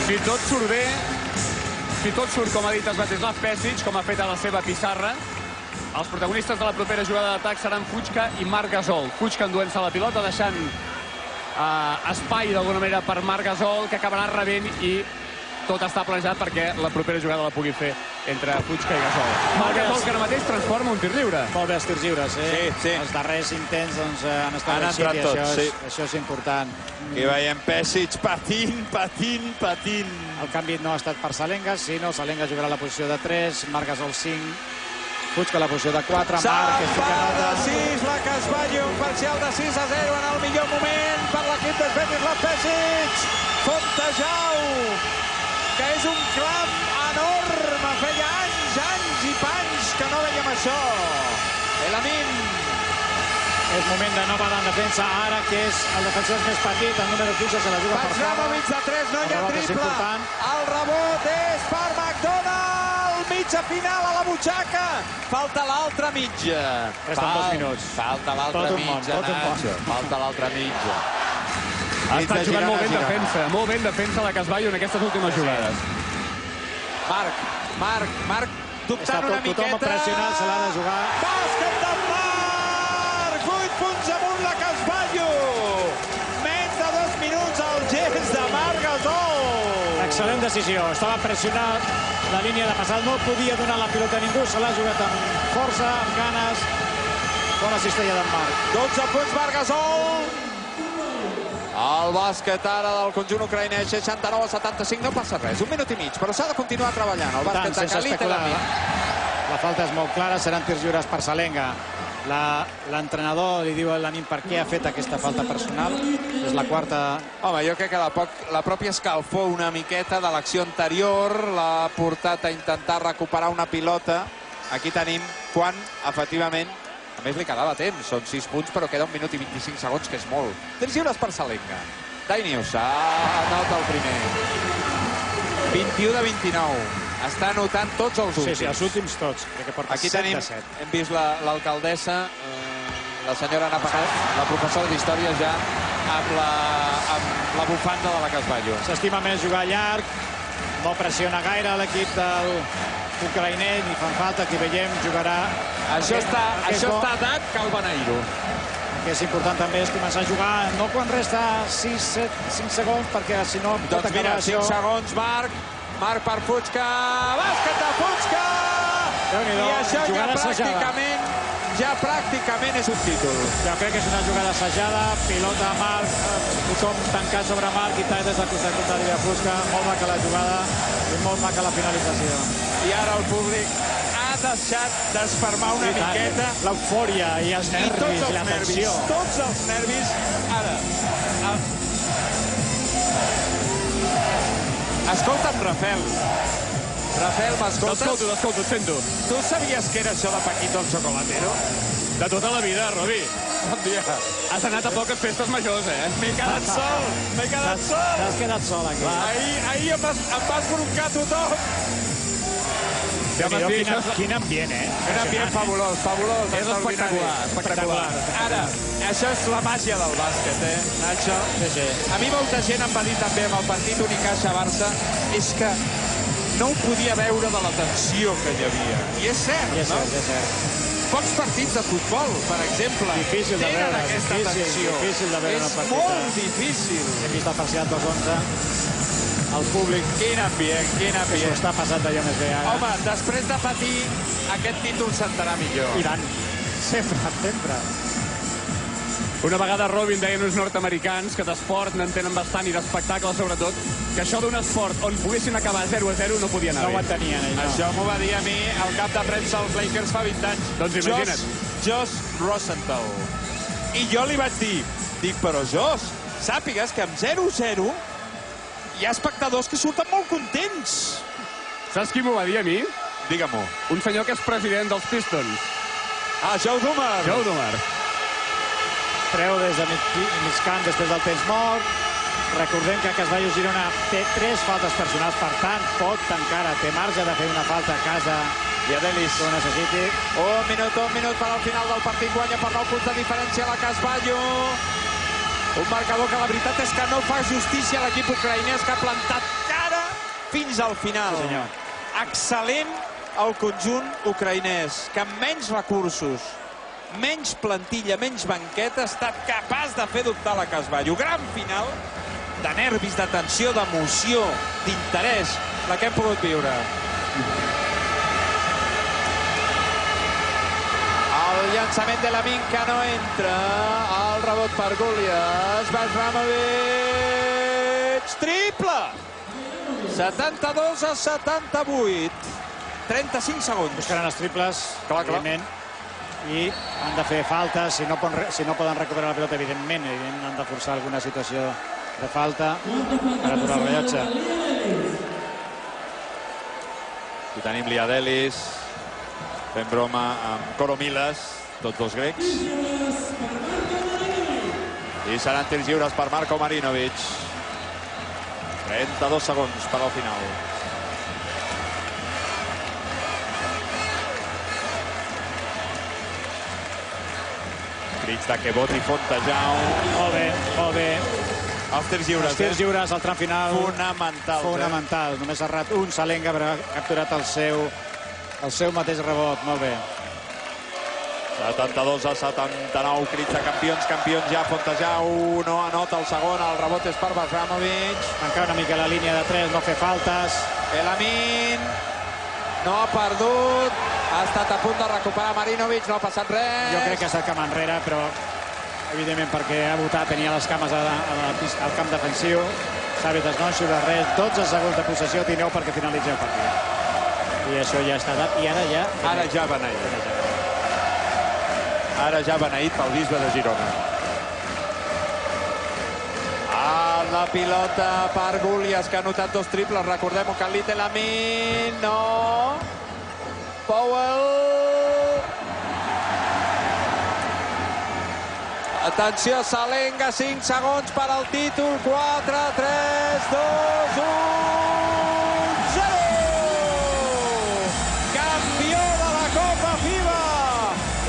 [SPEAKER 3] Si tot surt bé, si tot surt com ha dit Svetislav Pesic, com ha fet a la seva pissarra, els protagonistes de la propera jugada d'atac seran Fuchka i Marc Gasol. Fuchka enduent-se la pilota, deixant espai d'alguna manera per Marc Gasol, que acabarà rebent i tot està planejat perquè la propera jugada la pugui fer entre Fuchka i Gasol. Marc Gasol, que ara mateix transforma un tir lliure.
[SPEAKER 1] Molt bé els tirs lliures, eh?
[SPEAKER 7] Sí.
[SPEAKER 1] Els darrers intents han estat així, i això és important.
[SPEAKER 7] Aquí veiem Pesic patint.
[SPEAKER 1] El canvi no ha estat per Salenga, sinó Salenga jugarà a la posició de 3, Marc Gasol 5, Fuchka a la posició de 4, Marc que fica nota.
[SPEAKER 2] De 6, la Casvallo, un parcial de 6-0 en el millor moment per l'equip de Svetislav Pesic. Fontejau, que és un clam enorme. Feia anys i panys que no veiem això. Elamin.
[SPEAKER 1] És moment de nova en defensa, ara que és el defensor més petit, el número 15 se la juga per fora.
[SPEAKER 2] Bogdanovic de 3, no hi ha triple. El rebot és per McDonald. Mitja final a la butxaca. Falta l'altra mitja.
[SPEAKER 1] Resten 2 minuts.
[SPEAKER 7] Falta l'altra mitja, Nacho. Falta l'altra mitja.
[SPEAKER 3] Ha estat jugant molt ben defensa la Casvallo en aquestes últimes jugades.
[SPEAKER 7] Marc, dubtant una miqueta.
[SPEAKER 1] Tothom pressionat, se l'ha de jugar.
[SPEAKER 2] Bàsquet de Marc! 8 punts amunt la Casvallo. Menys de 2 minuts el gest de Marc Gasol.
[SPEAKER 1] Excel·lent decisió. Estava pressionat la línia de passat. No podia donar la pilota a ningú. Se l'ha jugat amb força, amb ganes. Bona cistella d'en Marc.
[SPEAKER 2] 12 punts Marc Gasol.
[SPEAKER 7] El bàsquet ara del conjunt ucraïnès, 69-75, no passa res, 1 minut i mig, però s'ha de continuar treballant. El bàsquet de Khalid Elamin.
[SPEAKER 1] La falta és molt clara, seran tirs lliures per Salenga. L'entrenador li diu a Elamin per què ha fet aquesta falta personal. És la quarta...
[SPEAKER 7] Home, jo crec que la pròpia escalfor una miqueta de l'acció anterior l'ha portat a intentar recuperar una pilota. Aquí tenim quan, efectivament, a més li quedava temps, són 6 punts, però queda 1 minut i 25 segons, que és molt. Tirs lliures per Salenga. Dainius anota el primer. 21 de 29. Està anotant tots els últims.
[SPEAKER 1] Sí, els últims tots.
[SPEAKER 7] Aquí tenim, hem vist l'alcaldessa, la senyora Ana Pagat, la professora d'Història ja amb la bufanda de la Casvallo.
[SPEAKER 1] S'estima més jugar llarg, no pressiona gaire l'equip del ucraïnès, ni fan falta, aquí veiem, jugarà...
[SPEAKER 7] Això està dat que el Beneiro.
[SPEAKER 1] El que és important també és començar a jugar, no quan resta 5 segons, perquè si no pot acabar això...
[SPEAKER 7] 5 segons, Marc per Fuchka, bàsquet de Fuchka! I això ja pràcticament és un títol.
[SPEAKER 1] Jo crec que és una jugada assajada, pilota a Marc, tothom tancat sobre Marc i tall des del costat contrari de Fuchka. Molt maca la jugada i molt maca la finalització.
[SPEAKER 2] I ara el públic ha deixat d'esfermar una miqueta.
[SPEAKER 1] L'eufòria i els nervis i la tensió.
[SPEAKER 2] Tots els nervis. Ara, escolta'm, Rafael. Rafael, m'escoltes?
[SPEAKER 3] T'escolto, et sento.
[SPEAKER 2] Tu sabies que era això de Paquito el Chocolatero?
[SPEAKER 3] De tota la vida, Robi.
[SPEAKER 2] Bon dia.
[SPEAKER 3] Has anat a poques festes majors, eh?
[SPEAKER 2] M'he quedat sol.
[SPEAKER 1] T'has quedat sol, aquí.
[SPEAKER 2] Ahir em vas broncar tothom.
[SPEAKER 1] Quin ambient, eh?
[SPEAKER 2] Un ambient fabulós.
[SPEAKER 3] És espectacular.
[SPEAKER 2] Ara, això és la màgia del bàsquet, Nacho?
[SPEAKER 1] Sí.
[SPEAKER 2] A mi molta gent em va dir també amb el partit Unicaja-Barça és que no ho podia veure de la tensió que hi havia. I és cert, no?
[SPEAKER 1] És cert.
[SPEAKER 2] Pocs partits de futbol, per exemple, tenen aquesta tensió.
[SPEAKER 1] Difícil de veure un partit.
[SPEAKER 2] És molt difícil.
[SPEAKER 1] Hem vist el parcial 2-11. el públic.
[SPEAKER 2] Quin ambient, quin
[SPEAKER 1] Que s'ho
[SPEAKER 2] ambient.
[SPEAKER 1] està passant d'allò més bé ara.
[SPEAKER 2] Home, després de patir, aquest títol sentarà millor.
[SPEAKER 1] I tant. Sempre, sempre.
[SPEAKER 3] Una vegada Robin deien uns nord-americans que d'esport n'entenen bastant i d'espectacle sobretot, que això d'un esport on poguessin acabar 0-0 no podia anar
[SPEAKER 1] No ho
[SPEAKER 3] bé.
[SPEAKER 1] entenien, ells.
[SPEAKER 2] Això m'ho va dir a mi el cap de premsa als Lakers fa 20 anys.
[SPEAKER 3] Doncs imagina't.
[SPEAKER 2] Josh Rosenthal. I jo li vaig dir, però Josh, sàpigues que amb 0-0 hi ha espectadors que surten molt contents.
[SPEAKER 3] Saps qui m'ho va dir a mi?
[SPEAKER 2] Digue-m'ho.
[SPEAKER 3] Un senyor que és president dels Pistons.
[SPEAKER 2] Ah, Joe Dumars.
[SPEAKER 3] Joe Dumars.
[SPEAKER 1] Treu des de mig camp després del temps mort. Recordem que Casballo Girona té 3 faltes personals, per tant, pot encara, té marge de fer una falta a casa
[SPEAKER 2] Liadelis.
[SPEAKER 1] que ho necessiti.
[SPEAKER 2] Un minut per al final del partit. Guanya per 9 punts de diferència la Casballo. Un marcador que la veritat és que no fa justícia a l'equip ucraïnès, que ha plantat cara fins al final.
[SPEAKER 1] Sí, senyor.
[SPEAKER 2] Excel·lent el conjunt ucraïnès, que amb menys recursos, menys plantilla, menys banqueta, ha estat capaç de fer dubtar la Casballo. Gran final de nervis, de tensió, d'emoció, d'interès, la que hem pogut viure. El llançament de Lamin que no entra. El rebot per Gulias. Bajramovic. Triple! 72-78. 35 segons.
[SPEAKER 1] Buscaran els triples, evidentment. I han de fer faltes. Si no poden recuperar la pilota, evidentment, han de forçar alguna situació de falta per aturar el rellotge.
[SPEAKER 7] I tenim Liadelis fent broma amb Koromilas, tots dos grecs. I seran tirs lliures per Marko Marinovic. 32 segons per al final. Crits de Quebot i Fontejau.
[SPEAKER 1] Molt bé, molt bé.
[SPEAKER 7] Els tirs lliures.
[SPEAKER 1] Els tirs lliures al tram final.
[SPEAKER 7] Fonamentals.
[SPEAKER 1] Fonamental. Només ha errat un Salenga, però ha capturat el seu mateix rebot. Molt bé.
[SPEAKER 7] 72-79, crits de campions, campions ja. Fontejau no anota el segon, el rebot és per Bajramovic.
[SPEAKER 1] Tancar una mica la línia de 3, no fer faltes.
[SPEAKER 2] Elamin no ha perdut, ha estat a punt de recuperar Marinovic, no ha passat res.
[SPEAKER 1] Jo crec que ha estat camp enrere, però evidentment perquè ha votat, tenia les cames al camp defensiu. Sàbites no han xiulat res, 12 segons de possessió, tineu perquè finalitzi el partit. I això ja està dat, i ara ja...
[SPEAKER 7] Ara ja beneït. Ara ja beneït pel bisbe de Girona.
[SPEAKER 2] La pilota per Gulias, que ha anotat 2 triples. Recordem-ho, Khalid Elamin, no. Powell. Atenció, Salenga, 5 segons per al títol. 4, 3, 2, 1, 0! Campió de la Copa FIBA,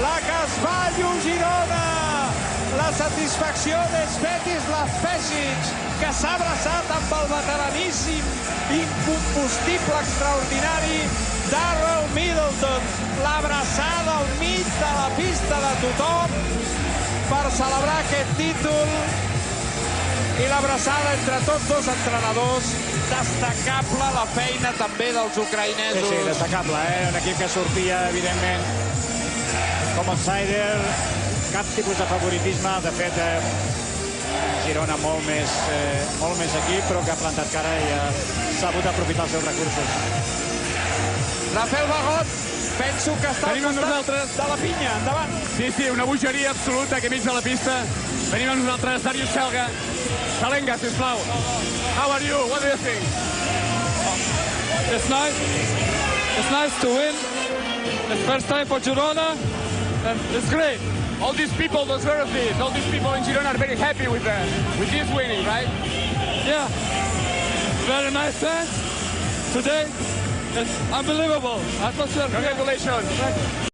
[SPEAKER 2] la Casballo Girona. La satisfacció d'Espetis Lafesic, que s'ha abraçat amb el veteraníssim, incombustible, extraordinari Darrell Middleton. L'abraçada al mig de la pista de tothom per celebrar aquest títol. I l'abraçada entre tots dos entrenadors. Destacable la feina també dels ucraïnesos.
[SPEAKER 1] Sí, destacable, Un equip que sortia, evidentment, com outsider, cap tipus de favoritisme. De fet, Girona molt més equip, però que ha plantat cara i ha sabut aprofitar els seus recursos.
[SPEAKER 2] Rafael Bagot, penso que està
[SPEAKER 3] Tenim amb nosaltres
[SPEAKER 2] de la pinya. Endavant.
[SPEAKER 3] Sí, una bogeria absoluta aquí mig de la pista. Tenim amb nosaltres Darius Selga. Salenga, sisplau. How are you? What do you think?
[SPEAKER 10] It's nice. It's nice to win. It's first time for Girona, and it's great.
[SPEAKER 3] All these people, those Verifis, all these people in Girona are very happy with this winning, right?
[SPEAKER 10] Yeah. Very nice dance today. It's unbelievable. Atmosphere.
[SPEAKER 3] Congratulations.